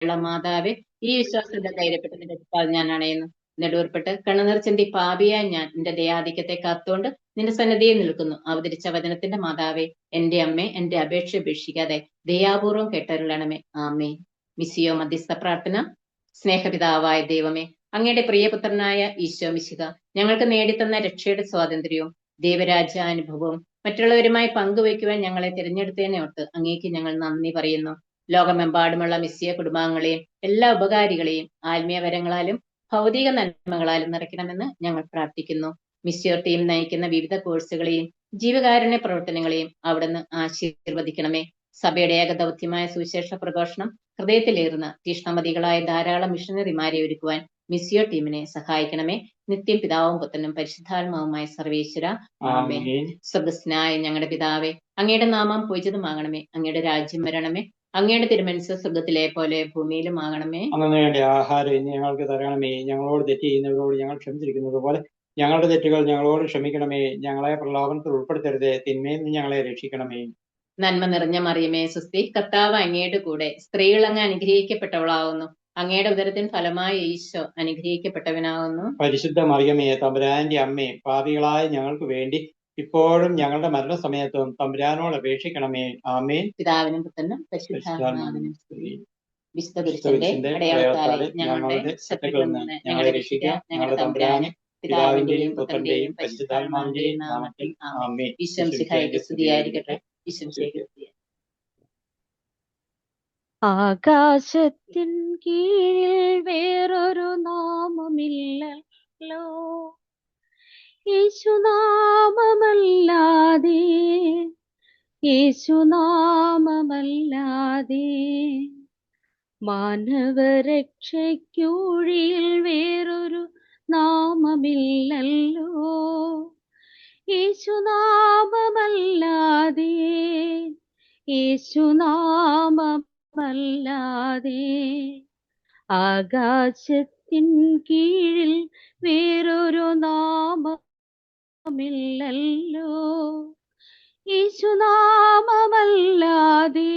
ദയുള്ള മാതാവേ, ഈ വിശ്വാസത്തിന്റെ ധൈര്യപ്പെട്ട് നിന്റെ കൃപാൽ ഞാൻ അണയുന്നു. നെടുവേർപ്പെട്ട് കണ്ണുനീർ ചിന്തി പാപിയായി ഞാൻ നിന്റെ ദയാധിക്യത്തെ കാത്തുകൊണ്ട് നിന്റെ സന്നിധിയിൽ നിൽക്കുന്നു. അവതരിച്ച വചനത്തിന്റെ മാതാവേ, എന്റെ അമ്മേ, എന്റെ അപേക്ഷ ഉപേക്ഷിക്കാതെ ദയാപൂർവം കേട്ടരുളണമേ. ആമേ. മിസ്സിയോ മധ്യസ്ഥ പ്രാർത്ഥന. സ്നേഹപിതാവായ ദൈവമേ, അങ്ങയുടെ പ്രിയപുത്രനായ ഈശോ മിശിഹ ഞങ്ങൾക്ക് നേടിത്തന്ന രക്ഷയുടെ സ്വാതന്ത്ര്യവും ദൈവരാജ്യാനുഭവവും മറ്റുള്ളവരുമായി പങ്കുവയ്ക്കുവാൻ ഞങ്ങളെ തിരഞ്ഞെടുത്തതിനെ ഓർത്ത് അങ്ങേക്ക് ഞങ്ങൾ നന്ദി പറയുന്നു. ലോകമെമ്പാടുമുള്ള മിസ്സിയ കുടുംബാംഗങ്ങളെയും എല്ലാ ഉപകാരികളെയും ആത്മീയ വരങ്ങളാലും ഭൗതിക നന്മകളാലും നിറയ്ക്കണമെന്ന് ഞങ്ങൾ പ്രാർത്ഥിക്കുന്നു. മിസ്സിയോ ടീം നയിക്കുന്ന വിവിധ കോഴ്സുകളെയും ജീവകാരുണ്യ പ്രവർത്തനങ്ങളെയും അവിടുന്ന് ആശീർവദിക്കണമേ. സഭയുടെ ഏകദൗത്യമായ സുവിശേഷ പ്രഘോഷണം ഹൃദയത്തിലേറുന്ന തീഷ്ണമതികളായ ധാരാളം മിഷനറിമാരെ ഒരുക്കുവാൻ മിസ്സിയോ ടീമിനെ സഹായിക്കണമേ. നിത്യം പിതാവും പുത്രനും പരിശുദ്ധാത്മാവുമായ സർവേശ്വര. ആമേൻ. സ്വർഗ്ഗസ്ഥനായ ഞങ്ങളുടെ പിതാവേ, അങ്ങയുടെ നാമം പൂജിതമാകണമേ. അങ്ങയുടെ രാജ്യം വരണമേ. അങ്ങയുടെ തിരുമനസ്സ് സ്വർഗ്ഗത്തിലെ പോലെ ഭൂമിയിലും ആകണമേ. അങ്ങനെ വേണ്ട ആഹാരം ഇന്ന് ഞങ്ങൾക്ക് തരണമേ. ഞങ്ങളോട് തെറ്റ് ചെയ്യുന്നവരോട് ഞങ്ങൾ ക്ഷമിച്ചിരിക്കുന്നത് പോലെ ഞങ്ങളുടെ തെറ്റുകൾ ഞങ്ങളോട് ക്ഷമിക്കണമേ. ഞങ്ങളെ പ്രലോഭനത്തിൽ ഉൾപ്പെടുത്തരുതേ, തിന്മയിൽ നിന്ന് ഞങ്ങളെ രക്ഷിക്കണമേ. നന്മ നിറഞ്ഞ മറിയമേ, സുസ്തി, കർത്താവ് അങ്ങയുടെ കൂടെ, സ്ത്രീകൾ അങ്ങ് അനുഗ്രഹിക്കപ്പെട്ടവളാകുന്നു. അങ്ങയുടെ ഉദരത്തിൻ ഫലമായ ഈശോ അനുഗ്രഹിക്കപ്പെട്ടവനാകുന്നു. പരിശുദ്ധ മറിയമേ, തമ്പുരാന്റെ അമ്മേ, പാപികളായ ഞങ്ങൾക്ക് വേണ്ടി ഇപ്പോഴും ഞങ്ങളുടെ മരണസമയത്തും തമ്പുരാനോട് അപേക്ഷിക്കണമേ. ആമേൻ. പിതാവിനും പുത്രനും പരിശുദ്ധാത്മാവിനും സ്തുതി. വിശുദ്ധ കുരിശിന്റെ അടയാളത്താലെ ഞങ്ങളുടെ ശത്രുക്കളിൽ നിന്ന് ഞങ്ങളെ രക്ഷിക്കുക. ഞങ്ങളുടെ തമ്പുരാനെ, പിതാവിന്റെയും പുത്രന്റെയും പരിശുദ്ധാത്മാവിന്റെയും നാമത്തിൽ ആമേൻ. ഈശോ മിശിഹായ്ക്ക് സ്തുതിയായിരിക്കട്ടെ. ഈശോ മിശിഹായ്ക്ക് സ്തുതി. ആകാശത്തിൻ കീഴിൽ വേറൊരു നാമമില്ലല്ലോ, യേശുനാമമല്ലാതെ, യേശുനാമമല്ലാതെ. മാനവരക്ഷയ്ക്കുഴിയിൽ വേറൊരു നാമമില്ലല്ലോ, യേശുനാമമല്ലാതെ, യേശുനാമമല്ലാതെ. ആകാശത്തിൻ കീഴിൽ വേറൊരു നാമമില്ലല്ലോ, യേശുനാമമല്ലാതെ,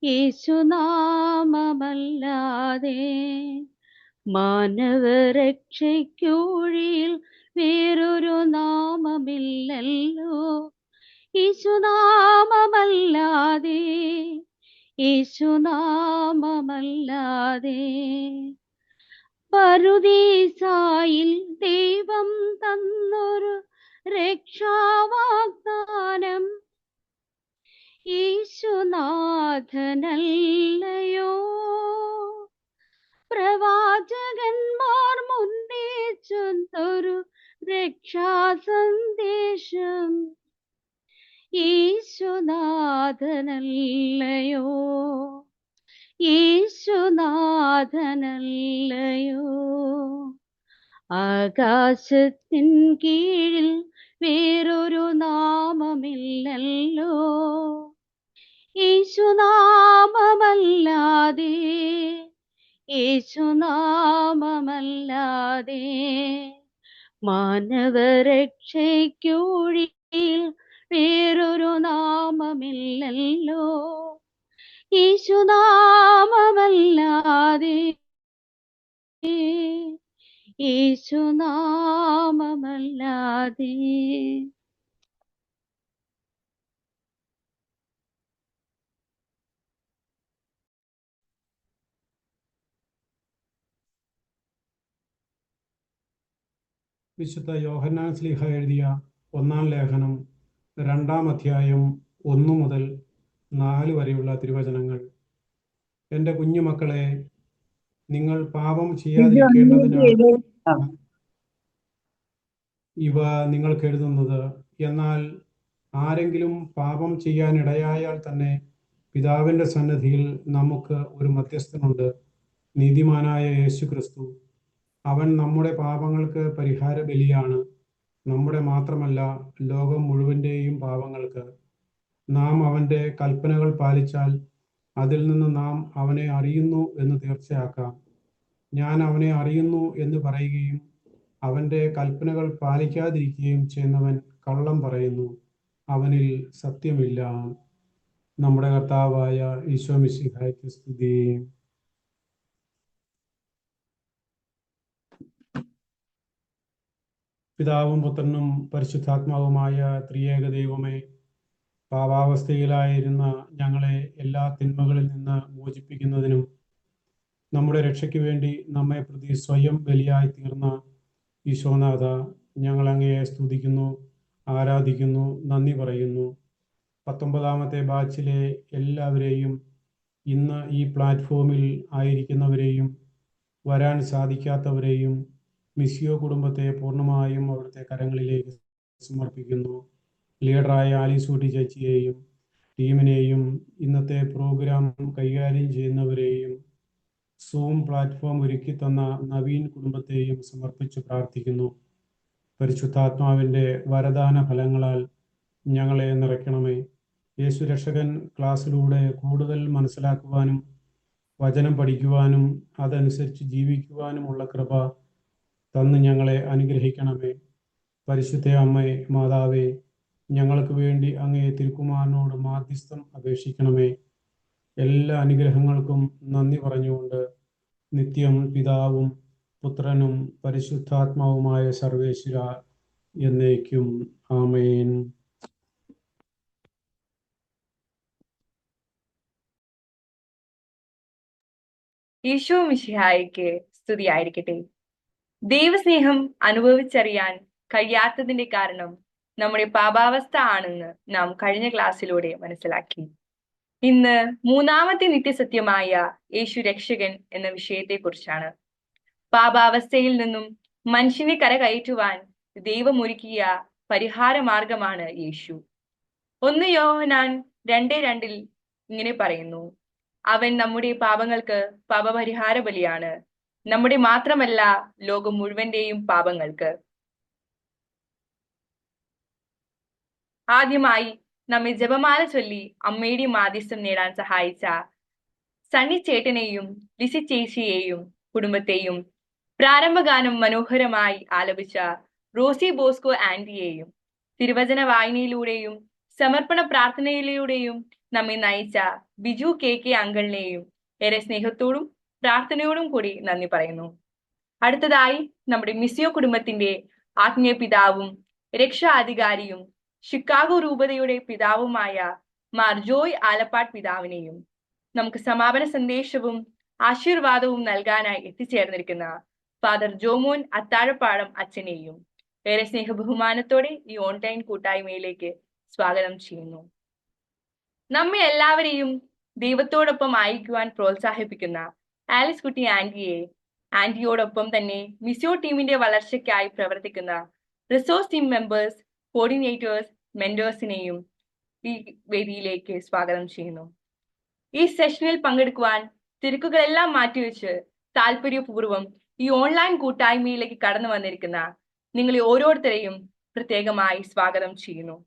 യേശുനാമമല്ലാതെ. മാനവരക്ഷയ്ക്കുഴിയിൽ വേറൊരു നാമമില്ലല്ലോ, യേശുനാമമല്ലാതെ, യേശുനാമമല്ലാതെ. പറുദീസായിൽ ദൈവം തന്നൊരു രക്ഷാവാഗ്ദാനം യേശുനാഥനല്ലയോ. പ്രവാചകന്മാർ മുന്നേ ചൊന്നൊരു രക്ഷാസന്ദേശം യേശുനാഥനല്ലയോ, യേശുനാഥനല്ലയോ. ആകാശത്തിൻ കീഴിൽ വേറൊരു നാമമില്ലല്ലോ, യേശുനാമമല്ലാതെ, യേശുനാമമല്ലാതെ. മാനവരക്ഷയ്ക്കുഴിയിൽ വേറൊരു നാമമില്ലല്ലോ, യേശുനാമമല്ലാതെ, യേശുനാമമല്ലാതെ. വിശുദ്ധ യോഹന്നാൻ ശ്ലീഹ എഴുതിയ ഒന്നാം ലേഖനം 2-ാം അധ്യായം 1 മുതൽ 4 വരെയുള്ള തിരുവചനങ്ങൾ. എൻ്റെ കുഞ്ഞുമക്കളെ, നിങ്ങൾ പാപം ചെയ്യാതിരിക്കേണ്ടതിനാണ് ഇവ നിങ്ങൾക്ക് എഴുതുന്നത്. എന്നാൽ ആരെങ്കിലും പാപം ചെയ്യാനിടയായാൽ തന്നെ പിതാവിൻ്റെ സന്നിധിയിൽ നമുക്ക് ഒരു മധ്യസ്ഥനുണ്ട്, നീതിമാനായ യേശു ക്രിസ്തു. അവൻ നമ്മുടെ പാപങ്ങൾക്ക് പരിഹാര ബലിയാണ്, നമ്മുടെ മാത്രമല്ല ലോകം മുഴുവൻ്റെയും പാപങ്ങൾക്ക്. നാം അവൻ്റെ കൽപ്പനകൾ പാലിച്ചാൽ അതിൽ നിന്ന് നാം അവനെ അറിയുന്നു എന്ന് തീർച്ചയാക്കാം. ഞാൻ അവനെ അറിയുന്നു എന്ന് പറയുകയും അവൻ്റെ കൽപ്പനകൾ പാലിക്കാതിരിക്കുകയും ചെയ്യുന്നവൻ കള്ളം പറയുന്നു, അവനിൽ സത്യമില്ല. നമ്മുടെ കർത്താവായ ഈശോ മിശിഹായ്ക്ക് സ്തുതി. പിതാവും പുത്രനും പരിശുദ്ധാത്മാവുമായ ത്രിയേക ദൈവമേ, പാപാവസ്ഥയിലായിരുന്ന ഞങ്ങളെ എല്ലാ തിന്മകളിൽ നിന്ന് മോചിപ്പിക്കുന്നതിനും നമ്മുടെ രക്ഷയ്ക്ക് വേണ്ടി നമ്മെ പ്രതി സ്വയം ബലിയായി തീർന്ന ഈശോനാഥ, ഞങ്ങൾ അങ്ങയെ സ്തുതിക്കുന്നു, ആരാധിക്കുന്നു, നന്ദി പറയുന്നു. 19ാമത്തെ ബാച്ചിലെ എല്ലാവരെയും, ഇന്ന് ഈ പ്ലാറ്റ്ഫോമിൽ ആയിരിക്കുന്നവരെയും വരാൻ സാധിക്കാത്തവരെയും മിസിയോ കുടുംബത്തെ പൂർണ്ണമായും അവിടുത്തെ കരങ്ങളിലേക്ക് സമർപ്പിക്കുന്നു. ലീഡറായ ആലിസൂട്ടി ചേച്ചിയെയും ടീമിനെയും ഇന്നത്തെ പ്രോഗ്രാം കൈകാര്യം ചെയ്യുന്നവരെയും സൂം പ്ലാറ്റ്ഫോം ഒരുക്കി തന്ന നവീൻ കുടുംബത്തെയും സമർപ്പിച്ച് പ്രാർത്ഥിക്കുന്നു. പരിശുദ്ധാത്മാവിൻ്റെ വരദാന ഫലങ്ങളാൽ ഞങ്ങളെ നിറയ്ക്കണമേ. യേശു രക്ഷകൻ ക്ലാസ്സിലൂടെ കൂടുതൽ മനസ്സിലാക്കുവാനും വചനം പഠിക്കുവാനും അതനുസരിച്ച് ജീവിക്കുവാനുമുള്ള കൃപ തന്ന് ഞങ്ങളെ അനുഗ്രഹിക്കണമേ. പരിശുദ്ധ അമ്മേ, മാതാവേ, ഞങ്ങൾക്ക് വേണ്ടി അങ്ങേ തിരുക്കുമാരനോട് മാധ്യസ്ഥം അപേക്ഷിക്കണമേ. എല്ലാ അനുഗ്രഹങ്ങൾക്കും നന്ദി പറഞ്ഞുകൊണ്ട് നിത്യം പിതാവും പുത്രനും പരിശുദ്ധാത്മാവുമായ സർവേശ്വര എന്നേക്കും ആമേൻ. ഈശോ മിശിഹായ്ക്ക് സ്തുതിയായിരിക്കട്ടെ. ദൈവസ്നേഹം അനുഭവിച്ചറിയാൻ കഴിയാത്തതിന്റെ കാരണം നമ്മുടെ പാപാവസ്ഥ ആണെന്ന് നാം കഴിഞ്ഞ ക്ലാസ്സിലൂടെ മനസ്സിലാക്കി. ഇന്ന് 3ാമത്തെ നിത്യസത്യമായ യേശു രക്ഷകൻ എന്ന വിഷയത്തെ കുറിച്ചാണ്. പാപാവസ്ഥയിൽ നിന്നും മനുഷ്യനെ കരകയറ്റുവാൻ ദൈവമൊരുക്കിയ പരിഹാര മാർഗമാണ് യേശു. 1 യോഹന്നാൻ 2:2 ഇങ്ങനെ പറയുന്നു: അവൻ നമ്മുടെ പാപങ്ങൾക്ക് പാപപരിഹാര ബലിയാണ്, നമ്മുടെ മാത്രമല്ല ലോകം മുഴുവന്റെയും പാപങ്ങൾക്ക്. ആദ്യമായി നമ്മെ ജപമാല ചൊല്ലി അമ്മയുടെ മാധ്യസ്ഥം നേടാൻ സഹായിച്ച സണ്ണി ചേട്ടനെയും ലിസി ചേച്ചിയെയും കുടുംബത്തെയും പ്രാരംഭഗാനം മനോഹരമായി ആലപിച്ച റോസി ബോസ്കോ ആന്റിയെയും തിരുവചന വായനയിലൂടെയും സമർപ്പണ പ്രാർത്ഥനയിലൂടെയും നമ്മെ നയിച്ച ബിജു KK അങ്കിളിനെയും ഏറെ സ്നേഹത്തോടും പ്രാർത്ഥനയോടും കൂടി നന്ദി പറയുന്നു. അടുത്തതായി നമ്മുടെ മിസിയോ കുടുംബത്തിന്റെ ആത്മീയ പിതാവും രക്ഷാ അധികാരിയും ഷിക്കാഗോ രൂപതയുടെ പിതാവുമായ മാർ ജോയ് ആലപ്പാട് പിതാവിനെയും നമുക്ക് സമാപന സന്ദേശവും ആശീർവാദവും നൽകാനായി എത്തിച്ചേർന്നിരിക്കുന്ന ഫാദർ ജോമോൻ അത്താഴപ്പാടം അച്ഛനെയും ഏറെ സ്നേഹബഹുമാനത്തോടെ ഈ ഓൺലൈൻ കൂട്ടായ്മയിലേക്ക് സ്വാഗതം ചെയ്യുന്നു. നമ്മെ എല്ലാവരെയും ദൈവത്തോടൊപ്പം അയക്കുവാൻ പ്രോത്സാഹിപ്പിക്കുന്ന ആലിസ് കുട്ടി ആന്റിയോടൊപ്പം തന്നെ മിസിയോ ടീമിന്റെ വളർച്ചയ്ക്കായി പ്രവർത്തിക്കുന്ന റിസോഴ്സ് ടീം മെമ്പേഴ്സ്, കോർഡിനേറ്റേഴ്സ്, മെന്റേഴ്സിനെയും ഈ വേദിയിലേക്ക് സ്വാഗതം ചെയ്യുന്നു. ഈ സെഷനിൽ പങ്കെടുക്കുവാൻ തിരക്കുകളെല്ലാം മാറ്റിവെച്ച് താല്പര്യപൂർവ്വം ഈ ഓൺലൈൻ കൂട്ടായ്മയിലേക്ക് കടന്നു വന്നിരിക്കുന്ന നിങ്ങളെ ഓരോരുത്തരെയും പ്രത്യേകമായി സ്വാഗതം ചെയ്യുന്നു.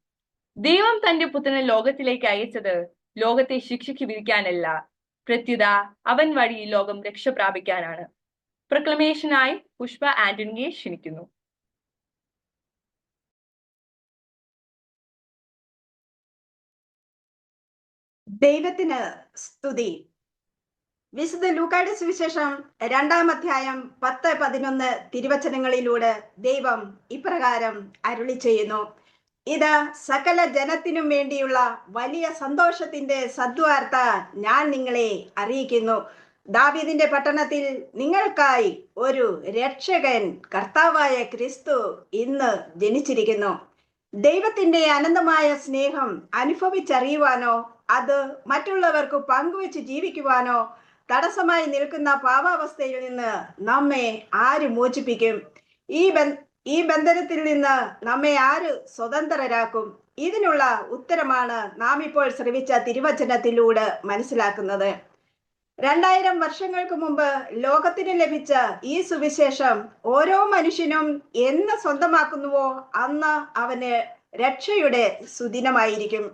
ദൈവം തന്റെ പുത്രനെ ലോകത്തിലേക്ക് അയച്ചത് ലോകത്തെ ശിക്ഷയ്ക്ക് വിധിക്കാനല്ല, പ്രത്യുത അവൻ വഴി ലോകം രക്ഷ പ്രാപിക്കാനാണ്. പ്രൊക്ലമേഷനായി പുഷ്പ ആന്റണിയെ ക്ഷണിക്കുന്നു. ദൈവത്തിന് സ്തുതി. വിശുദ്ധ ലൂക്കായുടെ സുവിശേഷം 2-ാം അധ്യായം 10-11 തിരുവചനങ്ങളിലൂടെ ദൈവം ഇപ്രകാരം അരുളി ചെയ്യുന്നു: ഇത് സകല ജനത്തിനും വേണ്ടിയുള്ള വലിയ സന്തോഷത്തിന്റെ സദ്വാർത്ത ഞാൻ നിങ്ങളെ അറിയിക്കുന്നു. ദാവീദിന്റെ പട്ടണത്തിൽ നിങ്ങൾക്കായി ഒരു രക്ഷകൻ, കർത്താവായ ക്രിസ്തു ഇന്ന് ജനിച്ചിരിക്കുന്നു. ദൈവത്തിന്റെ അനന്തമായ സ്നേഹം അനുഭവിച്ചറിയുവാനോ അത് മറ്റുള്ളവർക്ക് പങ്കുവെച്ച് ജീവിക്കുവാനോ തടസ്സമായി നിൽക്കുന്ന പാപാവസ്ഥയിൽ നിന്ന് നമ്മെ ആര് മോചിപ്പിക്കും? ഈ ബന്ധനത്തിൽ നിന്ന് നമ്മെ ആര് സ്വതന്ത്രരാക്കും? ഇതിനുള്ള ഉത്തരമാണ് നാം ഇപ്പോൾ ശ്രവിച്ച തിരുവചനത്തിലൂടെ മനസ്സിലാക്കുന്നത്. 2000 വർഷങ്ങൾക്ക് മുമ്പ് ലോകത്തിന് ലഭിച്ച ഈ സുവിശേഷം ഓരോ മനുഷ്യനും എന്ന് സ്വന്തമാക്കുന്നുവോ അന്ന് അവന് രക്ഷയുടെ സുദിനമായിരിക്കും.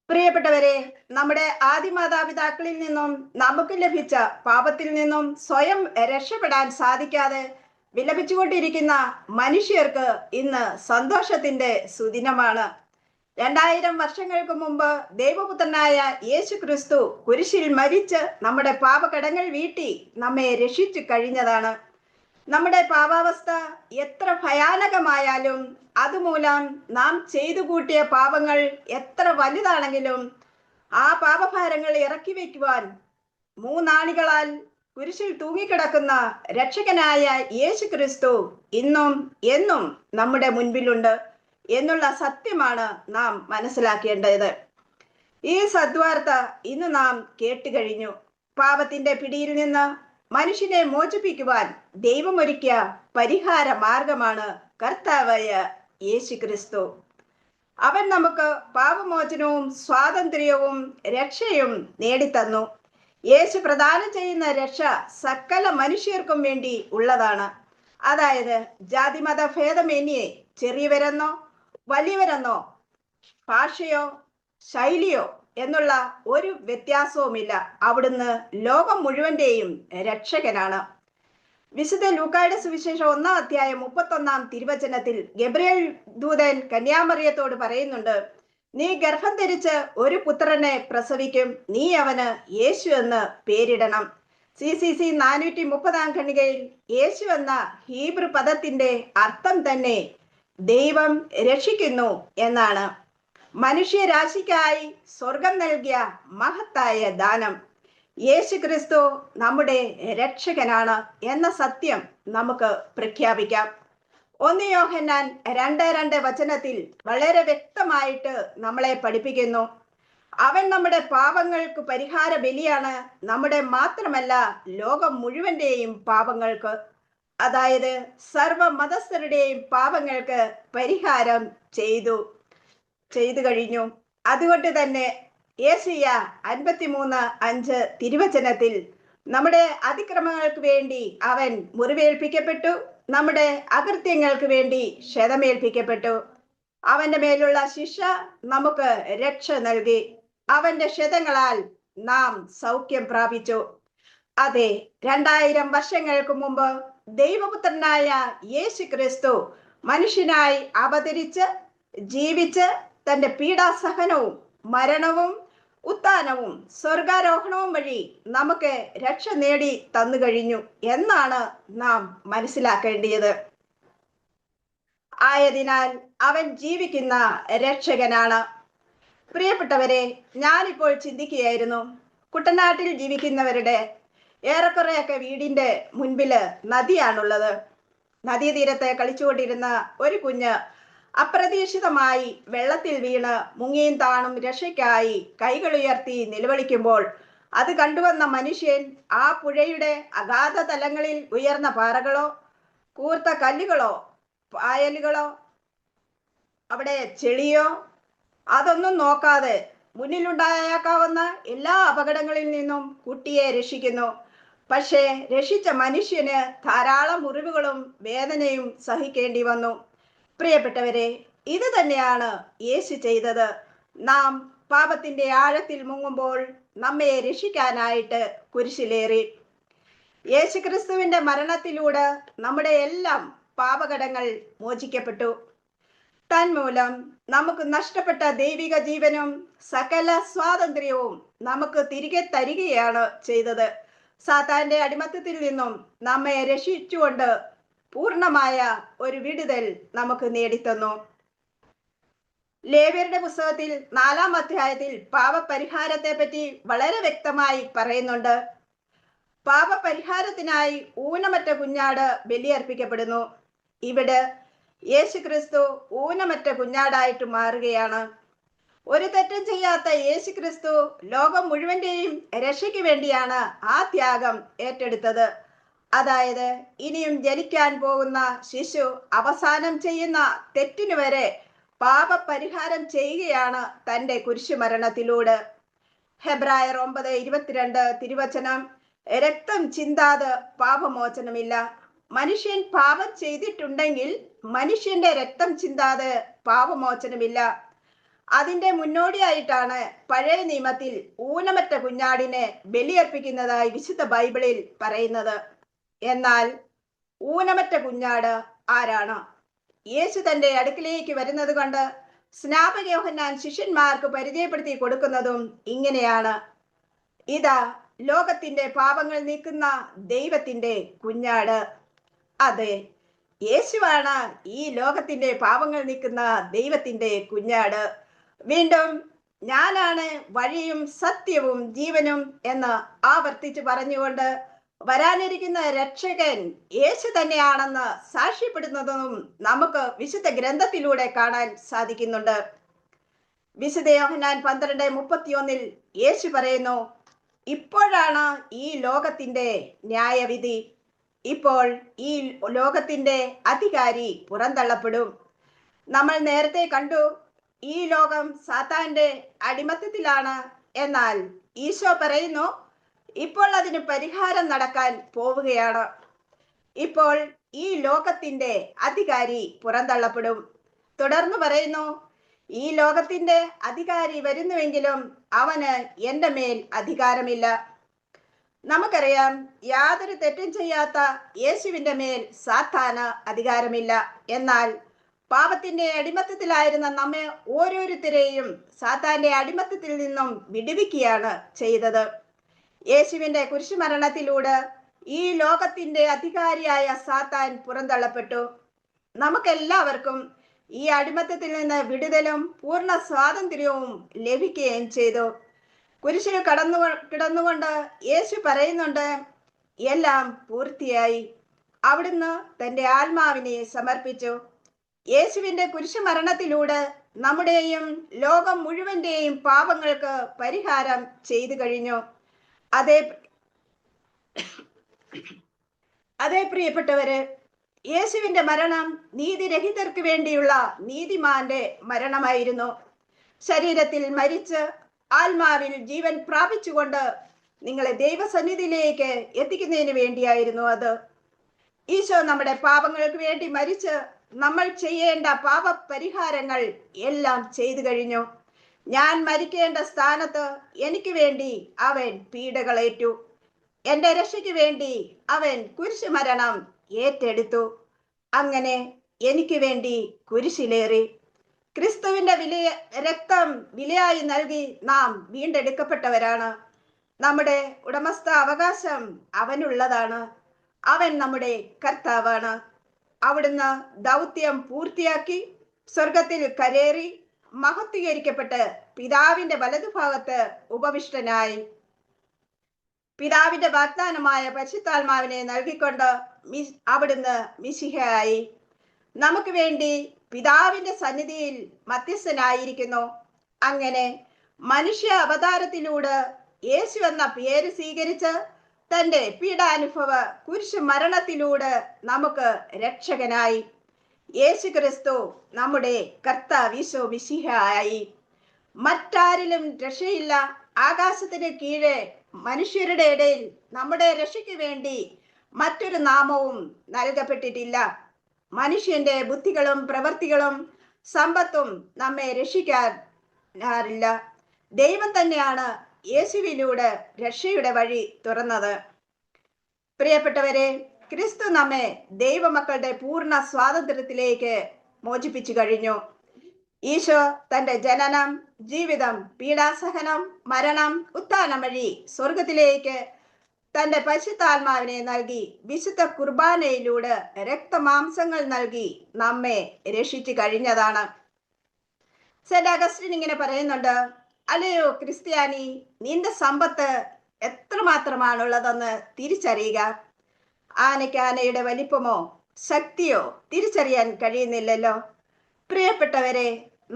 പ്രിയപ്പെട്ടവരെ, നമ്മുടെ ആദി മാതാപിതാക്കളിൽ നിന്നും നമുക്ക് ലഭിച്ച പാപത്തിൽ നിന്നും സ്വയം രക്ഷപ്പെടാൻ സാധിക്കാതെ വിലപിച്ചുകൊണ്ടിരിക്കുന്ന മനുഷ്യർക്ക് ഇന്ന് സന്തോഷത്തിന്റെ സുദിനമാണ്. 2000 വർഷങ്ങൾക്ക് മുമ്പ് ദൈവപുത്രനായ യേശു ക്രിസ്തു കുരിശിൽ മരിച്ച് നമ്മുടെ പാപകടങ്ങൾ വീട്ടി നമ്മെ രക്ഷിച്ചു കഴിഞ്ഞതാണ്. നമ്മുടെ പാപാവസ്ഥ എത്ര ഭയാനകമായാലും അതുമൂലം നാം ചെയ്തു കൂട്ടിയ പാപങ്ങൾ എത്ര വലുതാണെങ്കിലും ആ പാപഭാരങ്ങൾ ഇറക്കി വയ്ക്കുവാൻ മൂന്നാണികളാൽ കുരിശിൽ തൂങ്ങിക്കിടക്കുന്ന രക്ഷകനായ യേശു ക്രിസ്തു ഇന്നും എന്നും നമ്മുടെ മുൻപിലുണ്ട് എന്നുള്ള സത്യമാണ് നാം മനസ്സിലാക്കേണ്ടത്. ഈ സദ്വാർത്ത ഇന്ന് നാം കേട്ടുകഴിഞ്ഞു. പാപത്തിന്റെ പിടിയിൽ നിന്ന് മനുഷ്യനെ മോചിപ്പിക്കുവാൻ ദൈവമൊരുക്കിയ പരിഹാര മാർഗമാണ് കർത്താവായ യേശു ക്രിസ്തു. അവൻ നമുക്ക് പാപമോചനവും സ്വാതന്ത്ര്യവും രക്ഷയും നേടിത്തന്നു. യേശു പ്രദാനം ചെയ്യുന്ന രക്ഷ സകല മനുഷ്യർക്കും വേണ്ടി ഉള്ളതാണ്. അതായത് ജാതിമത ഭേദമേന്യേ ചെറിയവരെന്നോ വലിയവരെന്നോ ഭാഷയോ ശൈലിയോ എന്നുള്ള ഒരു വ്യത്യാസവുമില്ല. അവിടുന്ന് ലോകം മുഴുവന്റെയും രക്ഷകനാണ്. വിശുദ്ധ ലൂക്കായുടെ സുവിശേഷം 1-ാം അധ്യായം 31-ാം തിരുവചനത്തിൽ ഗബ്രിയേൽ ദൂതൻ കന്യാമറിയത്തോട് പറയുന്നുണ്ട്, നീ ഗർഭം ധരിച്ച് ഒരു പുത്രനെ പ്രസവിക്കും, നീ അവന് യേശു എന്ന് പേരിടണം. CCC 430-ാം ഖണ്ഡികയിൽ യേശു എന്ന ഹീബ്രു പദത്തിന്റെ അർത്ഥം തന്നെ ദൈവം രക്ഷിക്കുന്നു എന്നാണ്. മനുഷ്യരാശിക്കായി സ്വർഗം നൽകിയ മഹത്തായ ദാനം. യേശു ക്രിസ്തു നമ്മുടെ രക്ഷകനാണ് എന്ന സത്യം നമുക്ക് പ്രഖ്യാപിക്കാം. 1 യോഹന്നാൻ 2:2 വചനത്തിൽ വളരെ വ്യക്തമായിട്ട് നമ്മളെ പഠിപ്പിക്കുന്നു, അവൻ നമ്മുടെ പാപങ്ങൾക്ക് പരിഹാര ബലിയാണ്, നമ്മുടെ മാത്രമല്ല ലോകം മുഴുവന്റെയും പാപങ്ങൾക്ക്. അതായത് സർവ മതസ്ഥരുടെയും പാപങ്ങൾക്ക് പരിഹാരം ചെയ്തു കഴിഞ്ഞു. അതുകൊണ്ട് തന്നെ യേശയ്യ 53:5 തിരുവചനത്തിൽ നമ്മുടെ അതിക്രമങ്ങൾക്ക് വേണ്ടി അവൻ മുറിവേൽപ്പിക്കപ്പെട്ടു, നമ്മുടെ അകൃത്യങ്ങൾക്ക് വേണ്ടി ക്ഷതമേൽപ്പിക്കപ്പെട്ടു, അവന്റെ മേലുള്ള ശിക്ഷ നമുക്ക് രക്ഷ നൽകി, അവന്റെ ക്ഷതങ്ങളാൽ നാം സൗഖ്യം പ്രാപിച്ചു. അതെ, 2000 വർഷങ്ങൾക്ക് മുമ്പ് ദൈവപുത്രനായ യേശു ക്രിസ്തു മനുഷ്യനായി അവതരിച്ച് ജീവിച്ച് തന്റെ പീഡാസഹനവും മരണവും ഉത്ഥാനവും സ്വർഗാരോഹണവും വഴി നമുക്ക് രക്ഷ നേടി തന്നു കഴിഞ്ഞു എന്നാണ് നാം മനസ്സിലാക്കേണ്ടത്. ആയതിനാൽ അവൻ ജീവിക്കുന്ന രക്ഷകനാണ്. പ്രിയപ്പെട്ടവരെ, ഞാനിപ്പോൾ ചിന്തിക്കുകയായിരുന്നു, കുട്ടനാട്ടിൽ ജീവിക്കുന്നവരുടെ ഏറെക്കുറെയൊക്കെ വീടിന്റെ മുൻപില് നദിയാണുള്ളത്. നദീതീരത്ത് കളിച്ചുകൊണ്ടിരുന്ന ഒരു കുഞ്ഞ് അപ്രതീക്ഷിതമായി വെള്ളത്തിൽ വീണ് മുങ്ങിയും താണും രക്ഷയ്ക്കായി കൈകൾ ഉയർത്തി നിലവിളിക്കുമ്പോൾ അത് കണ്ടുവന്ന മനുഷ്യൻ ആ പുഴയുടെ അഗാധ തലങ്ങളിൽ ഉയർന്ന പാറകളോ കൂർത്ത കല്ലുകളോ പായലുകളോ അവിടെ ചെളിയോ അതൊന്നും നോക്കാതെ മുന്നിലുണ്ടായേക്കാവുന്ന എല്ലാ അപകടങ്ങളിൽ നിന്നും കുട്ടിയെ രക്ഷിക്കുന്നു. പക്ഷേ രക്ഷിച്ച മനുഷ്യന് ധാരാളം മുറിവുകളും വേദനയും സഹിക്കേണ്ടി വന്നു. പ്രിയപ്പെട്ടവരെ, ഇത് തന്നെയാണ് യേശു ചെയ്തത്. നാം പാപത്തിന്റെ ആഴത്തിൽ മുങ്ങുമ്പോൾ നമ്മെ രക്ഷിക്കാനായിട്ട് കുരിശിലേറി. യേശുക്രിസ്തുവിന്റെ മരണത്തിലൂടെ നമ്മുടെ എല്ലാം പാപകടങ്ങൾ മോചിക്കപ്പെട്ടു. തന്മൂലം നമുക്ക് നഷ്ടപ്പെട്ട ദൈവിക ജീവനും സകല സ്വാതന്ത്ര്യവും നമുക്ക് തിരികെ തരികയാണ് ചെയ്തത്. സാത്താന്റെ അടിമത്തത്തിൽ നിന്നും നമ്മെ രക്ഷിച്ചുകൊണ്ട് പൂർണ്ണമായ ഒരു വിടുതൽ നമുക്ക് നേടിത്തന്നു. ലേവ്യരുടെ പുസ്തകത്തിൽ 4-ാം അധ്യായത്തിൽ പാപപരിഹാരത്തെ പറ്റി വളരെ വ്യക്തമായി പറയുന്നുണ്ട്. പാപപരിഹാരത്തിനായി ഊനമറ്റ കുഞ്ഞാട് ബലിയർപ്പിക്കപ്പെടുന്നു. ഇവിടെ യേശു ക്രിസ്തു ഊനമറ്റ കുഞ്ഞാടായിട്ട് മാറുകയാണ്. ഒരു തെറ്റും ചെയ്യാത്ത യേശു ക്രിസ്തു ലോകം മുഴുവന്റെയും രക്ഷയ്ക്ക് വേണ്ടിയാണ് ആ ത്യാഗം ഏറ്റെടുത്തത്. അതായത് ഇനിയും ജനിക്കാൻ പോകുന്ന ശിശു അവസാനം ചെയ്യുന്ന തെറ്റിനു വരെ പാപപരിഹാരം ചെയ്യുകയാണ് തന്റെ കുരിശുമരണത്തിലൂടെ. ഹെബ്രായർ 9:22 തിരുവചനം, രക്തം ചിന്താതെ പാപമോചനമില്ല. മനുഷ്യൻ പാപം ചെയ്തിട്ടുണ്ടെങ്കിൽ മനുഷ്യന്റെ രക്തം ചിന്താതെ പാപമോചനമില്ല. അതിന്റെ മുന്നോടിയായിട്ടാണ് പഴയ നിയമത്തിൽ ഊനമറ്റ കുഞ്ഞാടിനെ ബലിയർപ്പിക്കുന്നതായി വിശുദ്ധ ബൈബിളിൽ പറയുന്നത്. എന്നാൽ ഊനമറ്റ കുഞ്ഞാട് ആരാണ്? യേശു തന്റെ അടുക്കിലേക്ക് വരുന്നത് കൊണ്ട് സ്നാപക യോഹന്നാൻ ശിഷ്യന്മാർക്ക് പരിചയപ്പെടുത്തി കൊടുക്കുന്നതും ഇങ്ങനെയാണ്, ഇതാ ലോകത്തിന്റെ പാപങ്ങൾ നീക്കുന്ന ദൈവത്തിന്റെ കുഞ്ഞാട്. അതെ, യേശുവാണ് ഈ ലോകത്തിന്റെ പാപങ്ങൾ നീക്കുന്ന ദൈവത്തിന്റെ കുഞ്ഞാട്. വീണ്ടും ഞാനാണ് വഴിയും സത്യവും ജീവനും എന്ന് ആവർത്തിച്ച് പറഞ്ഞുകൊണ്ട് വരാനിരിക്കുന്ന രക്ഷകൻ യേശു തന്നെയാണെന്ന് സാക്ഷ്യപ്പെടുന്നതും നമുക്ക് വിശുദ്ധ ഗ്രന്ഥത്തിലൂടെ കാണാൻ സാധിക്കുന്നുണ്ട്. വിശുദ്ധ യോഹന്നാൻ 12:31 യേശു പറയുന്നു, ഇപ്പോഴാണ് ഈ ലോകത്തിന്റെ ന്യായവിധി. ഇപ്പോൾ ഈ ലോകത്തിന്റെ അധികാരി പുറന്തള്ളപ്പെടും. നമ്മൾ നേരത്തെ കണ്ടു, ഈ ലോകം സാത്താന്റെ അടിമത്തത്തിലാണ്. എന്നാൽ ഈശോ പറയുന്നു, ഇപ്പോൾ അതിന് പരിഹാരം നടക്കാൻ പോവുകയാണ്. ഇപ്പോൾ ഈ ലോകത്തിന്റെ അധികാരി പുറന്തള്ളപ്പെടും. തുടർന്ന് പറയുന്നു, ഈ ലോകത്തിന്റെ അധികാരി വരുന്നുവെങ്കിലും അവന് എൻ്റെ മേൽ അധികാരമില്ല. നമുക്കറിയാം, യാതൊരു തെറ്റും ചെയ്യാത്ത യേശുവിന്റെ മേൽ സാത്താന് അധികാരമില്ല. എന്നാൽ പാപത്തിന്റെ അടിമത്തത്തിലായിരുന്ന നമ്മെ ഓരോരുത്തരെയും സാത്താന്റെ അടിമത്തത്തിൽ നിന്നും വിടുവിക്കുകയാണ് ചെയ്തത്. യേശുവിന്റെ കുരിശുമരണത്തിലൂടെ ഈ ലോകത്തിന്റെ അധികാരിയായ സാത്താൻ പുറന്തള്ളപ്പെട്ടു. നമുക്കെല്ലാവർക്കും ഈ അടിമത്തത്തിൽ നിന്ന് വിടുതലും പൂർണ്ണ സ്വാതന്ത്ര്യവും ലഭിക്കുകയും ചെയ്തു. കുരിശിൽ കിടന്നുകൊണ്ട് യേശു പറയുന്നുണ്ട്, എല്ലാം പൂർത്തിയായി. അവിടുന്ന് തന്റെ ആത്മാവിനെ സമർപ്പിച്ചു. യേശുവിന്റെ കുരിശുമരണത്തിലൂടെ നമ്മുടെയും ലോകം മുഴുവന്റെയും പാപങ്ങൾക്ക് പരിഹാരം ചെയ്തു കഴിഞ്ഞു. അതേ പ്രിയപ്പെട്ടവര്, യേശുവിന്റെ മരണം നീതിരഹിതർക്ക് വേണ്ടിയുള്ള നീതിമാന്റെ മരണമായിരുന്നു. ശരീരത്തിൽ മരിച്ച് ആത്മാവിൽ ജീവൻ പ്രാപിച്ചുകൊണ്ട് നിങ്ങളെ ദൈവസന്നിധിയിലേക്ക് എത്തിക്കുന്നതിന് വേണ്ടിയായിരുന്നു അത്. ഈശോ നമ്മുടെ പാപങ്ങൾക്ക് വേണ്ടി മരിച്ച് നമ്മൾ ചെയ്യേണ്ട പാപ പരിഹാരങ്ങൾ എല്ലാം ചെയ്തു കഴിഞ്ഞു. ഞാൻ മരിക്കേണ്ട സ്ഥാനത്ത് എനിക്ക് വേണ്ടി അവൻ പീഡകളേറ്റു. എന്റെ രക്ഷയ്ക്ക് വേണ്ടി അവൻ കുരിശു മരണം ഏറ്റെടുത്തു. അങ്ങനെ എനിക്ക് വേണ്ടി കുരിശിലേറി. ക്രിസ്തുവിന്റെ രക്തം വിലയായി നൽകി നാം വീണ്ടെടുക്കപ്പെട്ടവരാണ്. നമ്മുടെ ഉടമസ്ഥ അവകാശം അവനുള്ളതാണ്. അവൻ നമ്മുടെ കർത്താവാണ്. അവിടുന്ന് ദൗത്യം പൂർത്തിയാക്കി സ്വർഗത്തിൽ കരേറി മഹത്വീകരിക്കപ്പെട്ട് പിതാവിന്റെ വലതുഭാഗത്ത് ഉപവിഷ്ടനായി. പിതാവിന്റെ വാഗ്ദാനമായ പരിശുദ്ധാത്മാവിനെ നൽകിക്കൊണ്ട് അവിടുന്ന് മിശിഹയായി നമുക്ക് വേണ്ടി പിതാവിന്റെ സന്നിധിയിൽ മധ്യസ്ഥനായിരിക്കുന്നു. അങ്ങനെ മനുഷ്യ അവതാരത്തിലൂടെ യേശു എന്ന പേര് സ്വീകരിച്ച് തന്റെ പീഡാനുഭവ കുരിശു മരണത്തിലൂടെ നമുക്ക് രക്ഷകനായി. യേശു ക്രിസ്തു നമ്മുടെ കർത്താവീശോ മിശിഹയായി. മറ്റാരിലും രക്ഷയില്ല. ആകാശത്തിന് കീഴെ മനുഷ്യരുടെ ഇടയിൽ നമ്മുടെ രക്ഷയ്ക്ക് വേണ്ടി മറ്റൊരു നാമവും നൽകപ്പെട്ടിട്ടില്ല. മനുഷ്യന്റെ ബുദ്ധികളും പ്രവൃത്തികളും സമ്പത്തും നമ്മെ രക്ഷിക്കാറില്ല. ദൈവം തന്നെയാണ് യേശുവിലൂടെ രക്ഷയുടെ വഴി തുറന്നത്. പ്രിയപ്പെട്ടവരെ, ക്രിസ്തു നമ്മെ ദൈവമക്കളുടെ പൂർണ്ണ സ്വാതന്ത്ര്യത്തിലേക്ക് മോചിപ്പിച്ചു കഴിഞ്ഞു. ഈശോ തന്റെ ജനനം, ജീവിതം, പീഡാസഹനം, മരണം, ഉത്ഥാനം വഴി സ്വർഗത്തിലേക്ക് തന്റെ പരിശുദ്ധാത്മാവിനെ നൽകി വിശുദ്ധ കുർബാനയിലൂടെ രക്തമാംസങ്ങൾ നൽകി നമ്മെ രക്ഷിച്ചു കഴിഞ്ഞതാണ്. സെന്റ് അഗസ്റ്റിൻ ഇങ്ങനെ പറയുന്നുണ്ട്, അല്ലയോ ക്രിസ്ത്യാനി, നിന്റെ സമ്പത്ത് എത്രമാത്രമാണുള്ളതെന്ന് തിരിച്ചറിയുക. ആനയ്ക്ക് ആനയുടെ വലിപ്പമോ ശക്തിയോ തിരിച്ചറിയാൻ കഴിയുന്നില്ലല്ലോ. പ്രിയപ്പെട്ടവരെ,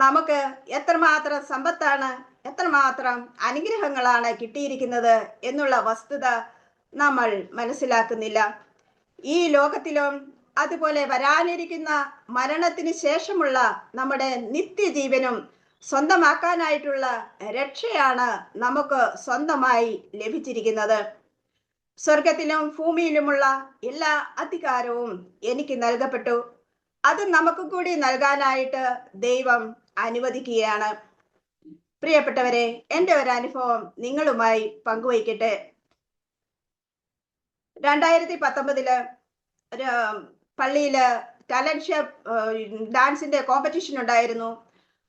നമുക്ക് എത്രമാത്രം സമ്പത്താണ്, എത്രമാത്രം അനുഗ്രഹങ്ങളാണ് കിട്ടിയിരിക്കുന്നത് എന്നുള്ള വസ്തുത നമ്മൾ മനസ്സിലാക്കുന്നില്ല. ഈ ലോകത്തിലും അതുപോലെ വരാനിരിക്കുന്ന മരണത്തിന് ശേഷമുള്ള നമ്മുടെ നിത്യജീവനും സ്വന്തമാക്കാനായിട്ടുള്ള രക്ഷയാണ് നമുക്ക് സ്വന്തമായി ലഭിച്ചിരിക്കുന്നത്. സ്വർഗത്തിലും ഭൂമിയിലുമുള്ള എല്ലാ അധികാരവും എനിക്ക് നൽകപ്പെട്ടു. അത് നമുക്ക് കൂടി നൽകാനായിട്ട് ദൈവം അനുവദിക്കുകയാണ്. പ്രിയപ്പെട്ടവരെ, എൻ്റെ ഒരു അനുഭവം നിങ്ങളുമായി പങ്കുവയ്ക്കട്ടെ. 2019 ഒരു പള്ളിയില് ടാലന്റ് ഷോ ഡാൻസിന്റെ കോമ്പറ്റീഷൻ ഉണ്ടായിരുന്നു.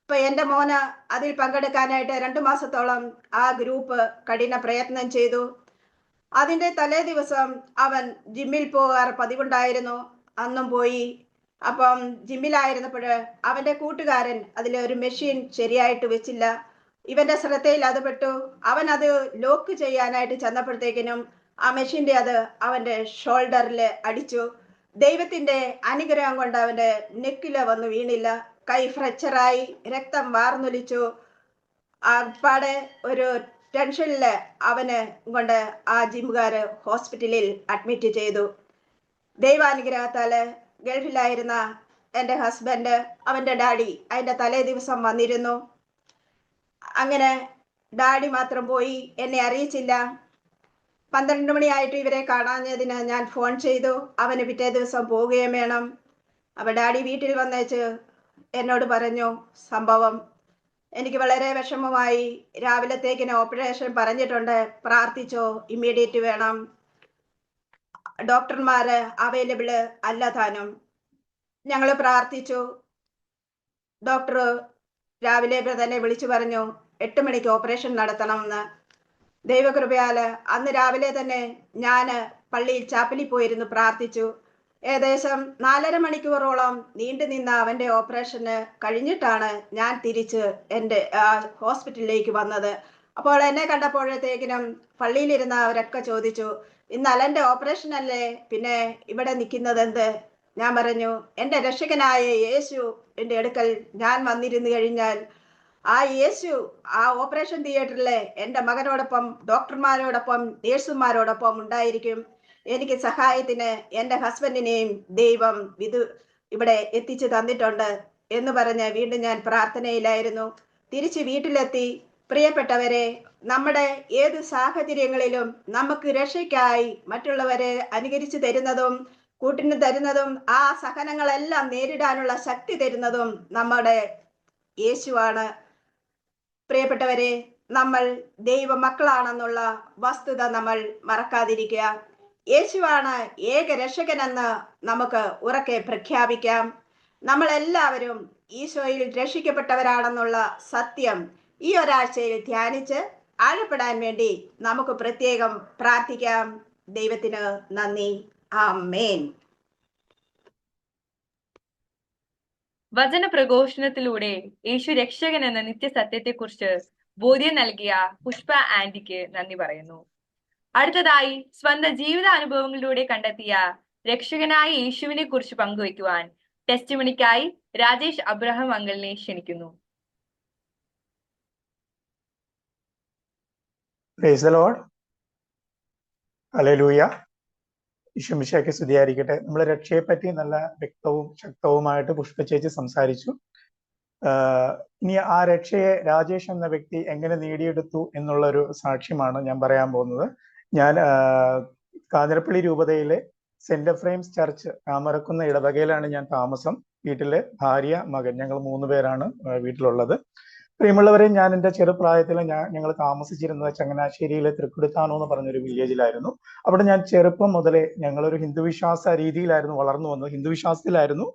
അപ്പൊ എൻ്റെ മോന് അതിൽ പങ്കെടുക്കാനായിട്ട് 2 മാസത്തോളം ആ ഗ്രൂപ്പ് കഠിന പ്രയത്നം ചെയ്തു. അതിന്റെ തലേ ദിവസം അവൻ ജിമ്മിൽ പോകാറ് പതിവുണ്ടായിരുന്നു. അന്നും പോയി. അപ്പം ജിമ്മിലായിരുന്നപ്പോൾ അവന്റെ കൂട്ടുകാരൻ അതിലൊരു മെഷീൻ ശരിയായിട്ട് വെച്ചില്ല. ഇവന്റെ ശ്രദ്ധയിൽ അത് പെട്ടു. അവൻ അത് ലോക്ക് ചെയ്യാനായിട്ട് ചെന്നപ്പോഴത്തേക്കിനും ആ മെഷീന്റെ അത് അവന്റെ ഷോൾഡറിൽ അടിച്ചു. ദൈവത്തിന്റെ അനുഗ്രഹം കൊണ്ട് അവന്റെ നെക്കില് വന്ന് വീണില്ല. കൈ ഫ്രാക്ചറായി, രക്തം വാർന്നൊലിച്ചു. പാടെ ഒരു ടെൻഷനില് അവന് കൊണ്ട് ആ ജിമ്മുകാര് ഹോസ്പിറ്റലിൽ അഡ്മിറ്റ് ചെയ്തു. ദൈവാനുഗ്രഹത്താല് ഗൾഫിലായിരുന്ന എൻ്റെ ഹസ്ബൻഡ്, അവന്റെ ഡാഡി അതിന്റെ തലേ ദിവസം വന്നിരുന്നു. അങ്ങനെ ഡാഡി മാത്രം പോയി, എന്നെ അറിയിച്ചില്ല. 12 മണിയായിട്ട് ഇവരെ കാണാഞ്ഞതിന് ഞാൻ ഫോൺ ചെയ്തു. അവന് പിറ്റേ ദിവസം പോവുകയും വേണം. അപ്പൊ ഡാഡി വീട്ടിൽ വന്നേച്ച് എന്നോട് പറഞ്ഞു സംഭവം. എനിക്ക് വളരെ വിഷമമായി. രാവിലത്തേക്കിന് ഓപ്പറേഷൻ പറഞ്ഞിട്ടുണ്ട്, പ്രാർത്ഥിച്ചോ, ഇമ്മീഡിയറ്റ് വേണം, ഡോക്ടർമാര് അവൈലബിള് അല്ല താനും. ഞങ്ങൾ പ്രാർത്ഥിച്ചു. ഡോക്ടർ രാവിലെ തന്നെ വിളിച്ചു പറഞ്ഞു 8 മണിക്ക് ഓപ്പറേഷൻ നടത്തണമെന്ന്. ദൈവകൃപയാല് അന്ന് രാവിലെ തന്നെ ഞാന് പള്ളിയിൽ ചാപ്പലിൽ പോയിരുന്നു പ്രാർത്ഥിച്ചു. ഏകദേശം 4.5 മണിക്കൂറോളം നീണ്ടു നിന്ന അവന്റെ ഓപ്പറേഷന് കഴിഞ്ഞിട്ടാണ് ഞാൻ തിരിച്ച് എൻ്റെ ഹോസ്പിറ്റലിലേക്ക് വന്നത്. അപ്പോൾ എന്നെ കണ്ടപ്പോഴത്തേക്കിനും പള്ളിയിലിരുന്ന അവരൊക്കെ ചോദിച്ചു, ഇന്ന് അലന്റെ ഓപ്പറേഷൻ അല്ലേ, പിന്നെ ഇവിടെ നിൽക്കുന്നത് എന്ത്? ഞാൻ പറഞ്ഞു, എൻ്റെ രക്ഷകനായ യേശു എൻ്റെ അടുക്കൽ ഞാൻ വന്നിരുന്നു കഴിഞ്ഞാൽ ആ യേശു ആ ഓപ്പറേഷൻ തിയേറ്ററിലെ എൻ്റെ മകനോടൊപ്പം, ഡോക്ടർമാരോടൊപ്പം, നേഴ്സുമാരോടൊപ്പം ഉണ്ടായിരിക്കും. എനിക്ക് സഹായത്തിന് എൻ്റെ ഹസ്ബൻഡിനെയും ദൈവം ഇവിടെ എത്തിച്ചു തന്നിട്ടുണ്ട് എന്ന് പറഞ്ഞ് വീണ്ടും ഞാൻ പ്രാർത്ഥനയിലായിരുന്നു. തിരിച്ച് വീട്ടിലെത്തി. പ്രിയപ്പെട്ടവരെ, നമ്മുടെ ഏത് സാഹചര്യങ്ങളിലും നമുക്ക് രക്ഷയ്ക്കായി മറ്റുള്ളവരെ അനുകരിച്ചു തരുന്നതും കൂട്ടിന് തരുന്നതും ആ സഹനങ്ങളെല്ലാം നേരിടാനുള്ള ശക്തി തരുന്നതും നമ്മുടെ യേശുവാണ്. പ്രിയപ്പെട്ടവരെ, നമ്മൾ ദൈവ മക്കളാണെന്നുള്ള വസ്തുത നമ്മൾ മറക്കാതിരിക്കുക. യേശുവാണ് ഏക രക്ഷകനെന്ന് നമുക്ക് ഉറക്കെ പ്രഖ്യാപിക്കാം. നമ്മൾ എല്ലാവരും ഈശോയിൽ രക്ഷിക്കപ്പെട്ടവരാണെന്നുള്ള സത്യം ഈ ഒരാഴ്ചയിൽ ധ്യാനിച്ച് ആഴപ്പെടാൻ വേണ്ടി നമുക്ക് പ്രത്യേകം പ്രാർത്ഥിക്കാം. ദൈവത്തിന് നന്ദി. ആമേൻ. വചന പ്രഘോഷണത്തിലൂടെ യേശു രക്ഷകൻ എന്ന നിത്യസത്യത്തെക്കുറിച്ച് ബോധ്യം നൽകിയ പുഷ്പ ആന്റിക്ക് നന്ദി പറയുന്നു. അടുത്തതായി സ്വന്തം ജീവിതാനുഭവങ്ങളിലൂടെ കണ്ടെത്തിയ രക്ഷകനായ യേശുവിനെ കുറിച്ച് പങ്കുവയ്ക്കുവാൻ ടെസ്റ്റിമണിക്കായി രാജേഷ് അബ്രഹാം അങ്കിളിനെ ക്ഷണിക്കുന്നു. Praise the Lord. ഹല്ലേലൂയ. ഈശോമിശിഹായ്ക്ക് സ്തുതിയായിരിക്കട്ടെ. നമ്മൾ രക്ഷയെ പറ്റി നല്ല വ്യക്തവും ശക്തവുമായിട്ട് പുഷ്പചേച്ചി സംസാരിച്ചു. ഇനി ആ രക്ഷയെ രാജേഷ് എന്ന വ്യക്തി എങ്ങനെ നേടിയെടുത്തു എന്നുള്ളൊരു സാക്ഷ്യമാണ് ഞാൻ പറയാൻ പോകുന്നത്. ഞാൻ കാഞ്ഞിരപ്പള്ളി രൂപതയിലെ സെന്റ് എഫ്രൈംസ് ചർച്ച് കാമറക്കുന്ന ഇടവകയിലാണ് ഞാൻ താമസം. വീട്ടിലെ ഭാര്യ, മകൻ, ഞങ്ങൾ 3 പേരാണ് വീട്ടിലുള്ളത്. പ്രിയമുള്ളവരെ, ഞാൻ എൻ്റെ ചെറുപ്രായത്തിൽ ഞങ്ങൾ താമസിച്ചിരുന്നത് ചങ്ങനാശ്ശേരിയിലെ തൃക്കുടുത്താനോ എന്ന് പറഞ്ഞൊരു വില്ലേജിലായിരുന്നു. അവിടെ ഞാൻ ചെറുപ്പം മുതലേ ഞങ്ങളൊരു ഹിന്ദുവിശ്വാസ രീതിയിലായിരുന്നു വളർന്നു വന്നത്, ഹിന്ദുവിശ്വാസത്തിലായിരുന്നു.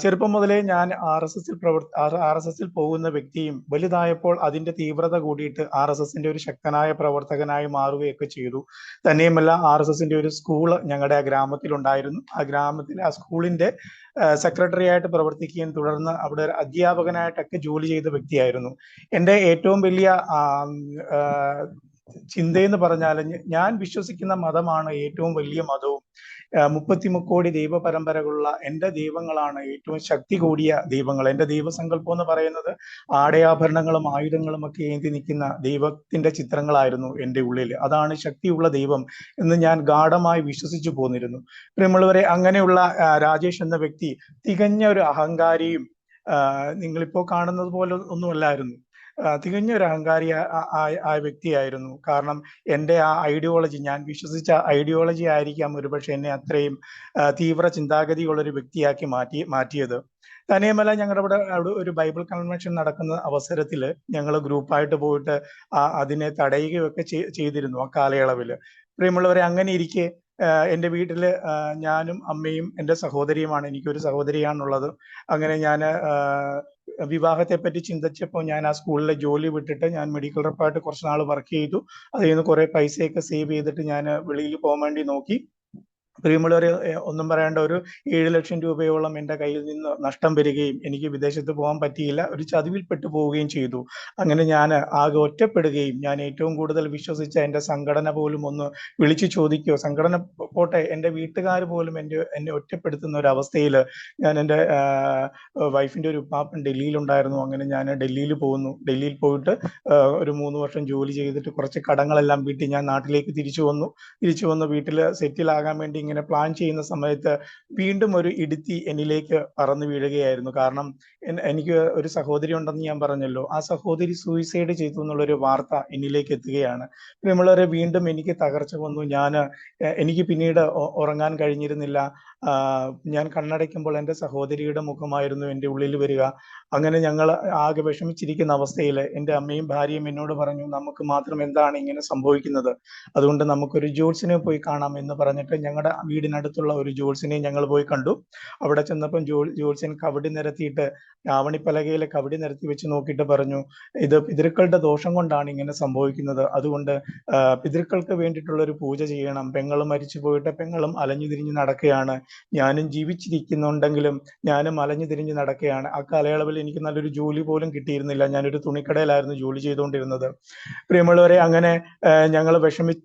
ചെറുപ്പം മുതലേ ഞാൻ RSSൽ പോകുന്ന വ്യക്തിയും വലുതായപ്പോൾ അതിന്റെ തീവ്രത കൂടിയിട്ട് RSSന്റെ ഒരു ശക്തനായ പ്രവർത്തകനായി മാറുകയൊക്കെ ചെയ്തു. തന്നെയുമല്ല, RSSന്റെ ഒരു സ്കൂൾ ഞങ്ങളുടെ ആ ഗ്രാമത്തിലുണ്ടായിരുന്നു. ആ സ്കൂളിന്റെ സെക്രട്ടറി ആയിട്ട് പ്രവർത്തിക്കുകയും തുടർന്ന് അവിടെ ഒരു അധ്യാപകനായിട്ടൊക്കെ ജോലി ചെയ്ത വ്യക്തിയായിരുന്നു. എൻ്റെ ഏറ്റവും വലിയ ചിന്തയെന്ന് പറഞ്ഞാൽ, ഞാൻ വിശ്വസിക്കുന്ന മതമാണ് ഏറ്റവും വലിയ മതവും. 33 കോടി ദൈവ പരമ്പരകളുള്ള എൻ്റെ ദൈവങ്ങളാണ് ഏറ്റവും ശക്തി കൂടിയ ദൈവങ്ങൾ. എൻ്റെ ദൈവസങ്കല്പം എന്ന് പറയുന്നത് ആടയാഭരണങ്ങളും ആയുധങ്ങളും ഒക്കെ ഏന്തി നിൽക്കുന്ന ദൈവത്തിന്റെ ചിത്രങ്ങളായിരുന്നു എൻ്റെ ഉള്ളിൽ. അതാണ് ശക്തിയുള്ള ദൈവം എന്ന് ഞാൻ ഗാഢമായി വിശ്വസിച്ചു പോന്നിരുന്നു. പ്രിയമുള്ളവരെ, അങ്ങനെയുള്ള രാജേഷ് എന്ന വ്യക്തി തികഞ്ഞ ഒരു അഹങ്കാരിയും നിങ്ങളിപ്പോ കാണുന്നത് പോലെ ഒന്നുമല്ലായിരുന്നു. തികഞ്ഞ ഒരു അഹങ്കാരി ആ വ്യക്തിയായിരുന്നു. കാരണം എൻ്റെ ആ ഐഡിയോളജി, ഞാൻ വിശ്വസിച്ച ഐഡിയോളജി ആയിരിക്കാം ഒരുപക്ഷെ എന്നെ അത്രയും തീവ്ര ചിന്താഗതിയുള്ളൊരു വ്യക്തിയാക്കി മാറ്റിയത്. തന്നെയുമല്ല, ഞങ്ങളുടെ അവിടെ ഒരു ബൈബിൾ കൺവെൻഷൻ നടക്കുന്ന അവസരത്തിൽ ഞങ്ങൾ ഗ്രൂപ്പായിട്ട് പോയിട്ട് അതിനെ തടയുകയൊക്കെ ചെയ്തിരുന്നു ആ കാലയളവിൽ. പ്രിയമുള്ളവരെ, അങ്ങനെ ഇരിക്കെ എൻ്റെ വീട്ടിൽ ഞാനും അമ്മയും എൻ്റെ സഹോദരിയുമാണ്. എനിക്കൊരു സഹോദരിയാണുള്ളത്. അങ്ങനെ ഞാൻ വിവാഹത്തെ പറ്റി ചിന്തിച്ചപ്പോൾ ഞാൻ ആ സ്കൂളിലെ ജോലി വിട്ടിട്ട് ഞാൻ മെഡിക്കൽ റെപ്പായിട്ട് കുറച്ച് നാൾ വർക്ക് ചെയ്തു. അതിൽ നിന്ന് കുറെ പൈസയൊക്കെ സേവ് ചെയ്തിട്ട് ഞാൻ വെളിയിൽ പോകാൻ വേണ്ടി നോക്കി. പ്രിയമുള്ളവരെ, ഒന്നും പറയേണ്ട, ഒരു 7 ലക്ഷം രൂപയോളം എൻ്റെ കയ്യിൽ നിന്ന് നഷ്ടം വരികയും എനിക്ക് വിദേശത്ത് പോകാൻ പറ്റിയില്ല, ഒരു ചതിവിൽപ്പെട്ടു പോവുകയും ചെയ്തു. അങ്ങനെ ഞാൻ ആകെ ഒറ്റപ്പെടുകയും ഞാൻ ഏറ്റവും കൂടുതൽ വിശ്വസിച്ച എൻ്റെ സംഘടന പോലും ഒന്ന് വിളിച്ചു ചോദിക്കുകയോ, സംഘടന പോട്ടെ, എൻ്റെ വീട്ടുകാർ പോലും എന്നെ ഒറ്റപ്പെടുത്തുന്ന ഒരു അവസ്ഥയിൽ ഞാൻ എൻ്റെ വൈഫിൻ്റെ ഒരു ഉപ്പാപ്പൻ ഡൽഹിയിലുണ്ടായിരുന്നു. അങ്ങനെ ഞാൻ ഡൽഹിയിൽ പോകുന്നു. ഡൽഹിയിൽ പോയിട്ട് ഒരു 3 വർഷം ജോലി ചെയ്തിട്ട് കുറച്ച് കടങ്ങളെല്ലാം വീട്ടി ഞാൻ നാട്ടിലേക്ക് തിരിച്ചു വന്നു വീട്ടിൽ സെറ്റിൽ ആകാൻ വേണ്ടി ഇങ്ങനെ പ്ലാൻ ചെയ്യുന്ന സമയത്ത് വീണ്ടും ഒരു ഇടുത്തി എന്നിലേക്ക് പറന്നു വീഴുകയായിരുന്നു. കാരണം എനിക്ക് ഒരു സഹോദരി ഉണ്ടെന്ന് ഞാൻ പറഞ്ഞല്ലോ, ആ സഹോദരി സൂയിസൈഡ് ചെയ്തു എന്നുള്ളൊരു വാർത്ത എന്നിലേക്ക് എത്തുകയാണ്. നമ്മളെ വീണ്ടും എനിക്ക് തകർച്ച വന്നു. എനിക്ക് പിന്നീട് ഉറങ്ങാൻ കഴിഞ്ഞിരുന്നില്ല. ഞാൻ കണ്ണടയ്ക്കുമ്പോൾ എൻ്റെ സഹോദരിയുടെ മുഖമായിരുന്നു എൻ്റെ ഉള്ളിൽ വരിക. അങ്ങനെ ഞങ്ങൾ ആകെ വിഷമിച്ചിരിക്കുന്ന അവസ്ഥയിൽ എൻ്റെ അമ്മയും ഭാര്യയും എന്നോട് പറഞ്ഞു, നമുക്ക് മാത്രം എന്താണ് ഇങ്ങനെ സംഭവിക്കുന്നത്, അതുകൊണ്ട് നമുക്കൊരു ജ്യോത്സ്യനെ പോയി കാണാം എന്ന് പറഞ്ഞിട്ട് ഞങ്ങളുടെ വീടിനടുത്തുള്ള ഒരു ജ്യോത്സ്യനെ ഞങ്ങൾ പോയി കണ്ടു. അവിടെ ചെന്നപ്പം ജ്യോത്സ്യൻ കവടി നിരത്തിയിട്ട്, ആവണിപ്പലകയിലെ കവടി നിരത്തി വെച്ച് നോക്കിയിട്ട് പറഞ്ഞു, ഇത് പിതൃക്കളുടെ ദോഷം കൊണ്ടാണ് ഇങ്ങനെ സംഭവിക്കുന്നത്, അതുകൊണ്ട് പിതൃക്കൾക്ക് വേണ്ടിയിട്ടുള്ള ഒരു പൂജ ചെയ്യണം. പെങ്ങളും മരിച്ചു പോയിട്ട് പെങ്ങളും അലഞ്ഞു തിരിഞ്ഞ് നടക്കുകയാണ്, ഞാനും ജീവിച്ചിരിക്കുന്നുണ്ടെങ്കിലും ഞാനും അലഞ്ഞു തിരിഞ്ഞ് നടക്കുകയാണ്. ആ കാലയളവിൽ എനിക്ക് നല്ലൊരു ജോലി പോലും കിട്ടിയിരുന്നില്ല. ഞാനൊരു തുണിക്കടയിലായിരുന്നു ജോലി ചെയ്തുകൊണ്ടിരുന്നത്. പ്രിയമുള്ളവരെ, അങ്ങനെ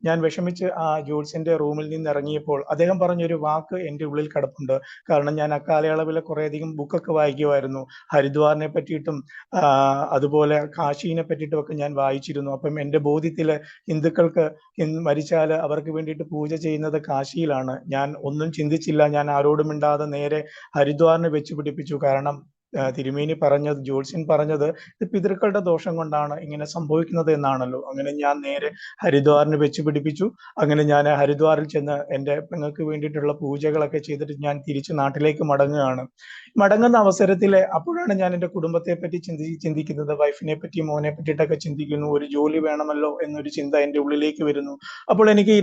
ഞാൻ വിഷമിച്ച് ആ ജ്യോത്സ്യന്റെ റൂമിൽ നിന്ന് ഇറങ്ങിയപ്പോൾ അദ്ദേഹം പറഞ്ഞൊരു വാക്ക് എൻ്റെ ഉള്ളിൽ കിടപ്പുണ്ട്. കാരണം ഞാൻ അക്കാലയളവിൽ കുറേയധികം ബുക്കൊക്കെ വായിക്കുമായിരുന്നു. ഹരിദ്വാറിനെ പറ്റിയിട്ടും അതുപോലെ കാശിനെ പറ്റിയിട്ടും ഒക്കെ ഞാൻ വായിച്ചിരുന്നു. അപ്പം എൻ്റെ ബോധ്യത്തില് ഹിന്ദുക്കൾക്ക് മരിച്ചാൽ അവർക്ക് വേണ്ടിയിട്ട് പൂജ ചെയ്യുന്നത് കാശിയിലാണ്. ഞാൻ ഒന്നും ചിന്തിച്ചില്ല. ഞാൻ ആരോടും മിണ്ടാതെ നേരെ ഹരിദ്വാറിനെ വെച്ച് പിടിപ്പിച്ചു. കാരണം തിരുമേനി പറഞ്ഞത്, ജ്യോത്സ്യൻ പറഞ്ഞത് ഇത് പിതൃക്കളുടെ ദോഷം കൊണ്ടാണ് ഇങ്ങനെ സംഭവിക്കുന്നത് എന്നാണല്ലോ. അങ്ങനെ ഞാൻ നേരെ ഹരിദ്വാറിന് വെച്ച് പിടിപ്പിച്ചു. അങ്ങനെ ഞാൻ ഹരിദ്വാറിൽ ചെന്ന് എൻ്റെ പെങ്ങൾക്ക് വേണ്ടിയിട്ടുള്ള പൂജകളൊക്കെ ചെയ്തിട്ട് ഞാൻ തിരിച്ച് നാട്ടിലേക്ക് മടങ്ങുന്ന അവസരത്തിൽ അപ്പോഴാണ് ഞാൻ എൻ്റെ കുടുംബത്തെ പറ്റി ചിന്തിക്കുന്നത്, വൈഫിനെ പറ്റി, മോനെ പറ്റിയിട്ടൊക്കെ ചിന്തിക്കുന്നു. ഒരു ജോലി വേണമല്ലോ എന്നൊരു ചിന്ത എൻ്റെ ഉള്ളിലേക്ക് വരുന്നു. അപ്പോൾ എനിക്ക്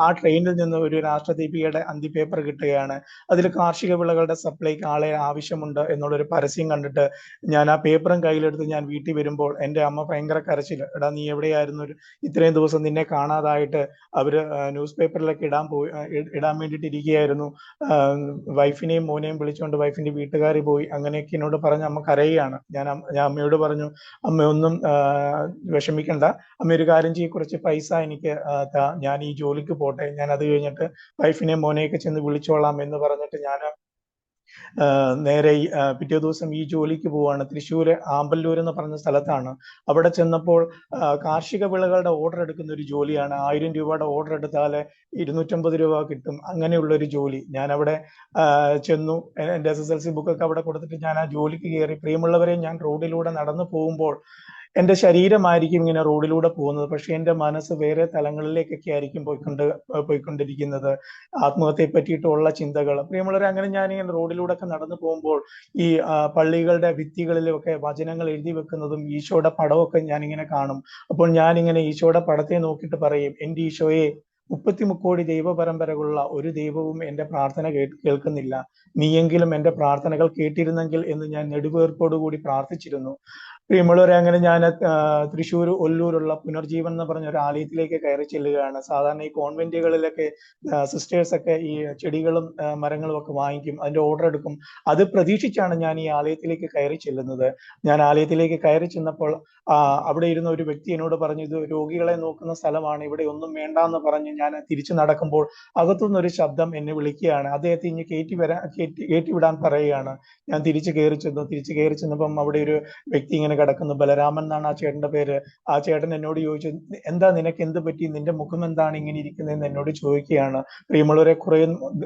ആ ട്രെയിനിൽ നിന്ന് ഒരു രാഷ്ട്രദീപികയുടെ അന്തിപേപ്പർ കിട്ടുകയാണ്. അതിൽ കാർഷിക വിളകളുടെ സപ്ലൈക്ക് ആളെ ആവശ്യമുണ്ട് എന്നുള്ളൊരു പരസ്യം കണ്ടിട്ട് ഞാൻ ആ പേപ്പറും കയ്യിലെടുത്ത് ഞാൻ വീട്ടിൽ വരുമ്പോൾ എൻ്റെ അമ്മ ഭയങ്കര കരച്ചിൽ. എടാ, നീ എവിടെയായിരുന്നു, ഇത്രയും ദിവസം നിന്നെ കാണാതായിട്ട് അവര് ന്യൂസ് പേപ്പറിലൊക്കെ ഇടാൻ വേണ്ടിയിട്ട് ഇരിക്കുകയായിരുന്നു. വൈഫിനെയും മോനെയും വിളിച്ചുകൊണ്ട് വൈഫിന്റെ വീട്ടുകാർ പോയി. അങ്ങനെയൊക്കെ എന്നോട് പറഞ്ഞ് അമ്മ കരയുകയാണ്. ഞാൻ അമ്മയോട് പറഞ്ഞു, അമ്മ ഒന്നും വിഷമിക്കണ്ട, അമ്മ ഒരു കാര്യം ചെയ്യും, കുറച്ച് പൈസ എനിക്ക് ഞാൻ ഈ ജോലിക്ക് പോട്ടെ, ഞാൻ അത് കഴിഞ്ഞിട്ട് വൈഫിനെയും മോനെയൊക്കെ ചെന്ന് വിളിച്ചോളാം എന്ന് പറഞ്ഞിട്ട് ഞാൻ നേരെ പിറ്റേ ദിവസം ഈ ജോലിക്ക് പോവാണ്. തൃശ്ശൂര് ആമ്പല്ലൂർ എന്ന് പറഞ്ഞ സ്ഥലത്താണ്. അവിടെ ചെന്നപ്പോൾ കാർഷിക വിളകളുടെ ഓർഡർ എടുക്കുന്ന ഒരു ജോലിയാണ്. 1000 രൂപയുടെ ഓർഡർ എടുത്താൽ 250 രൂപ കിട്ടും. അങ്ങനെയുള്ള ഒരു ജോലി. ഞാൻ അവിടെ ചെന്നു. എൻ്റെ SSLC ബുക്കൊക്കെ അവിടെ കൊടുത്തിട്ട് ഞാൻ ആ ജോലിക്ക് കയറി. പ്രിയമുള്ളവരെ, ഞാൻ റോഡിലൂടെ നടന്നു പോകുമ്പോൾ എൻ്റെ ശരീരമായിരിക്കും ഇങ്ങനെ റോഡിലൂടെ പോകുന്നത്, പക്ഷെ എൻ്റെ മനസ്സ് വേറെ തലങ്ങളിലേക്കൊക്കെ ആയിരിക്കും പോയിക്കൊണ്ടിരിക്കുന്നത്. ആത്മഹത്യയെ പറ്റിയിട്ടുള്ള ചിന്തകൾ. പ്രിയമുള്ളവരെ, അങ്ങനെ ഞാനിങ്ങനെ റോഡിലൂടെ ഒക്കെ നടന്നു പോകുമ്പോൾ ഈ പള്ളികളുടെ ഭിത്തികളിലൊക്കെ വചനങ്ങൾ എഴുതി വെക്കുന്നതും ഈശോയുടെ പടമൊക്കെ ഞാനിങ്ങനെ കാണും. അപ്പോൾ ഞാനിങ്ങനെ ഈശോയുടെ പടത്തെ നോക്കിയിട്ട് പറയും, എൻ്റെ ഈശോയെ, 30 കോടി ദൈവ പരമ്പരകളുള്ള ഒരു ദൈവവും എൻ്റെ പ്രാർത്ഥന കേൾക്കുന്നില്ല, നീയെങ്കിലും എൻ്റെ പ്രാർത്ഥനകൾ കേട്ടിരുന്നെങ്കിൽ എന്ന് ഞാൻ നെടുവേർപ്പോടുകൂടി പ്രാർത്ഥിച്ചിരുന്നു. പ്രിയമുള്ളവരെ, അങ്ങനെ ഞാൻ തൃശ്ശൂർ ഒല്ലൂരുള്ള പുനർജീവൻ എന്ന് പറഞ്ഞ ഒരു ആലയത്തിലേക്ക് കയറി ചെല്ലുകയാണ്. സാധാരണ ഈ കോൺവെന്റുകളിലൊക്കെ സിസ്റ്റേഴ്സ് ഒക്കെ ഈ ചെടികളും മരങ്ങളും ഒക്കെ വാങ്ങിക്കും, അതിന്റെ ഓർഡർ എടുക്കും. അത് പ്രതീക്ഷിച്ചാണ് ഞാൻ ഈ ആലയത്തിലേക്ക് കയറി ചെല്ലുന്നത്. ഞാൻ ആലയത്തിലേക്ക് കയറി ചെന്നപ്പോൾ അവിടെ ഇരുന്ന ഒരു വ്യക്തി എന്നോട് പറഞ്ഞു, ഇത് രോഗികളെ നോക്കുന്ന സ്ഥലമാണ്, ഇവിടെ ഒന്നും വേണ്ട എന്ന് പറഞ്ഞ് ഞാൻ തിരിച്ചു നടക്കുമ്പോൾ അകത്തുനിന്നൊരു ശബ്ദം എന്നെ വിളിക്കുകയാണ്. അദ്ദേഹത്തെ ഇനി കയറ്റിവിടാൻ പറയുകയാണ്. ഞാൻ തിരിച്ചു കയറി ചെന്നപ്പം അവിടെ ഒരു വ്യക്തി ഇങ്ങനെ കിടക്കുന്നു. ബലരാമൻ എന്നാണ് ആ ചേട്ടന്റെ പേര്. ആ ചേട്ടൻ എന്നോട് ചോദിച്ചു, എന്താ നിനക്ക് എന്ത് പറ്റി, നിന്റെ മുഖം എന്താണ് ഇങ്ങനെ ഇരിക്കുന്നതെന്ന് എന്നോട് ചോദിക്കുകയാണ്. പ്രിയമുള്ളവരെ,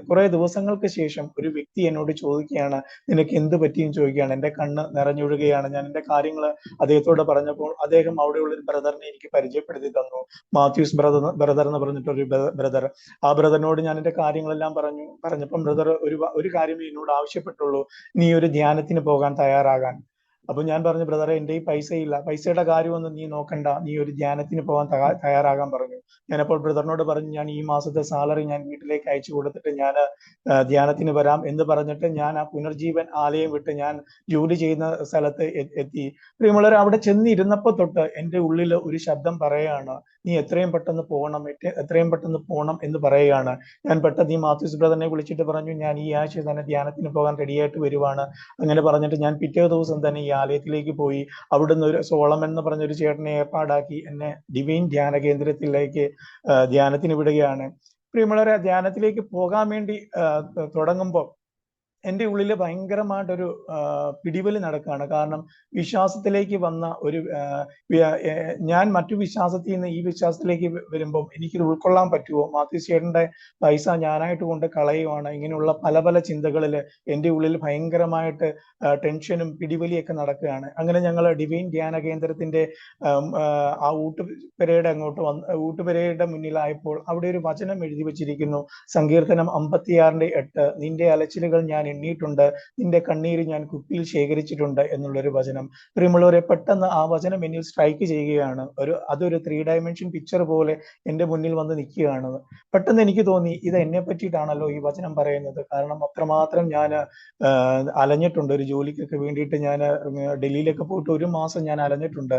കുറെ ദിവസങ്ങൾക്ക് ശേഷം ഒരു വ്യക്തി എന്നോട് ചോദിക്കുകയാണ്, നിനക്ക് എന്ത് പറ്റിയും ചോദിക്കുകയാണ്. എൻ്റെ കണ്ണ് നിറഞ്ഞൊഴുകയാണ്. ഞാൻ എൻ്റെ കാര്യങ്ങൾ അദ്ദേഹത്തോട് പറഞ്ഞപ്പോൾ അദ്ദേഹം അവിടെയുള്ള ഒരു ബ്രദറിനെ എനിക്ക് പരിചയപ്പെടുത്തി തന്നു. മാത്യൂസ് ബ്രദർ എന്ന് പറഞ്ഞിട്ടൊരു ബ്രദർ. ആ ബ്രദറിനോട് ഞാൻ എൻ്റെ കാര്യങ്ങളെല്ലാം പറഞ്ഞപ്പം ബ്രദർ ഒരു കാര്യമേ എന്നോട് ആവശ്യപ്പെട്ടുള്ളൂ, നീ ഒരു ധ്യാനത്തിന് പോകാൻ തയ്യാറാകാൻ. അപ്പൊ ഞാൻ പറഞ്ഞു, ബ്രദറെ, എൻ്റെ ഈ പൈസയില്ല, പൈസയുടെ കാര്യമൊന്നും നീ നോക്കണ്ട, നീ ഒരു ധ്യാനത്തിന് പോകാൻ തയ്യാറാകാൻ പറഞ്ഞു. ഞാനപ്പോൾ ബ്രദറിനോട് പറഞ്ഞു, ഞാൻ ഈ മാസത്തെ സാലറി ഞാൻ വീട്ടിലേക്ക് അയച്ചു കൊടുത്തിട്ട് ഞാൻ ധ്യാനത്തിന് വരാം എന്ന് പറഞ്ഞിട്ട് ഞാൻ ആ പുനർജീവൻ ആലയം വിട്ട് ഞാൻ ജോലി ചെയ്യുന്ന സ്ഥലത്ത് എത്തി. പ്രിയമുള്ളവർ, അവിടെ ചെന്നിരുന്നപ്പോ തൊട്ട് എൻ്റെ ഉള്ളിൽ ഒരു ശബ്ദം പറയാണ്, നീ എത്രയും പെട്ടെന്ന് പോകണം, എത്രയും പെട്ടെന്ന് പോകണം എന്ന് പറയുകയാണ്. ഞാൻ പെട്ടെന്ന് ഈ മാത്യൂസ് ബ്രദറിനെ വിളിച്ചിട്ട് പറഞ്ഞു, ഞാൻ ഈ ആഴ്ച തന്നെ ധ്യാനത്തിന് പോകാൻ റെഡിയായിട്ട് വരുവാണ്. അങ്ങനെ പറഞ്ഞിട്ട് ഞാൻ പിറ്റേ ദിവസം തന്നെ ഈ ആലയത്തിലേക്ക് പോയി. അവിടുന്ന് ഒരു സോളമൻ എന്ന് പറഞ്ഞൊരു ചേട്ടനെ ഏർപ്പാടാക്കി എന്നെ ഡിവൈൻ ധ്യാന കേന്ദ്രത്തിലേക്ക് ധ്യാനത്തിന് വിടുകയാണ്. പ്രിയമുള്ളവരെ, ധ്യാനത്തിലേക്ക് പോകാൻ വേണ്ടി തുടങ്ങുമ്പോൾ എൻ്റെ ഉള്ളിൽ ഭയങ്കരമായിട്ടൊരു പിടിവലി നടക്കുകയാണ്. കാരണം വിശ്വാസത്തിലേക്ക് വന്ന ഒരു ഞാൻ മറ്റു വിശ്വാസത്തിൽ നിന്ന് ഈ വിശ്വാസത്തിലേക്ക് വരുമ്പോൾ എനിക്കിത് ഉൾക്കൊള്ളാൻ പറ്റുമോ? മാത്യൂസ് ചേട്ടൻ്റെ പൈസ ഞാനായിട്ട് കൊണ്ട് കളയുവാണ്. ഇങ്ങനെയുള്ള പല പല ചിന്തകളിൽ എൻ്റെ ഉള്ളിൽ ഭയങ്കരമായിട്ട് ടെൻഷനും പിടിവലിയൊക്കെ നടക്കുകയാണ്. അങ്ങനെ ഞങ്ങൾ ഡിവൈൻ ധ്യാന കേന്ദ്രത്തിന്റെ ആ ഊട്ടുപുരയുടെ മുന്നിലായപ്പോൾ അവിടെ ഒരു വചനം എഴുതി വെച്ചിരിക്കുന്നു. സങ്കീർത്തനം 56:8, നിന്റെ അലച്ചിലുകൾ ഞാൻ എണ്ണിയിട്ടുണ്ട്, നിന്റെ കണ്ണീര് ഞാൻ കുപ്പിയിൽ ശേഖരിച്ചിട്ടുണ്ട് എന്നുള്ളൊരു വചനം. പ്രിയമുള്ളവരെ, പെട്ടെന്ന് ആ വചനം എന്നിൽ സ്ട്രൈക്ക് ചെയ്യുകയാണ്. അതൊരു 3 ഡയമെൻഷൻ പിക്ചർ പോലെ എൻ്റെ മുന്നിൽ വന്ന് നിൽക്കുകയാണ്. പെട്ടെന്ന് എനിക്ക് തോന്നി, ഇത് എന്നെ പറ്റിയിട്ടാണല്ലോ ഈ വചനം പറയുന്നത്. കാരണം അത്രമാത്രം ഞാൻ അലഞ്ഞിട്ടുണ്ട്. ഒരു ജോലിക്കൊക്കെ വേണ്ടിയിട്ട് ഞാൻ ഡൽഹിയിലൊക്കെ പോയിട്ട് 1 മാസം ഞാൻ അലഞ്ഞിട്ടുണ്ട്.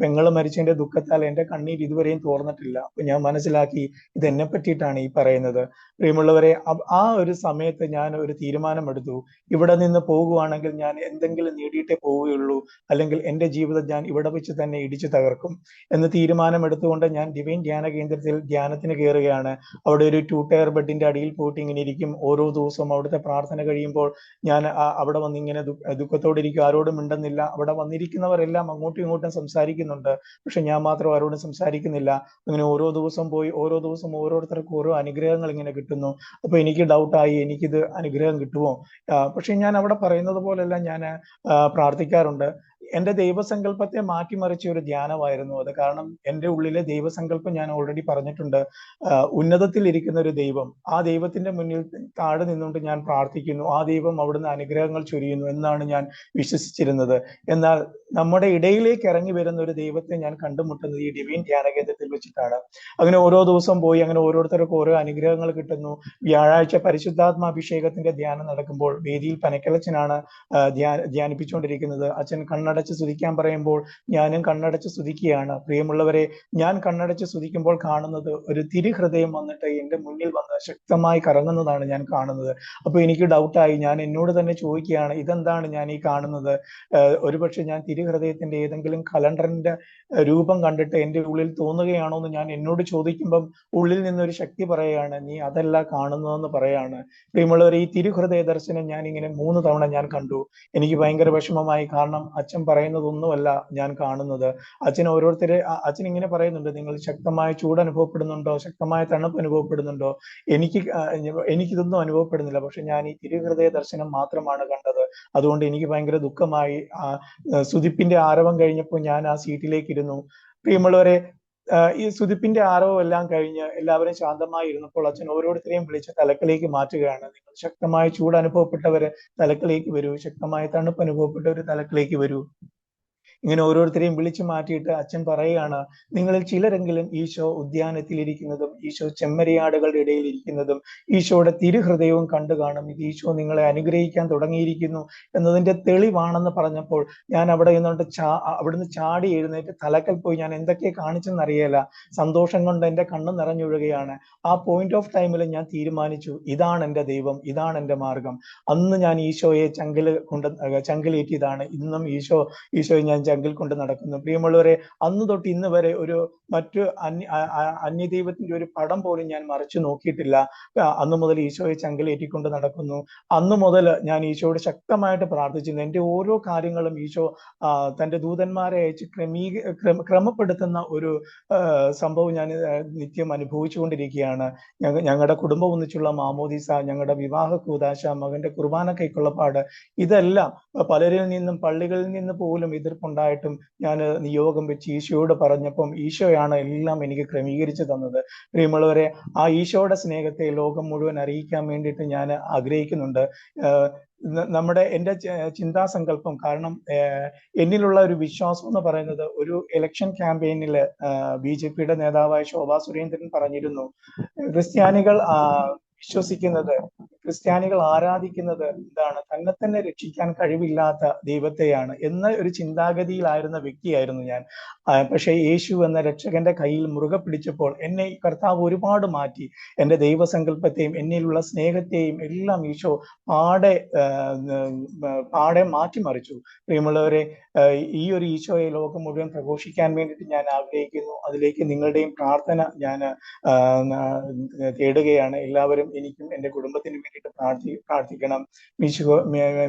പെങ്ങള് മരിച്ചതിന്റെ ദുഃഖത്താൽ എൻ്റെ കണ്ണീർ ഇതുവരെയും തോർന്നിട്ടില്ല. അപ്പൊ ഞാൻ മനസ്സിലാക്കി, ഇത് എന്നെ പറ്റിയിട്ടാണ് ഈ പറയുന്നത്. പ്രിയമുള്ളവരെ, ആ ഒരു സമയത്ത് ഞാൻ ഒരു തീരുമാനമെടുത്തു. ഇവിടെ നിന്ന് പോകുവാണെങ്കിൽ ഞാൻ എന്തെങ്കിലും നേടിയിട്ടേ പോവുകയുള്ളൂ, അല്ലെങ്കിൽ എൻ്റെ ജീവിതം ഞാൻ ഇവിടെ വെച്ച് തന്നെ ഇടിച്ചു തകർക്കും എന്ന് തീരുമാനമെടുത്തുകൊണ്ട് ഞാൻ ഡിവൈൻ ധ്യാന കേന്ദ്രത്തിൽ ധ്യാനത്തിന് കയറുകയാണ്. അവിടെ ഒരു 2 ടയർ ബെഡിന്റെ അടിയിൽ പോയിട്ട് ഇങ്ങനെ ഇരിക്കും. ഓരോ ദിവസവും അവിടുത്തെ പ്രാർത്ഥന കഴിയുമ്പോൾ ഞാൻ അവിടെ വന്ന് ഇങ്ങനെ ദുഃഖത്തോടെ ഇരിക്കും. ആരോടും മിണ്ടുന്നില്ല. അവിടെ വന്നിരിക്കുന്നവരെല്ലാം അങ്ങോട്ടും ഇങ്ങോട്ടും സംസാരിക്കുന്നുണ്ട്, പക്ഷെ ഞാൻ മാത്രം ആരോടും സംസാരിക്കുന്നില്ല. അങ്ങനെ ഓരോ ദിവസം പോയി ഓരോ ദിവസം ഓരോരുത്തർക്കും ഓരോ അനുഗ്രഹങ്ങൾ ഇങ്ങനെ കിട്ടുന്നു. അപ്പൊ എനിക്ക് ഡൗട്ടായി, എനിക്കിത് അനുഗ്രഹം കിട്ടുമോ? പക്ഷെ ഞാൻ അവിടെ പറയുന്നത് പോലെയല്ല ഞാൻ പ്രാർത്ഥിക്കാറുണ്ട്. എൻ്റെ ദൈവസങ്കല്പത്തെ മാറ്റിമറിച്ച ഒരു ധ്യാനമായിരുന്നു അത്. കാരണം എൻ്റെ ഉള്ളിലെ ദൈവസങ്കല്പം ഞാൻ ഓൾറെഡി പറഞ്ഞിട്ടുണ്ട്. ഉന്നതത്തിൽ ഇരിക്കുന്ന ഒരു ദൈവം, ആ ദൈവത്തിന്റെ മുന്നിൽ താഴെ നിന്നുകൊണ്ട് ഞാൻ പ്രാർത്ഥിക്കുന്നു. ആ ദൈവം അവിടുന്ന് അനുഗ്രഹങ്ങൾ ചൊരിയുന്നു എന്നാണ് ഞാൻ വിശ്വസിച്ചിരുന്നത്. എന്നാൽ നമ്മുടെ ഇടയിലേക്ക് ഇറങ്ങി വരുന്ന ഒരു ദൈവത്തെ ഞാൻ കണ്ടുമുട്ടുന്നത് ഈ ഡിവൈൻ ധ്യാന കേന്ദ്രത്തിൽ വെച്ചിട്ടാണ്. അങ്ങനെ ഓരോ ദിവസം പോയി അങ്ങനെ ഓരോരുത്തർക്കും ഓരോ അനുഗ്രഹങ്ങൾ കിട്ടുന്നു. വ്യാഴാഴ്ച പരിശുദ്ധാത്മാഭിഷേകത്തിന്റെ ധ്യാനം നടക്കുമ്പോൾ വേദിയിൽ പനക്കലച്ചനാണ് ധ്യാനിപ്പിച്ചുകൊണ്ടിരിക്കുന്നത്. അച്ഛൻ കണ്ണടച്ച് സ്തുതിക്കാൻ പറയുമ്പോൾ ഞാനും കണ്ണടച്ച് സ്തുതിക്കുകയാണ്. പ്രിയമുള്ളവരെ, ഞാൻ കണ്ണടച്ച് സ്തുതിക്കുമ്പോൾ കാണുന്നത് ഒരു തിരുഹൃദയം വന്നിട്ട് എൻ്റെ മുന്നിൽ വന്ന് ശക്തമായി കറങ്ങുന്നതാണ് ഞാൻ കാണുന്നത്. അപ്പൊ എനിക്ക് ഡൗട്ടായി. ഞാൻ എന്നോട് തന്നെ ചോദിക്കുകയാണ്, ഇതെന്താണ് ഞാൻ ഈ കാണുന്നത്? ഒരുപക്ഷെ ഞാൻ തിരുഹൃദയത്തിന്റെ ഏതെങ്കിലും കലണ്ടറിന്റെ രൂപം കണ്ടിട്ട് എൻ്റെ ഉള്ളിൽ തോന്നുകയാണോ എന്ന് ഞാൻ എന്നോട് ചോദിക്കുമ്പം ഉള്ളിൽ നിന്നൊരു ശക്തി പറയുകയാണ്, നീ അതല്ല കാണുന്നതെന്ന് പറയാണ്. പ്രിയമുള്ളവർ, ഈ തിരുഹൃദയ ദർശനം ഞാൻ ഇങ്ങനെ 3 തവണ ഞാൻ കണ്ടു. എനിക്ക് ഭയങ്കര വിഷമമായി. കാരണം അച്ഛൻ പറയുന്നതൊന്നുമല്ല ഞാൻ കാണുന്നത്. അച്ഛൻ ഇങ്ങനെ പറയുന്നുണ്ട്, നിങ്ങൾ ശക്തമായ ചൂട് അനുഭവപ്പെടുന്നുണ്ടോ, ശക്തമായ തണുപ്പ് അനുഭവപ്പെടുന്നുണ്ടോ? എനിക്കിതൊന്നും അനുഭവപ്പെടുന്നില്ല. പക്ഷെ ഞാൻ ഈ തിരുഹൃദയ ദർശനം മാത്രമാണ് കണ്ടത്. അതുകൊണ്ട് എനിക്ക് ഭയങ്കര ദുഃഖമായി. സ്തുതിപ്പിന്റെ ആരവം കഴിഞ്ഞപ്പോൾ ഞാൻ ആ സീറ്റിലേക്ക് ഇരുന്നു. പ്രിയമുള്ളവരെ, ഈ സ്തുതിപ്പിന്റെ ആരവം എല്ലാം കഴിഞ്ഞ് എല്ലാവരും ശാന്തമായി ഇരുന്നപ്പോൾ അച്ഛൻ ഓരോരുത്തരെയും വിളിച്ച് തലക്കിലേക്ക് മാറ്റുകയാണ്. നിങ്ങൾ ശക്തമായ ചൂട് അനുഭവപ്പെട്ടവര് തലക്കിലേക്ക് വരൂ, ശക്തമായ തണുപ്പ് അനുഭവപ്പെട്ടവര് തലക്കിലേക്ക് വരൂ. ഇങ്ങനെ ഓരോരുത്തരെയും വിളിച്ചു മാറ്റിയിട്ട് അച്ഛൻ പറയുകയാണ്, നിങ്ങളിൽ ചിലരെങ്കിലും ഈശോ ഉദ്യാനത്തിൽ ഇരിക്കുന്നതും ഈശോ ചെമ്മരിയാടുകളുടെ ഇടയിൽ ഇരിക്കുന്നതും ഈശോയുടെ തിരുഹൃദയവും കണ്ടു കാണും. ഇത് ഈശോ നിങ്ങളെ അനുഗ്രഹിക്കാൻ തുടങ്ങിയിരിക്കുന്നു എന്നതിന്റെ തെളിവാണെന്ന് പറഞ്ഞപ്പോൾ ഞാൻ അവിടെ നിന്നുകൊണ്ട് അവിടുന്ന് ചാടി എഴുന്നേറ്റ് തലക്കൽ പോയി ഞാൻ എന്തൊക്കെ കാണിച്ചെന്നറിയില്ല. സന്തോഷം കൊണ്ട് എൻ്റെ കണ്ണ് നിറഞ്ഞൊഴുകയാണ്. ആ പോയിന്റ് ഓഫ് ടൈമിൽ ഞാൻ തീരുമാനിച്ചു, ഇതാണ് എൻ്റെ ദൈവം, ഇതാണ് എൻ്റെ മാർഗം. അന്ന് ഞാൻ ഈശോയെ ചങ്കിലേറ്റിയതാണ്. ഇന്നും ഈശോയെ ഞാൻ ചങ്കിൽ കൊണ്ട് നടക്കുന്നു. പ്രിയമുള്ളവരെ, അന്ന് തൊട്ട് ഇന്ന് വരെ മറ്റു അന്യദൈവത്തിന്റെ ഒരു പടം പോലും ഞാൻ മറിച്ചു നോക്കിയിട്ടില്ല. അന്ന് മുതൽ ഈശോയെ ചങ്കിലേറ്റിക്കൊണ്ട് നടക്കുന്നു. അന്ന് മുതൽ ഞാൻ ഈശോയോട് ശക്തമായിട്ട് പ്രാർത്ഥിച്ചിരുന്നു. എൻ്റെ ഓരോ കാര്യങ്ങളും ഈശോ തൻ്റെ ദൂതന്മാരെ അയച്ച് ക്രമപ്പെടുത്തുന്ന ഒരു സംഭവം ഞാൻ നിത്യം അനുഭവിച്ചുകൊണ്ടിരിക്കുകയാണ്. ഞങ്ങളുടെ കുടുംബം ഒന്നിച്ചുള്ള മാമോദീസ, ഞങ്ങളുടെ വിവാഹ കൂദാശ, മകന്റെ കുർബാന കൈക്കൊള്ളപ്പാട്, ഇതെല്ലാം പലരിൽ നിന്നും പള്ളികളിൽ നിന്ന് പോലും എതിർപ്പുണ്ടായിട്ടും ഞാൻ നിയോഗം വെച്ച് ഈശോയോട് പറഞ്ഞപ്പം ഈശോയാണ് എല്ലാം എനിക്ക് ക്രമീകരിച്ചു തന്നത്. പ്രിയമുള്ളവരെ, ആ ഈശോയുടെ സ്നേഹത്തെ ലോകം മുഴുവൻ അറിയിക്കാൻ വേണ്ടിയിട്ട് ഞാൻ ആഗ്രഹിക്കുന്നുണ്ട്. എൻ്റെ ചിന്താസങ്കല്പം, കാരണം എന്നിലുള്ള ഒരു വിശ്വാസം എന്ന് പറയുന്നത്, ഒരു ഇലക്ഷൻ ക്യാമ്പയിനിൽ BJPയുടെ നേതാവായ ശോഭാ സുരേന്ദ്രൻ പറഞ്ഞിരുന്നു, ക്രിസ്ത്യാനികൾ വിശ്വസിക്കുന്നത് ക്രിസ്ത്യാനികൾ ആരാധിക്കുന്നത് എന്താണ്? തന്നെ തന്നെ രക്ഷിക്കാൻ കഴിവില്ലാത്ത ദൈവത്തെയാണ് എന്ന ഒരു ചിന്താഗതിയിലായിരുന്ന വ്യക്തിയായിരുന്നു ഞാൻ. പക്ഷേ യേശു എന്ന രക്ഷകന്റെ കയ്യിൽ മുറുകെ പിടിച്ചപ്പോൾ എന്നെ കർത്താവ് ഒരുപാട് മാറ്റി. എൻ്റെ ദൈവസങ്കല്പത്തെയും എന്നിലുള്ള സ്നേഹത്തെയും എല്ലാം ഈശോ പാടെ മാറ്റിമറിച്ചു. പ്രിയമുള്ളവരെ, ഈ ഒരു ഈശോയെ ലോകം മുഴുവൻ പ്രഘോഷിക്കാൻ വേണ്ടിയിട്ട് ഞാൻ ആഗ്രഹിക്കുന്നു. അതിലേക്ക് നിങ്ങളുടെയും പ്രാർത്ഥന ഞാൻ തേടുകയാണ്. എല്ലാവരും എനിക്കും എൻ്റെ കുടുംബത്തിനും വേണ്ടിയിട്ട് പ്രാർത്ഥിക്കണം.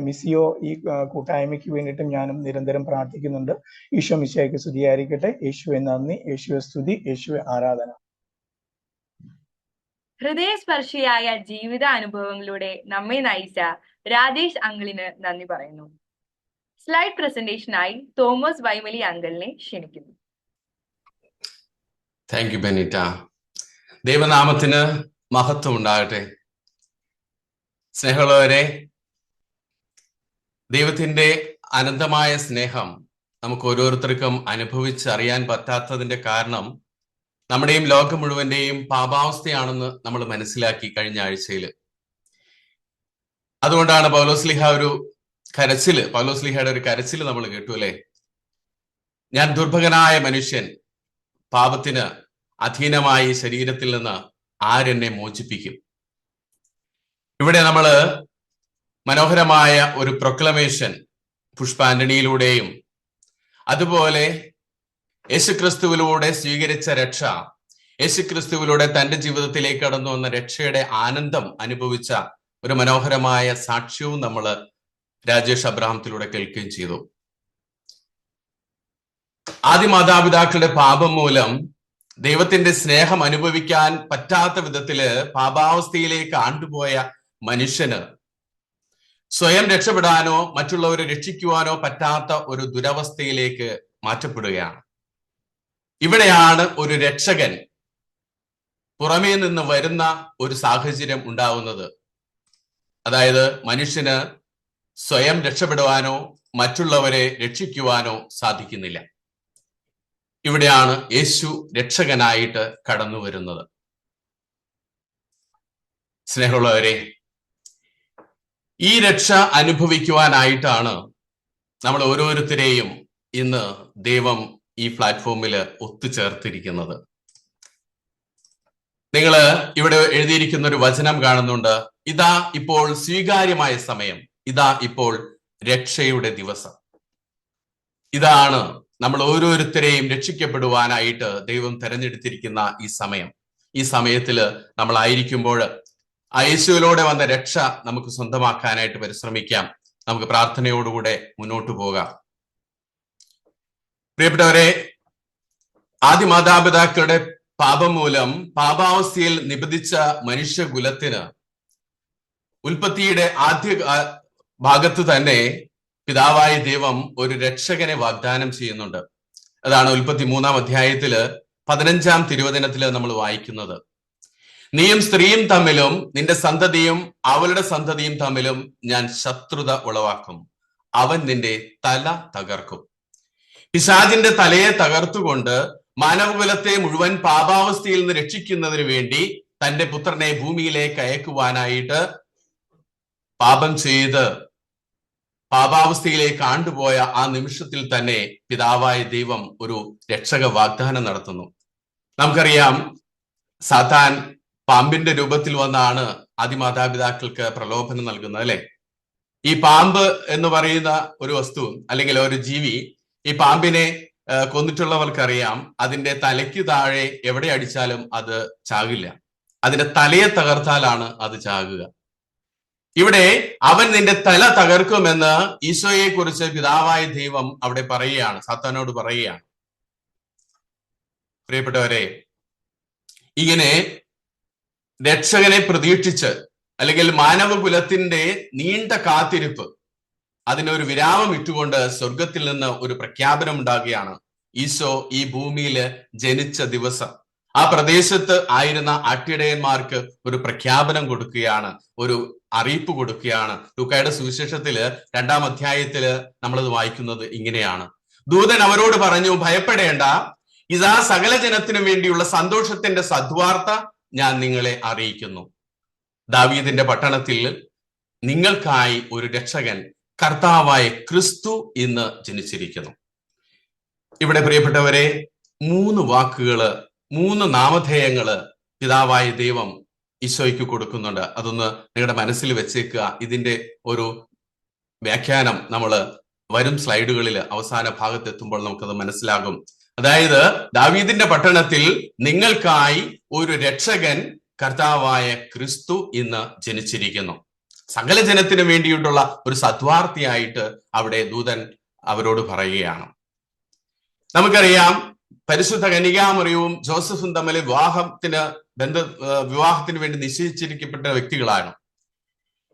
മിസിയോ ഈ കൂട്ടായ്മയ്ക്ക് വേണ്ടിയിട്ടും ഞാനും നിരന്തരം പ്രാർത്ഥിക്കുന്നുണ്ട്. ഈശോ മിശിഹായ്ക്ക് സ്തുതിയായിരിക്കട്ടെ. യേശുവെ നന്ദി, യേശുവെ സ്തുതി, യേശുവെ ആരാധന. ഹൃദയസ്പർശിയായ ജീവിത അനുഭവങ്ങളിലൂടെ നമ്മെ നയിച്ച രാജേഷ് അങ്കിളിന് നന്ദി പറയുന്നു. സ്ലൈഡ് പ്രസന്റേഷനായി തോമസ് വൈമലി അങ്കിളിനെ ക്ഷണിക്കുന്നു. Thank you Benita. ദൈവനാമത്തിന് മഹത്വം ഉണ്ടാകട്ടെ. സ്നേഹമുള്ളവരെ, ദൈവത്തിന്റെ അനന്തമായ സ്നേഹം നമുക്ക് ഓരോരുത്തർക്കും അനുഭവിച്ചറിയാൻ പറ്റാത്തതിന്റെ കാരണം നമ്മുടെയും ലോകം മുഴുവന്റെയും പാപാവസ്ഥയാണെന്ന് നമ്മൾ മനസ്സിലാക്കി കഴിഞ്ഞ ആഴ്ചയിൽ. അതുകൊണ്ടാണ് പൗലോസ്ലിഹയുടെ ഒരു കരച്ചില് നമ്മൾ കേട്ടു അല്ലെ? ഞാൻ ദുർഭകനായ മനുഷ്യൻ, പാപത്തിന് അധീനമായി ശരീരത്തിൽ നിന്ന് ആരെന്നെ മോചിപ്പിക്കും? ഇവിടെ നമ്മൾ മനോഹരമായ ഒരു പ്രൊക്ലമേഷൻ പുഷ്പാന്റണിയിലൂടെയും അതുപോലെ യേശുക്രിസ്തുവിലൂടെ സ്വീകരിച്ച രക്ഷ, യേശുക്രിസ്തുവിലൂടെ തന്റെ ജീവിതത്തിലേക്ക് കടന്നു വന്ന രക്ഷയുടെ ആനന്ദം അനുഭവിച്ച ഒരു മനോഹരമായ സാക്ഷ്യവും നമ്മൾ രാജേഷ് അബ്രഹാമത്തിലൂടെ കേൾക്കുകയും ചെയ്തു. ആദ്യ മാതാപിതാക്കളുടെ പാപം മൂലം ദൈവത്തിന്റെ സ്നേഹം അനുഭവിക്കാൻ പറ്റാത്ത വിധത്തില് പാപാവസ്ഥയിലേക്ക് ആണ്ടുപോയ മനുഷ്യന് സ്വയം രക്ഷപ്പെടാനോ മറ്റുള്ളവരെ രക്ഷിക്കുവാനോ പറ്റാത്ത ഒരു ദുരവസ്ഥയിലേക്ക് മാറ്റപ്പെടുകയാണ്. ഇവിടെയാണ് ഒരു രക്ഷകൻ പുറമേ നിന്ന് വരുന്ന ഒരു സാഹചര്യം ഉണ്ടാവുന്നത്. അതായത് മനുഷ്യന് സ്വയം രക്ഷപ്പെടുവാനോ മറ്റുള്ളവരെ രക്ഷിക്കുവാനോ സാധിക്കുന്നില്ല. ഇവിടെയാണ് യേശു രക്ഷകനായിട്ട് കടന്നു വരുന്നത്. സ്നേഹമുള്ളവരെ, ഈ രക്ഷ അനുഭവിക്കുവാനായിട്ടാണ് നമ്മൾ ഓരോരുത്തരെയും ഇന്ന് ദൈവം ഈ പ്ലാറ്റ്ഫോമിൽ ഒത്തുചേർത്തിരിക്കുന്നത്. നിങ്ങൾ ഇവിടെ എഴുതിയിരിക്കുന്ന ഒരു വചനം കാണുന്നുണ്ട്. ഇതാ ഇപ്പോൾ സ്വീകാര്യമായ സമയം, ഇതാ ഇപ്പോൾ രക്ഷയുടെ ദിവസം. ഇതാണ് നമ്മൾ ഓരോരുത്തരെയും രക്ഷിക്കപ്പെടുവാനായിട്ട് ദൈവം തെരഞ്ഞെടുത്തിരിക്കുന്ന ഈ സമയം. ഈ സമയത്തില് നമ്മളായിരിക്കുമ്പോൾ ആ യേശുവിലൂടെ വന്ന രക്ഷ നമുക്ക് സ്വന്തമാക്കാനായിട്ട് പരിശ്രമിക്കാം. നമുക്ക് പ്രാർത്ഥനയോടുകൂടെ മുന്നോട്ട് പോകാം. പ്രിയപ്പെട്ടവരെ, ആദ്യ മാതാപിതാക്കളുടെ പാപം മൂലം പാപാവസ്ഥയിൽ നിബന്ധിച്ച മനുഷ്യകുലത്തിന് ഉൽപ്പത്തിയുടെ ആദ്യ ഭാഗത്ത് തന്നെ പിതാവായ ദൈവം ഒരു രക്ഷകനെ വാഗ്ദാനം ചെയ്യുന്നുണ്ട്. അതാണ് ഉൽപ്പത്തി 3-ാം അധ്യായത്തില് 15-ാം തിരുവചനത്തില് നമ്മൾ വായിക്കുന്നത്. നീയും സ്ത്രീയും തമ്മിലും നിന്റെ സന്തതിയും അവളുടെ സന്തതിയും തമ്മിലും ഞാൻ ശത്രുത ഉളവാക്കും, അവൻ നിന്റെ തല തകർക്കും. പിശാചിന്റെ തലയെ തകർത്തുകൊണ്ട് മാനവകുലത്തെ മുഴുവൻ പാപാവസ്ഥയിൽ നിന്ന് രക്ഷിക്കുന്നതിന് വേണ്ടി തന്റെ പുത്രനെ ഭൂമിയിലേക്ക് അയക്കുവാനായിട്ട് പാപം ചെയ്ത് പാപാവസ്ഥയിലേക്ക് ആണ്ടുപോയ ആ നിമിഷത്തിൽ തന്നെ പിതാവായ ദൈവം ഒരു രക്ഷക വാഗ്ദാനം നടത്തുന്നു. നമുക്കറിയാം, സാത്താൻ പാമ്പിന്റെ രൂപത്തിൽ വന്നാണ് ആദിമാതാപിതാക്കൾക്ക് പ്രലോഭനം നൽകുന്നത് അല്ലെ? ഈ പാമ്പ് എന്ന് പറയുന്ന ഒരു വസ്തു അല്ലെങ്കിൽ ഒരു ജീവി, ഈ പാമ്പിനെ കൊന്നിട്ടുള്ളവർക്കറിയാം, അതിന്റെ തലയ്ക്ക് താഴെ എവിടെ അടിച്ചാലും അത് ചാകില്ല. അതിന്റെ തലയെ തകർത്താലാണ് അത് ചാകുക. ഇവിടെ അവൻ നിന്റെ തല തകർക്കുമെന്ന് ഈശോയെ കുറിച്ച് പിതാവായ ദൈവം അവിടെ പറയുകയാണ്, സാത്താനോട് പറയുകയാണ്. പ്രിയപ്പെട്ടവരെ, ഇങ്ങനെ രക്ഷകനെ പ്രതീക്ഷിച്ച് അല്ലെങ്കിൽ മാനവകുലത്തിന്റെ നീണ്ട കാത്തിരിപ്പ്, അതിനൊരു വിരാമം ഇട്ടുകൊണ്ട് സ്വർഗത്തിൽ നിന്ന് ഒരു പ്രഖ്യാപനം ഉണ്ടാകുകയാണ്. ഈശോ ഈ ഭൂമിയിൽ ജനിച്ച ദിവസം ആ പ്രദേശത്ത് ആയിരുന്ന ആട്ടിടയന്മാർക്ക് ഒരു പ്രഖ്യാപനം കൊടുക്കുകയാണ്, ഒരു അറിയിപ്പ് കൊടുക്കുകയാണ്. ലൂക്കായുടെ സുവിശേഷത്തില് 2-ാം അധ്യായത്തില് നമ്മളത് വായിക്കുന്നത് ഇങ്ങനെയാണ്. ദൂതൻ അവരോട് പറഞ്ഞു, ഭയപ്പെടേണ്ട, ഇതാ സകല ജനത്തിനു വേണ്ടിയുള്ള സന്തോഷത്തിന്റെ സദ്വാർത്ത ഞാൻ നിങ്ങളെ അറിയിക്കുന്നു. ദാവീദിന്റെ പട്ടണത്തിൽ നിങ്ങൾക്കായി ഒരു രക്ഷകൻ കർത്താവായ ക്രിസ്തു ഇന്ന് ജനിച്ചിരിക്കുന്നു. ഇവിടെ പ്രിയപ്പെട്ടവരെ, 3 വാക്കുകള്, 3 നാമധേയങ്ങള് പിതാവായ ദൈവം ഈശോയ്ക്ക് കൊടുക്കുന്നുണ്ട്. അതൊന്ന് നിങ്ങളുടെ മനസ്സിൽ വെച്ചേക്കുക. ഇതിന്റെ ഒരു വ്യാഖ്യാനം നമ്മൾ വരും സ്ലൈഡുകളിൽ അവസാന ഭാഗത്തെത്തുമ്പോൾ നമുക്കത് മനസ്സിലാകും. അതായത് ദാവീദിന്റെ പട്ടണത്തിൽ നിങ്ങൾക്കായി ഒരു രക്ഷകൻ കർത്താവായ ക്രിസ്തു ഇന്ന് ജനിച്ചിരിക്കുന്നു. സകല ജനത്തിനു വേണ്ടിയിട്ടുള്ള ഒരു സദ്വാർത്തയായിട്ട് അവിടെ ദൂതൻ അവരോട് പറയുകയാണ്. നമുക്കറിയാം, പരിശുദ്ധ കന്യകാമറിയവും ജോസഫും തമ്മിൽ വിവാഹത്തിന് വേണ്ടി നിശ്ചയിച്ചിരിക്കപ്പെട്ട വ്യക്തികളാണ്.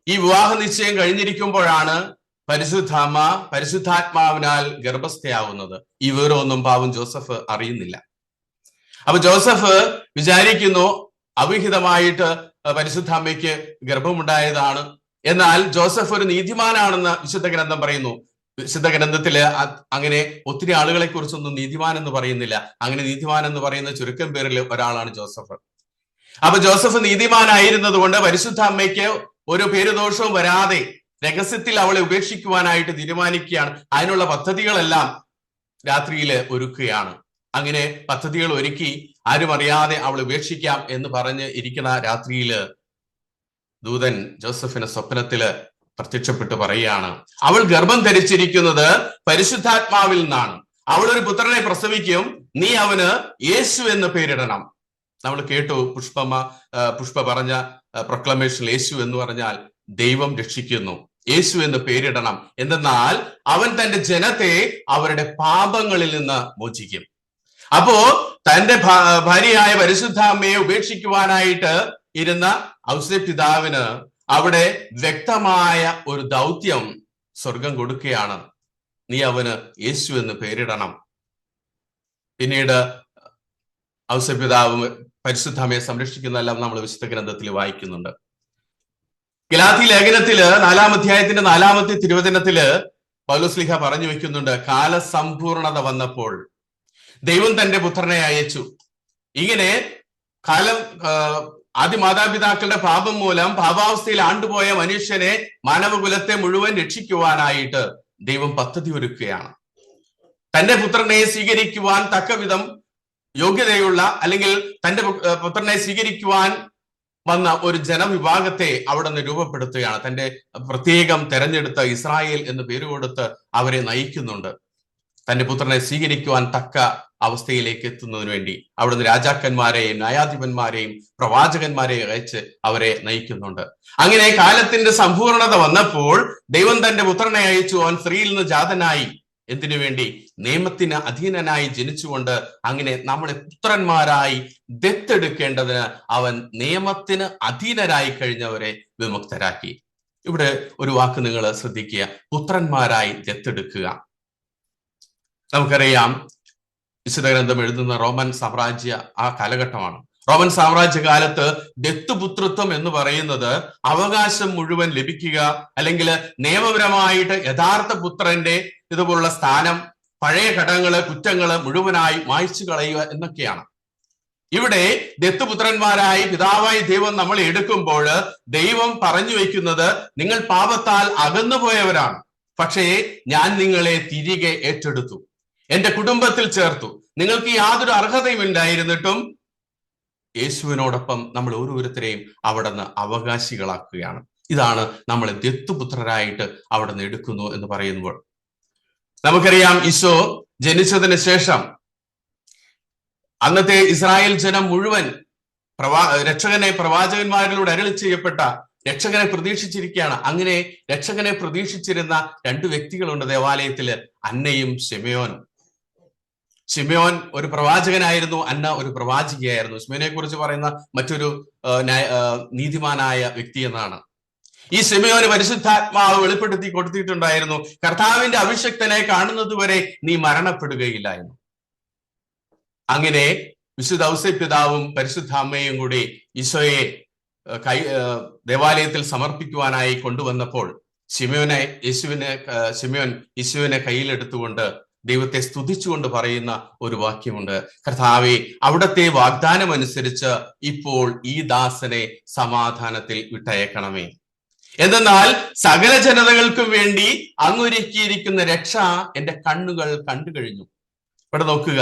ഈ വിവാഹ നിശ്ചയം കഴിഞ്ഞിരിക്കുമ്പോഴാണ് പരിശുദ്ധാമ്മ പരിശുദ്ധാത്മാവിനാൽ ഗർഭസ്ഥയാവുന്നത്. ഈ വിവരമൊന്നും പാവം ജോസഫ് അറിയുന്നില്ല. അപ്പൊ ജോസഫ് വിചാരിക്കുന്നു അവിഹിതമായിട്ട് പരിശുദ്ധാമ്മയ്ക്ക് ഗർഭമുണ്ടായതാണ്. എന്നാൽ ജോസഫ് ഒരു നീതിമാനാണെന്ന് വിശുദ്ധ ഗ്രന്ഥം പറയുന്നു. വിശുദ്ധ ഗ്രന്ഥത്തില് അങ്ങനെ ഒത്തിരി ആളുകളെ കുറിച്ചൊന്നും നീതിമാൻ എന്ന് പറയുന്നില്ല. അങ്ങനെ നീതിമാൻ എന്ന് പറയുന്ന ചുരുക്കം പേരിൽ ഒരാളാണ് ജോസഫ്. അപ്പൊ ജോസഫ് നീതിമാനായിരുന്നത് കൊണ്ട് പരിശുദ്ധ അമ്മയ്ക്ക് ഒരു പേരുദോഷവും വരാതെ രഹസ്യത്തിൽ അവളെ ഉപേക്ഷിക്കുവാനായിട്ട് തീരുമാനിക്കുകയാണ്. അതിനുള്ള പദ്ധതികളെല്ലാം രാത്രിയിൽ ഒരുക്കുകയാണ്. അങ്ങനെ പദ്ധതികൾ ഒരുക്കി ആരും അറിയാതെ അവളെ ഉപേക്ഷിക്കാം എന്ന് പറഞ്ഞ് ഇരിക്കുന്ന രാത്രിയില് ദൂതൻ ജോസഫിന് സ്വപ്നത്തില് പ്രത്യക്ഷപ്പെട്ട് പറയുകയാണ്, അവൾ ഗർഭം ധരിച്ചിരിക്കുന്നത് പരിശുദ്ധാത്മാവിൽ നിന്നാണ്. അവൾ ഒരു പുത്രനെ പ്രസവിക്കും, നീ അവന് യേശു എന്ന് പേരിടണം. നമ്മൾ കേട്ടു പുഷ്പ പറഞ്ഞ പ്രൊക്ലമേഷൻ. യേശു എന്ന് പറഞ്ഞാൽ ദൈവം രക്ഷിക്കുന്നു. യേശു എന്ന് പേരിടണം. എന്തെന്നാൽ അവൻ തന്റെ ജനത്തെ അവരുടെ പാപങ്ങളിൽ നിന്ന് മോചിക്കും. അപ്പോ തന്റെ ഭാര്യയായ പരിശുദ്ധാമ്മയെ ഉപേക്ഷിക്കുവാനായിട്ട് ഇരുന്ന ഔസേപ്പിതാവിന് അവിടെ വ്യക്തമായ ഒരു ദൗത്യം സ്വർഗം കൊടുക്കുകയാണ്. നീ അവന് യേശു എന്ന് പേരിടണം. പിന്നീട് ഔസേപ്പിതാവ് പരിശുദ്ധാമ്മയെ സംരക്ഷിക്കുന്നതെല്ലാം നമ്മൾ വിശുദ്ധ ഗ്രന്ഥത്തിൽ വായിക്കുന്നുണ്ട്. ഗലാത്യ ലേഖനത്തില് 4-ാം അധ്യായത്തിന്റെ 4-ാമത്തെ തിരുവചനത്തില് പൗലോസ്ലീഹ പറഞ്ഞു വെക്കുന്നുണ്ട്, കാലസമ്പൂർണത വന്നപ്പോൾ ദൈവം തന്റെ പുത്രനെ അയച്ചു. ഇങ്ങനെ ആദ്യ മാതാപിതാക്കളുടെ പാപം മൂലം പാപാവസ്ഥയിൽ ആണ്ടുപോയ മനുഷ്യനെ, മാനവകുലത്തെ മുഴുവൻ രക്ഷിക്കുവാനായിട്ട് ദൈവം പദ്ധതി ഒരുക്കുകയാണ്. തന്റെ പുത്രനെ സ്വീകരിക്കുവാൻ തക്കവിധം യോഗ്യതയുള്ള, അല്ലെങ്കിൽ തന്റെ പുത്രനെ സ്വീകരിക്കുവാൻ വന്ന ഒരു ജനവിഭാഗത്തെ അവിടെ നിന്ന് രൂപപ്പെടുത്തുകയാണ്. തന്റെ പ്രത്യേകം തെരഞ്ഞെടുത്ത ഇസ്രായേൽ എന്ന് പേര് കൊടുത്ത് അവരെ നയിക്കുന്നുണ്ട്. തന്റെ പുത്രനെ സ്വീകരിക്കുവാൻ തക്ക അവസ്ഥയിലേക്ക് എത്തുന്നതിന് വേണ്ടി അവിടുന്ന് രാജാക്കന്മാരെയും ന്യായാധിപന്മാരെയും പ്രവാചകന്മാരെയും അയച്ച് അവരെ നയിക്കുന്നുണ്ട്. അങ്ങനെ കാലത്തിന്റെ സമ്പൂർണത വന്നപ്പോൾ ദൈവം തന്റെ പുത്രനെ അയച്ചു. അവൻ സ്ത്രീയിൽ നിന്ന് ജാതനായി. എന്തിനു വേണ്ടി? നിയമത്തിന് അധീനനായി ജനിച്ചുകൊണ്ട് അങ്ങനെ നമ്മളെ പുത്രന്മാരായി ദത്തെടുക്കേണ്ടതിന് അവൻ നിയമത്തിന് അധീനരായി കഴിഞ്ഞവരെ വിമുക്തരാക്കി. ഇവിടെ ഒരു വാക്ക് നിങ്ങൾ ശ്രദ്ധിക്കുക, പുത്രന്മാരായി ദത്തെടുക്കുക. നമുക്കറിയാം, വിശുദ്ധ ഗ്രന്ഥം എഴുതുന്ന റോമൻ സാമ്രാജ്യ ആ കാലഘട്ടമാണ്. റോമൻ സാമ്രാജ്യ കാലത്ത് ദത്തുപുത്രത്വം എന്ന് പറയുന്നത് അവകാശം മുഴുവൻ ലഭിക്കുക, അല്ലെങ്കിൽ നിയമപരമായിട്ട് യഥാർത്ഥ പുത്രന്റെ ഇതുപോലുള്ള സ്ഥാനം, പഴയ ഘടകങ്ങള്, കുറ്റങ്ങള് മുഴുവനായി മായ്ച്ചു കളയുക എന്നൊക്കെയാണ്. ഇവിടെ ദത്തുപുത്രന്മാരായി പിതാവായി ദൈവം നമ്മളെ എടുക്കുമ്പോൾ ദൈവം പറഞ്ഞു വയ്ക്കുന്നത്, നിങ്ങൾ പാപത്താൽ അകന്നുപോയവരാണ്, പക്ഷേ ഞാൻ നിങ്ങളെ തിരികെ ഏറ്റെടുത്തു, എന്റെ കുടുംബത്തിൽ ചേർത്തു. നിങ്ങൾക്ക് യാതൊരു അർഹതയും ഉണ്ടായിരുന്നിട്ടും യേശുവിനോടൊപ്പം നമ്മൾ ഓരോരുത്തരെയും അവിടെ നിന്ന് അവകാശികളാക്കുകയാണ്. ഇതാണ് നമ്മളെ ദത്തുപുത്രരായിട്ട് അവിടെ നിന്ന് എടുക്കുന്നു എന്ന് പറയുമ്പോൾ നമുക്കറിയാം, ഈശോ ജനിച്ചതിന് ശേഷം അന്നത്തെ ഇസ്രായേൽ ജനം മുഴുവൻ രക്ഷകനെ പ്രവാചകന്മാരിലൂടെ അരുളി ചെയ്യപ്പെട്ട രക്ഷകനെ പ്രതീക്ഷിച്ചിരിക്കുകയാണ്. അങ്ങനെ രക്ഷകനെ പ്രതീക്ഷിച്ചിരുന്ന 2 വ്യക്തികളുണ്ട് ദേവാലയത്തില്, അന്നയും ശിമയോനും. ശിമയോൻ ഒരു പ്രവാചകനായിരുന്നു, അന്ന ഒരു പ്രവാചികയായിരുന്നു. ശിമയോനെ കുറിച്ച് പറയുന്ന മറ്റൊരു നീതിമാനായ വ്യക്തി എന്നാണ്. ഈ ശിമയോന് പരിശുദ്ധാത്മാവ് വെളിപ്പെടുത്തി കൊടുത്തിട്ടുണ്ടായിരുന്നു, കർത്താവിന്റെ അഭിഷക്തനെ കാണുന്നത് വരെ നീ മരണപ്പെടുകയില്ല എന്ന്. അങ്ങനെ വിശുദ്ധ ഔസേപ്പിതാവും പരിശുദ്ധ അമ്മയും കൂടി ഈശോയെ ദേവാലയത്തിൽ സമർപ്പിക്കുവാനായി കൊണ്ടുവന്നപ്പോൾ ശിമയോൻ യേശുവിനെ കയ്യിലെടുത്തുകൊണ്ട് ദൈവത്തെ സ്തുതിച്ചുകൊണ്ട് പറയുന്ന ഒരു വാക്യമുണ്ട്. കർത്താവേ, അവിടത്തെ വാഗ്ദാനം അനുസരിച്ച് ഇപ്പോൾ ഈ ദാസനെ സമാധാനത്തിൽ വിട്ടയക്കണമേ. എന്തെന്നാൽ സകല ജനതകൾക്കും വേണ്ടി അങ്ങൊരുക്കിയിരിക്കുന്ന രക്ഷ എന്റെ കണ്ണുകൾ കണ്ടു കഴിഞ്ഞു. ഇവിടെ നോക്കുക,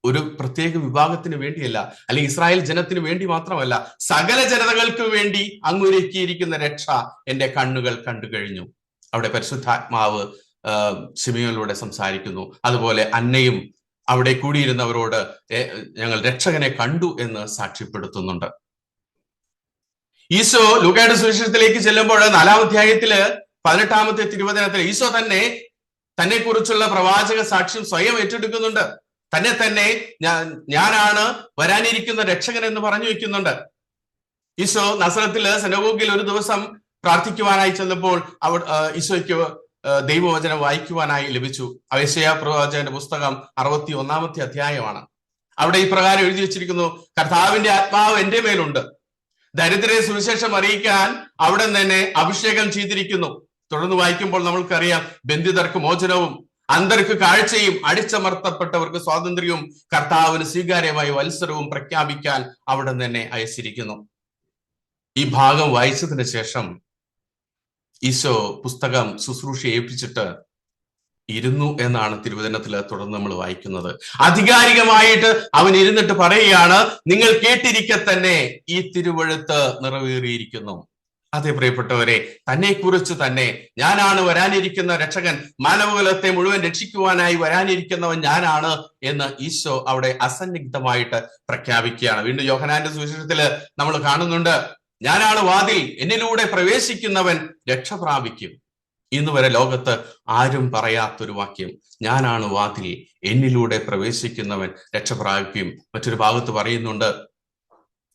ഒരു പ്രത്യേക വിഭാഗത്തിന് വേണ്ടിയല്ല, അല്ലെങ്കിൽ ഇസ്രായേൽ ജനത്തിന് വേണ്ടി മാത്രമല്ല, സകല ജനതകൾക്ക് വേണ്ടി അങ്ങൊരുക്കിയിരിക്കുന്ന രക്ഷ എന്റെ കണ്ണുകൾ കണ്ടു കഴിഞ്ഞു. അവിടെ പരിശുദ്ധാത്മാവ് ശിമയോനിലൂടെ സംസാരിക്കുന്നു. അതുപോലെ അന്നയും അവിടെ കൂടിയിരുന്നവരോട് ഞങ്ങൾ രക്ഷകനെ കണ്ടു എന്ന് സാക്ഷ്യപ്പെടുത്തുന്നുണ്ട്. ഈശോ ലൂക്കായുടെ സുവിശേഷത്തിലേക്ക് ചെല്ലുമ്പോൾ 4-ാം അധ്യായത്തില് 18-ാമത്തെ തിരുവചനത്തിൽ ഈശോ തന്നെ കുറിച്ചുള്ള പ്രവാചക സാക്ഷ്യം സ്വയം ഏറ്റെടുക്കുന്നുണ്ട്. തന്നെ ഞാനാണ് വരാനിരിക്കുന്ന രക്ഷകൻ എന്ന് പറഞ്ഞു വെക്കുന്നുണ്ട്. ഈശോ നസറത്തില് സിനഗോഗിൽ ഒരു ദിവസം പ്രാർത്ഥിക്കുവാനായി ചെന്നപ്പോൾ ഈശോയ്ക്ക് ദൈവവചനം വായിക്കുവാനായി ലഭിച്ചു. യെശയ്യാ പ്രവാചകന്റെ പുസ്തകം 61-ാമത്തെ അധ്യായമാണ്. അവിടെ ഈ പ്രകാരം എഴുതി വെച്ചിരിക്കുന്നു: കർത്താവിന്റെ ആത്മാവ് എന്റെ മേലുണ്ട്, ദരിദ്രരെ സുവിശേഷം അറിയിക്കാൻ അവിടെ തന്നെ അഭിഷേകം ചെയ്തിരിക്കുന്നു. തുടർന്ന് വായിക്കുമ്പോൾ നമ്മൾക്കറിയാം, ബന്ധിതർക്ക് മോചനവും, അന്ധർക്ക് കാഴ്ചയും, അടിച്ചമർത്തപ്പെട്ടവർക്ക് സ്വാതന്ത്ര്യവും, കർത്താവിന് സ്വീകാര്യമായ വത്സരവും പ്രഖ്യാപിക്കാൻ അവിടെ തന്നെ അയച്ചിരിക്കുന്നു. ഈ ഭാഗം വായിച്ചതിന് ശേഷം ഈശോ പുസ്തകം ശുശ്രൂഷ ഏൽപ്പിച്ചിട്ട് ഇരുന്നു എന്നാണ് തിരുവചനത്തിൽ തുടർന്ന് നമ്മൾ വായിക്കുന്നത്. ആധികാരികമായിട്ട് അവൻ ഇരുന്നിട്ട് പറയുകയാണ്, നിങ്ങൾ കേട്ടിരിക്കെ തന്നെ ഈ തിരുവെഴുത്ത് നിറവേറിയിരിക്കുന്നു. അതെ പ്രിയപ്പെട്ടവരെ, തന്നെ കുറിച്ച് തന്നെ ഞാനാണ് വരാനിരിക്കുന്ന രക്ഷകൻ, മാനവകുലത്തെ മുഴുവൻ രക്ഷിക്കുവാനായി വരാനിരിക്കുന്നവൻ ഞാനാണ് എന്ന് ഈശോ അവിടെ അസന്നിഗ്ധമായിട്ട് പ്രഖ്യാപിക്കുകയാണ്. വീണ്ടും യോഹന്നാന്റെ സുവിശേഷത്തില് നമ്മൾ കാണുന്നുണ്ട്, ഞാനാണ് വാതിൽ, എന്നിലൂടെ പ്രവേശിക്കുന്നവൻ രക്ഷ പ്രാപിക്കും. ഇന്ന് വരെ ലോകത്ത് ആരും പറയാത്തൊരു വാക്യം, ഞാനാണ് വാതിൽ, എന്നിലൂടെ പ്രവേശിക്കുന്നവൻ രക്ഷ പ്രാപിക്കും. മറ്റൊരു ഭാഗത്ത് പറയുന്നുണ്ട്,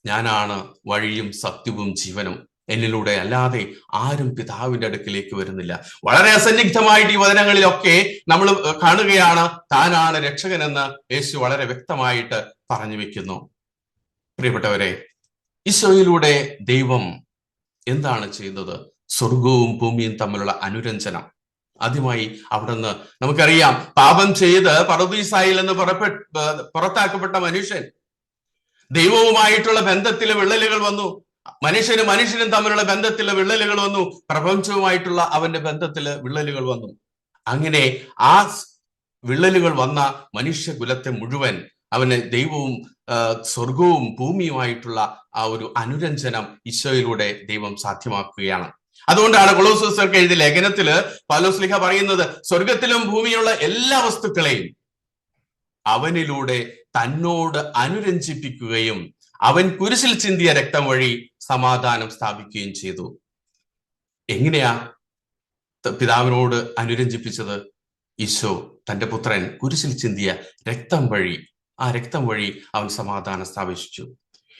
ഞാനാണ് വഴിയും സത്യവും ജീവനും, എന്നിലൂടെ അല്ലാതെ ആരും പിതാവിന്റെ അടുക്കിലേക്ക് വരുന്നില്ല. വളരെ അസന്നിഗ്ധമായിട്ട് ഈ വചനങ്ങളിലൊക്കെ നമ്മൾ കാണുകയാണ് താനാണ് രക്ഷകനെന്ന് യേശു വളരെ വ്യക്തമായിട്ട് പറഞ്ഞു വെക്കുന്നു. പ്രിയപ്പെട്ടവരെ, ഈശോയിലൂടെ ദൈവം എന്താണ് ചെയ്യുന്നത്? സ്വർഗവും ഭൂമിയും തമ്മിലുള്ള അനുരഞ്ജനം. ആദ്യമായി അവിടുന്ന് നമുക്കറിയാം, പാപം ചെയ്ത് പറുദീസായിൽ നിന്ന് പുറത്താക്കപ്പെട്ട മനുഷ്യൻ, ദൈവവുമായിട്ടുള്ള ബന്ധത്തിലെ വിള്ളലുകൾ വന്നു. മനുഷ്യനും തമ്മിലുള്ള ബന്ധത്തിലെ വിള്ളലുകൾ വന്നു. പ്രപഞ്ചവുമായിട്ടുള്ള അവന്റെ ബന്ധത്തില് വിള്ളലുകൾ വന്നു. അങ്ങനെ ആ വിള്ളലുകൾ വന്ന മനുഷ്യകുലത്തെ മുഴുവൻ അവന് ദൈവവും സ്വർഗവും ഭൂമിയുമായിട്ടുള്ള ആ ഒരു അനുരഞ്ജനം ഈശോയിലൂടെ ദൈവം സാധ്യമാക്കുകയാണ്. അതുകൊണ്ടാണ് കൊളോസ്യർക്ക് എഴുതിയ ലേഖനത്തില് പൗലോസ് ശ്ലീഹ പറയുന്നത്, സ്വർഗത്തിലും ഭൂമിയിലുള്ള എല്ലാ വസ്തുക്കളെയും അവനിലൂടെ തന്നോട് അനുരഞ്ജിപ്പിക്കുകയും അവൻ കുരിശിൽ ചിന്തിയ രക്തം വഴി സമാധാനം സ്ഥാപിക്കുകയും ചെയ്തു. എങ്ങനെയാ പിതാവിനോട് അനുരഞ്ജിപ്പിച്ചത്? ഈശോ തന്റെ പുത്രൻ കുരിശിൽ ചിന്തിയ രക്തം വഴി, ആ രക്തം വഴി അവൻ സമാധാനം സ്ഥാപിച്ചു.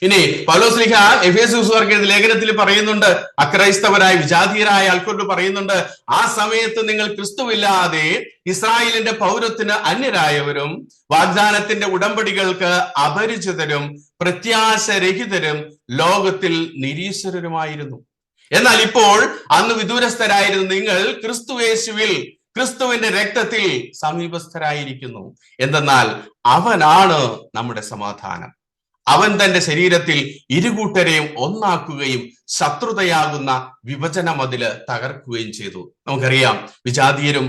ഇനി പൗലോസ് ശ്ലീഹ എഫേസ്യർക്ക് എഴുതിയ ലേഖനത്തിൽ പറയുന്നുണ്ട്, അക്രൈസ്തവരായ വിജാതീയരായ ആൾക്കാരോട് പറയുന്നുണ്ട്, ആ സമയത്ത് നിങ്ങൾ ക്രിസ്തുവില്ലാതെ ഇസ്രായേലിന്റെ പൗരത്തിന് അന്യരായവരും വാഗ്ദാനത്തിന്റെ ഉടമ്പടികൾക്ക് അപരിചിതരും പ്രത്യാശരഹിതരും ലോകത്തിൽ നിരീശ്വരരുമായിരുന്നു. എന്നാൽ ഇപ്പോൾ അന്ന് വിദൂരസ്ഥരായിരുന്ന നിങ്ങൾ ക്രിസ്തുയേശുവിൽ ക്രിസ്തുവിന്റെ രക്തത്തിൽ സമീപസ്ഥരായിരിക്കുന്നു. എന്തെന്നാൽ അവനാണ് നമ്മുടെ സമാധാനം. അവൻ തന്റെ ശരീരത്തിൽ ഇരുകൂട്ടരെയും ഒന്നാക്കുകയും ശത്രുതയാകുന്ന വിഭജന മതില് തകർക്കുകയും ചെയ്തു. നമുക്കറിയാം, വിജാതീയരും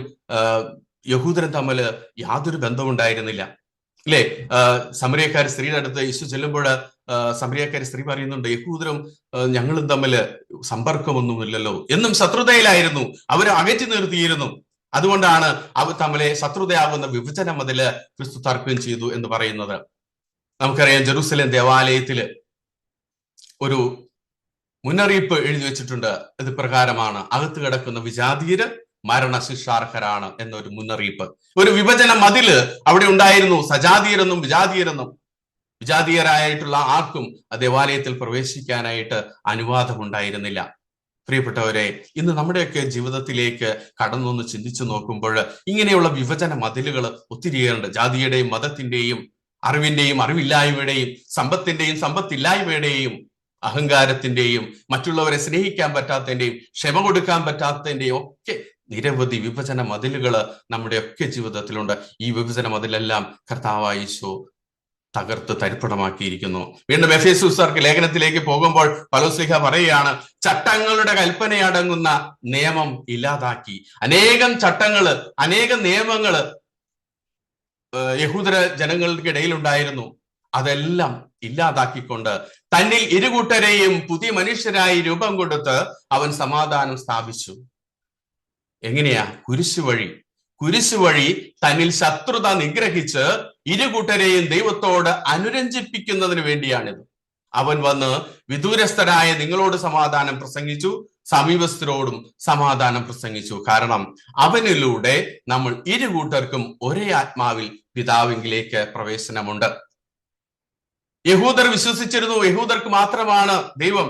യഹൂദരും തമ്മിൽ യാതൊരു ബന്ധമുണ്ടായിരുന്നില്ല, അല്ലെ? സമരിയക്കാരി സ്ത്രീയുടെ അടുത്ത് യേശു ചെല്ലുമ്പോൾ സമരിയക്കാരി സ്ത്രീ പറയുന്നുണ്ട്, യഹൂദരും ഞങ്ങളും തമ്മിൽ സമ്പർക്കമൊന്നുമില്ലല്ലോ, എന്നും ശത്രുതയിലായിരുന്നു, അവരെ അകറ്റി നിർത്തിയിരുന്നു. അതുകൊണ്ടാണ് അവർ തമ്മിലെ ശത്രുതയാകുന്ന വിഭജന മതില് ക്രിസ്തു തർക്കം ചെയ്തു എന്ന് പറയുന്നത്. നമുക്കറിയാം, ജെറുസലേം ദേവാലയത്തില് ഒരു മുന്നറിയിപ്പ് എഴുതി വെച്ചിട്ടുണ്ട്. ഇത് പ്രകാരമാണ്, അകത്ത് കിടക്കുന്ന വിജാതീയര് മരണശിക്ഷാർഹരാണ് എന്നൊരു മുന്നറിയിപ്പ്. ഒരു വിഭജന മതില് അവിടെ ഉണ്ടായിരുന്നു. സജാതീയരെന്നും വിജാതീയരെന്നും, വിജാതീയരായിട്ടുള്ള ആർക്കും ആ ദേവാലയത്തിൽ പ്രവേശിക്കാനായിട്ട് അനുവാദമുണ്ടായിരുന്നില്ല. പ്രിയപ്പെട്ടവരെ, ഇന്ന് നമ്മുടെയൊക്കെ ജീവിതത്തിലേക്ക് കടന്നൊന്ന് ചിന്തിച്ചു നോക്കുമ്പോൾ ഇങ്ങനെയുള്ള വിഭജന മതിലുകൾ ഒത്തിരിയേറുണ്ട്. ജാതിയുടെയും മതത്തിന്റെയും അറിവിന്റെയും അറിവില്ലായ്മയുടെയും സമ്പത്തിന്റെയും സമ്പത്തില്ലായ്മയുടെയും അഹങ്കാരത്തിന്റെയും മറ്റുള്ളവരെ സ്നേഹിക്കാൻ പറ്റാത്തതിന്റെയും ക്ഷമ കൊടുക്കാൻ പറ്റാത്തതിന്റെയും ഒക്കെ നിരവധി വിഭജന മതിലുകൾ നമ്മുടെയൊക്കെ ജീവിതത്തിലുണ്ട്. ഈ വിഭജന മതിലെല്ലാം കർത്താവായ യേശു തകർത്ത് തരിപ്പണമാക്കിയിരിക്കുന്നു. വീണ്ടും എഫേസ്യർക്ക് ലേഖനത്തിലേക്ക് പോകുമ്പോൾ പൗലോസ് പറയുകയാണ്, ചട്ടങ്ങളുടെ കൽപ്പനയടങ്ങുന്ന നിയമം ഇല്ലാതാക്കി. അനേകം ചട്ടങ്ങള്, അനേകം നിയമങ്ങള് യഹൂദ ജനങ്ങൾക്കിടയിൽ ഉണ്ടായിരുന്നു. അതെല്ലാം ഇല്ലാതാക്കിക്കൊണ്ട് തന്നിൽ ഇരുകൂട്ടരെയും പുതിയ മനുഷ്യരായി രൂപം കൊടുത്ത് അവൻ സമാധാനം സ്ഥാപിച്ചു. എങ്ങനെയാ? കുരിശു വഴി തന്നിൽ ശത്രുത നിഗ്രഹിച്ച് ഇരുകൂട്ടരെയും ദൈവത്തോട് അനുരഞ്ജിപ്പിക്കുന്നതിന് വേണ്ടിയാണിത്. അവൻ വന്ന് വിദൂരസ്ഥരായ നിങ്ങളോട് സമാധാനം പ്രസംഗിച്ചു, സമീപസ്ഥരോടും സമാധാനം പ്രസംഗിച്ചു. കാരണം അവനിലൂടെ നമ്മൾ ഇരുകൂട്ടർക്കും ഒരേ ആത്മാവിൽ പിതാവിങ്കിലേക്ക് പ്രവേശനമുണ്ട്. യഹൂദർ വിശ്വസിച്ചിരുന്നു യഹൂദർക്ക് മാത്രമാണ് ദൈവം.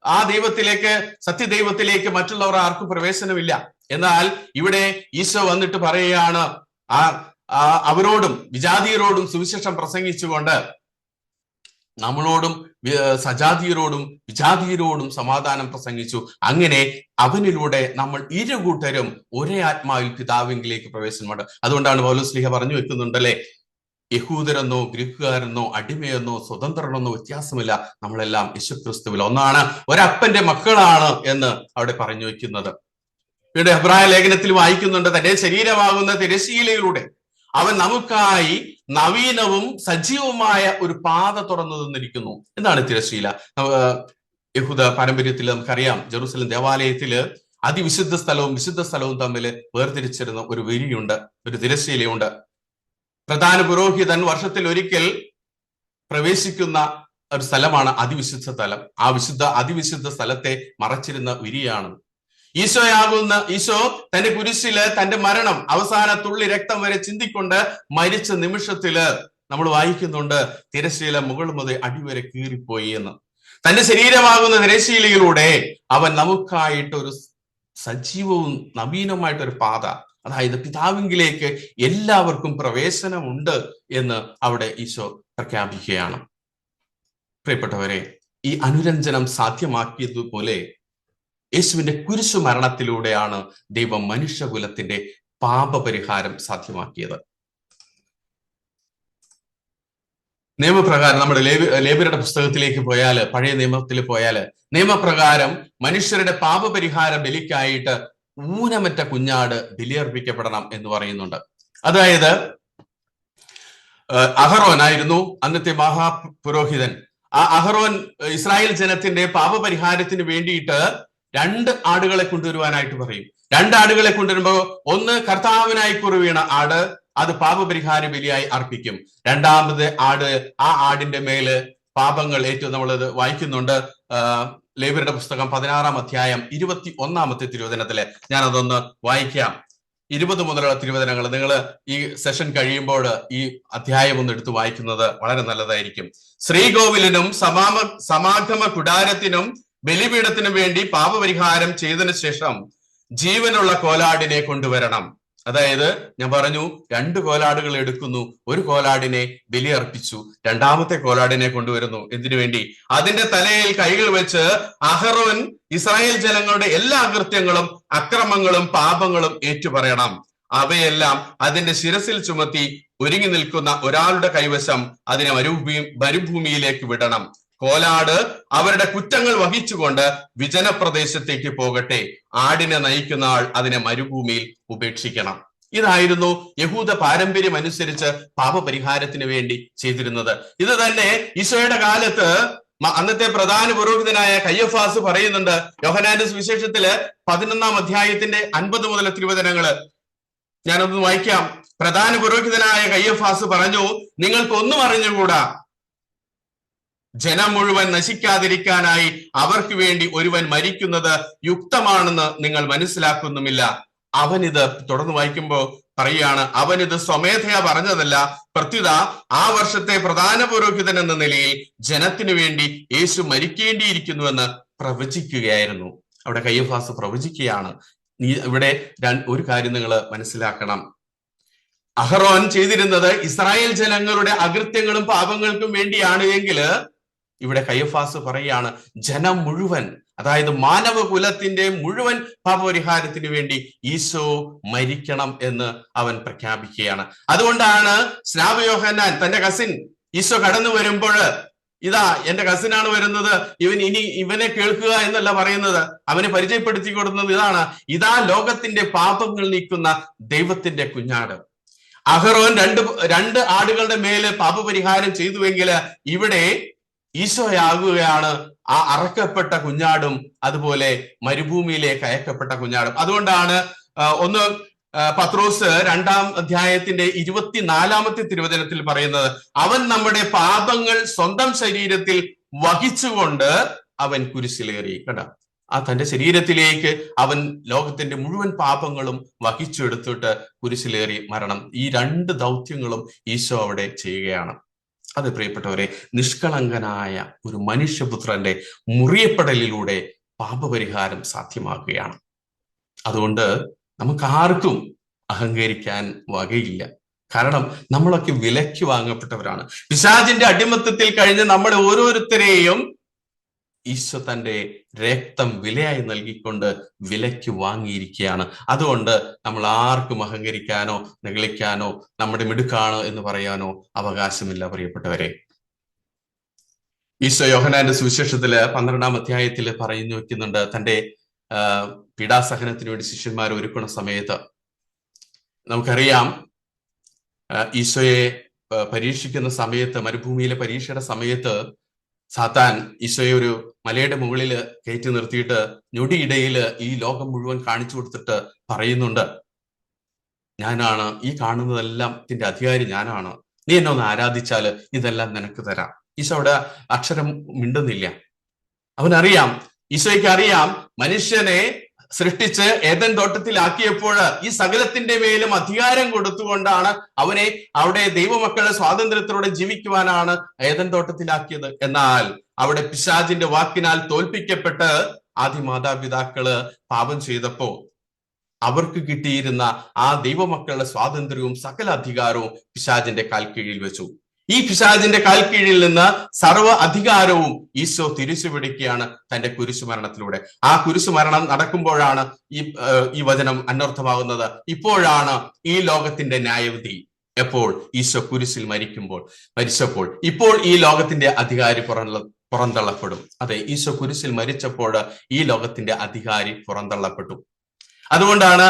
ആ ദൈവത്തിലേക്ക്, സത്യദൈവത്തിലേക്ക് മറ്റുള്ളവർ ആർക്കും പ്രവേശനമില്ല. എന്നാൽ ഇവിടെ ഈശോ വന്നിട്ട് പറയുകയാണ്, അവരോടും വിജാതീയരോടും സുവിശേഷം പ്രസംഗിച്ചുകൊണ്ട് നമ്മളോടും സജാതീയരോടും വിജാതീയരോടും സമാധാനം പ്രസംഗിച്ചു. അങ്ങനെ അവനിലൂടെ നമ്മൾ ഇരുകൂട്ടരും ഒരേ ആത്മാവിൽ പിതാവിങ്കിലേക്ക് പ്രവേശനമുണ്ട്. അതുകൊണ്ടാണ് പൗലോസ് പറഞ്ഞു വെക്കുന്നുണ്ടല്ലേ, യഹൂദരെന്നോ ഗ്രീക്കുകാരെന്നോ അടിമയെന്നോ സ്വതന്ത്രനെന്നോ വ്യത്യാസമില്ല, നമ്മളെല്ലാം യേശുക്രിസ്തുവിൽ ഒന്നാണ്, ഒരപ്പന്റെ മക്കളാണ് എന്ന് അവിടെ പറഞ്ഞു വെക്കുന്നത്. ഇവിടെ ഹെബ്രായ ലേഖനത്തിൽ വായിക്കുന്നുണ്ട്, തന്റെ ശരീരമാകുന്ന തിരശീലയിലൂടെ അവൻ നമുക്കായി നവീനവും സജീവവുമായ ഒരു പാത തുറന്നു തന്നിരിക്കുന്നു. എന്താണ് തിരശീല? യഹൂദ പാരമ്പര്യത്തിൽ നമുക്കറിയാം, ജെറുസലേം ദേവാലയത്തില് അതിവിശുദ്ധ സ്ഥലവും വിശുദ്ധ സ്ഥലവും തമ്മിൽ വേർതിരിച്ചിരുന്ന ഒരു വരിയുണ്ട്, ഒരു തിരശീലയുണ്ട്. പ്രധാന പുരോഹിതൻ വർഷത്തിൽ ഒരിക്കൽ പ്രവേശിക്കുന്ന ഒരു സ്ഥലമാണ് അതിവിശുദ്ധ സ്ഥലം. അതിവിശുദ്ധ സ്ഥലത്തെ മറച്ചിരുന്ന വിരിയാണ്. ഈശോ തന്റെ കുരിശില് തന്റെ മരണം, അവസാന തുള്ളി രക്തം വരെ ചിന്തിക്കൊണ്ട് മരിച്ച നിമിഷത്തില് നമ്മൾ വായിക്കുന്നുണ്ട്, തിരശീല മുകൾ മുതൽ അടിവരെ കീറിപ്പോയി എന്ന്. തന്റെ ശരീരമാകുന്ന തിരശീലയിലൂടെ അവൻ നമുക്കായിട്ട് ഒരു സജീവവും നവീനമായിട്ടൊരു പാത, അതായത് പിതാവിങ്കിലേക്ക് എല്ലാവർക്കും പ്രവേശനമുണ്ട് എന്ന് അവിടെ ഈശോ പ്രഖ്യാപിക്കുകയാണ്. പ്രിയപ്പെട്ടവരെ, ഈ അനുരഞ്ജനം സാധ്യമാക്കിയതുപോലെ യേശുവിന്റെ കുരിശു മരണത്തിലൂടെയാണ് ദൈവം മനുഷ്യകുലത്തിന്റെ പാപപരിഹാരം സാധ്യമാക്കിയത്. നിയമപ്രകാരം നമ്മുടെ ലേവ്യരുടെ പുസ്തകത്തിലേക്ക് പോയാല്, പഴയ നിയമത്തിൽ പോയാല്, നിയമപ്രകാരം മനുഷ്യരുടെ പാപപരിഹാര ബലിക്കായിട്ട് ഊനമറ്റ കുഞ്ഞാട് ബലിയർപ്പിക്കപ്പെടണം എന്ന് പറയുന്നുണ്ട്. അതായത് അഹറോനായിരുന്നു അന്നത്തെ മഹാപുരോഹിതൻ. ആ അഹറോൻ ഇസ്രായേൽ ജനത്തിന്റെ പാപപരിഹാരത്തിന് വേണ്ടിയിട്ട് 2 ആടുകളെ കൊണ്ടുവരുവാനായിട്ട് പറയും. 2 ആടുകളെ കൊണ്ടുവരുമ്പോ ഒന്ന് കർത്താവിനായി കുറുവീണ ആട്, അത് പാപപരിഹാര ബലിയായി അർപ്പിക്കും. 2ാമത് ആട്, ആ ആടിന്റെ മേല് പാപങ്ങൾ ഏറ്റവും നമ്മളത് വായിക്കുന്നുണ്ട്. ലേവ്യരുടെ പുസ്തകം 16-ാം അധ്യായം 21-ാമത്തെ തിരുവചനത്തില് ഞാൻ അതൊന്ന് വായിക്കാം. 20 മുതലുള്ള തിരുവചനങ്ങൾ നിങ്ങൾ ഈ സെഷൻ കഴിയുമ്പോൾ ഈ അധ്യായം ഒന്ന് എടുത്ത് വായിക്കുന്നത് വളരെ നല്ലതായിരിക്കും. ശ്രീകോവിലിനും സമാഗമ കുടാരത്തിനും ബലിപീഠത്തിനും വേണ്ടി പാപപരിഹാരം ചെയ്തതിനു ശേഷം ജീവനുള്ള കോലാടിനെ കൊണ്ടുവരണം. അതായത് ഞാൻ പറഞ്ഞു, 2 കോലാടുകൾ എടുക്കുന്നു, ഒരു കോലാടിനെ ബലി അർപ്പിച്ചു, 2ാമത്തെ കോലാടിനെ കൊണ്ടുവരുന്നു. എന്തിനു വേണ്ടി? അതിന്റെ തലയിൽ കൈകൾ വെച്ച് അഹറോൻ ഇസ്രായേൽ ജനങ്ങളുടെ എല്ലാ അകൃത്യങ്ങളും അക്രമങ്ങളും പാപങ്ങളും ഏറ്റുപറയണം. അവയെല്ലാം അതിന്റെ ശിരസിൽ ചുമത്തി ഒരുങ്ങി നിൽക്കുന്ന ഒരാളുടെ കൈവശം അതിനെ മരുഭൂമിയിലേക്ക് വിടണം. കോലാട് അവരുടെ കുറ്റങ്ങൾ വഹിച്ചുകൊണ്ട് വിജനപ്രദേശത്തേക്ക് പോകട്ടെ. ആടിനെ നയിക്കുന്ന ആൾ അതിനെ മരുഭൂമിയിൽ ഉപേക്ഷിക്കണം. ഇതായിരുന്നു യഹൂദ പാരമ്പര്യം അനുസരിച്ച് പാപപരിഹാരത്തിന് വേണ്ടി ചെയ്തിരുന്നത്. ഇത് തന്നെ ഈശോയുടെ കാലത്ത് അന്നത്തെ പ്രധാന പുരോഹിതനായ കയ്യഫാസ് പറയുന്നുണ്ട്. യോഹന്നാന്റെ സുവിശേഷത്തില് 11-ാം അധ്യായത്തിന്റെ 50 മുതൽ തിരുവചനങ്ങള് ഞാനൊന്ന് വായിക്കാം. പ്രധാന പുരോഹിതനായ കയ്യഫാസ് പറഞ്ഞു, നിങ്ങൾക്കൊന്നും അറിഞ്ഞുകൂടാ. ജനം മുഴുവൻ നശിക്കാതിരിക്കാനായി അവർക്ക് വേണ്ടി ഒരുവൻ മരിക്കുന്നത് യുക്തമാണെന്ന് നിങ്ങൾ മനസ്സിലാക്കുന്നുമില്ല. അവനിത് തുടർന്ന് വായിക്കുമ്പോൾ പറയുകയാണ്, അവനിത് സ്വമേധയാ പറഞ്ഞതല്ല, പ്രത്യുത ആ വർഷത്തെ പ്രധാന പുരോഹിതൻ എന്ന നിലയിൽ ജനത്തിനു വേണ്ടി യേശു മരിക്കേണ്ടിയിരിക്കുന്നുവെന്ന് പ്രവചിക്കുകയായിരുന്നു. അവിടെ കയ്യഫാസ് പ്രവചിക്കുകയാണ്. ഇവിടെ ഒരു കാര്യം നിങ്ങൾ മനസ്സിലാക്കണം. അഹറോൻ ചെയ്തിരുന്നത് ഇസ്രായേൽ ജനങ്ങളുടെ അകൃത്യങ്ങളും പാപങ്ങൾക്കും വേണ്ടിയാണ് എങ്കിൽ ഇവിടെ കയ്യഫാസ് പറയുകയാണ്, ജനം മുഴുവൻ, അതായത് മാനവകുലത്തിന്റെ മുഴുവൻ പാപപരിഹാരത്തിന് വേണ്ടി ഈശോ മരിക്കണം എന്ന് അവൻ പ്രഖ്യാപിക്കുകയാണ്. അതുകൊണ്ടാണ് സ്നാപക യോഹന്നാൻ തന്റെ കസിൻ ഈശോ കടന്നു വരുമ്പോൾ, ഇതാ എന്റെ കസിനാണ് വരുന്നത്, ഇവനെ കേൾക്കുക എന്നല്ല പറയുന്നത്, അവനെ പരിചയപ്പെടുത്തി കൊടുക്കുന്നത് ഇതാണ്, ഇതാ ലോകത്തിന്റെ പാപങ്ങൾ നീക്കുന്ന ദൈവത്തിന്റെ കുഞ്ഞാട്. അഹറോൻ രണ്ട് ആടുകളുടെ മേല് പാപപരിഹാരം ചെയ്തുവെങ്കിൽ ഇവിടെ ഈശോയാകുകയാണ് ആ അറക്കപ്പെട്ട കുഞ്ഞാടും അതുപോലെ മരുഭൂമിയിലേക്ക് അയക്കപ്പെട്ട കുഞ്ഞാടും. അതുകൊണ്ടാണ് ഒന്ന് പത്രോസ് 2-ാം അധ്യായത്തിന്റെ 24-ാമത്തെ തിരുവചനത്തിൽ പറയുന്നത്, അവൻ നമ്മുടെ പാപങ്ങൾ സ്വന്തം ശരീരത്തിൽ വഹിച്ചുകൊണ്ട് അവൻ കുരിശിലേറി. കണ്ട, ആ തന്റെ ശരീരത്തിലേക്ക് അവൻ ലോകത്തിന്റെ മുഴുവൻ പാപങ്ങളും വഹിച്ചെടുത്തിട്ട് കുരിശിലേറി മരണം. ഈ 2 ദൗത്യങ്ങളും ഈശോ അവിടെ ചെയ്യുകയാണ്. അത് പ്രിയപ്പെട്ടവരെ, നിഷ്കളങ്കനായ ഒരു മനുഷ്യപുത്രന്റെ മുറിയപ്പെടലിലൂടെ പാപപരിഹാരം സാധ്യമാക്കുകയാണ്. അതുകൊണ്ട് നമുക്ക് ആർക്കും അഹങ്കരിക്കാൻ വകയില്ല. കാരണം നമ്മളൊക്കെ വിലയ്ക്ക് വാങ്ങപ്പെട്ടവരാണ്. പിശാചിന്റെ അടിമത്തത്തിൽ കഴിഞ്ഞ് നമ്മളെ ഓരോരുത്തരെയും ഈശോ തന്റെ രക്തം വിലയായി നൽകിക്കൊണ്ട് വിലയ്ക്ക് വാങ്ങിയിരിക്കുകയാണ്. അതുകൊണ്ട് നമ്മൾ ആർക്കും അഹങ്കരിക്കാനോ നിഗളിക്കാനോ നമ്മുടെ മിടുക്കാണ് എന്ന് പറയാനോ അവകാശമില്ല പ്രിയപ്പെട്ടവരെ. ഈശോ യോഹന്നാന്റെ സുവിശേഷത്തില് 12-ാം അധ്യായത്തിൽ പറഞ്ഞു വെക്കുന്നുണ്ട്, തന്റെ പീഡാസഹനത്തിന് വേണ്ടി ശിഷ്യന്മാർ ഒരുക്കുന്ന സമയത്ത് നമുക്കറിയാം, ഈശോയെ പരീക്ഷിക്കുന്ന സമയത്ത്, മരുഭൂമിയിലെ പരീക്ഷയുടെ സമയത്ത് സാത്താൻ ഈശോയെ ഒരു മലയുടെ മുകളിൽ കയറ്റി നിർത്തിയിട്ട് ഞൊടിയിടയിൽ ഈ ലോകം മുഴുവൻ കാണിച്ചു കൊടുത്തിട്ട് പറയുന്നുണ്ട്, ഞാനാണ് ഈ കാണുന്നതെല്ലാം ഇതിന്റെ അധികാരി, ഞാനാണ്, നീ എന്നെ ഒന്ന് ആരാധിച്ചാല് ഇതെല്ലാം നിനക്ക് തരാം. ഈശോ അവിടെ അക്ഷരം മിണ്ടുന്നില്ല. അവനറിയാം, ഈശോയ്ക്ക് അറിയാം, മനുഷ്യനെ സൃഷ്ടിച്ച് ഏദൻ തോട്ടത്തിലാക്കിയപ്പോൾ ഈ സകലത്തിന്റെ മേലും അധികാരം കൊടുത്തുകൊണ്ടാണ് അവനെ അവിടെ ദൈവമക്കളെ സ്വാതന്ത്ര്യത്തിലൂടെ ജീവിക്കുവാനാണ് ഏദൻ തോട്ടത്തിലാക്കിയത്. എന്നാൽ അവിടെ പിശാചിന്റെ വാക്കിനാൽ തോൽപ്പിക്കപ്പെട്ട് ആദ്യ മാതാപിതാക്കള് പാപം ചെയ്തപ്പോ അവർക്ക് കിട്ടിയിരുന്ന ആ ദൈവമക്കളുടെ സ്വാതന്ത്ര്യവും സകല അധികാരവും പിശാചിന്റെ കാൽക്കീഴിൽ വെച്ചു. ഈ പിശാചിന്റെ കാൽക്കീഴിൽ നിന്ന് സർവ്വ അധികാരവും ഈശോ തിരിച്ചു പിടിക്കുകയാണ് തന്റെ കുരിശുമരണത്തിലൂടെ. ആ കുരിശുമരണം നടക്കുമ്പോഴാണ് ഈ വചനം അനർത്ഥമാകുന്നത്. ഇപ്പോഴാണ് ഈ ലോകത്തിന്റെ ന്യായവിധി. എപ്പോൾ? ഈശോ കുരിശിൽ മരിച്ചപ്പോൾ. ഇപ്പോൾ ഈ ലോകത്തിന്റെ അധികാരി പുറന്തള്ളപ്പെടും. അതെ, ഈശോ കുരിശിൽ മരിച്ചപ്പോൾ ഈ ലോകത്തിന്റെ അധികാരി പുറന്തള്ളപ്പെട്ടു. അതുകൊണ്ടാണ്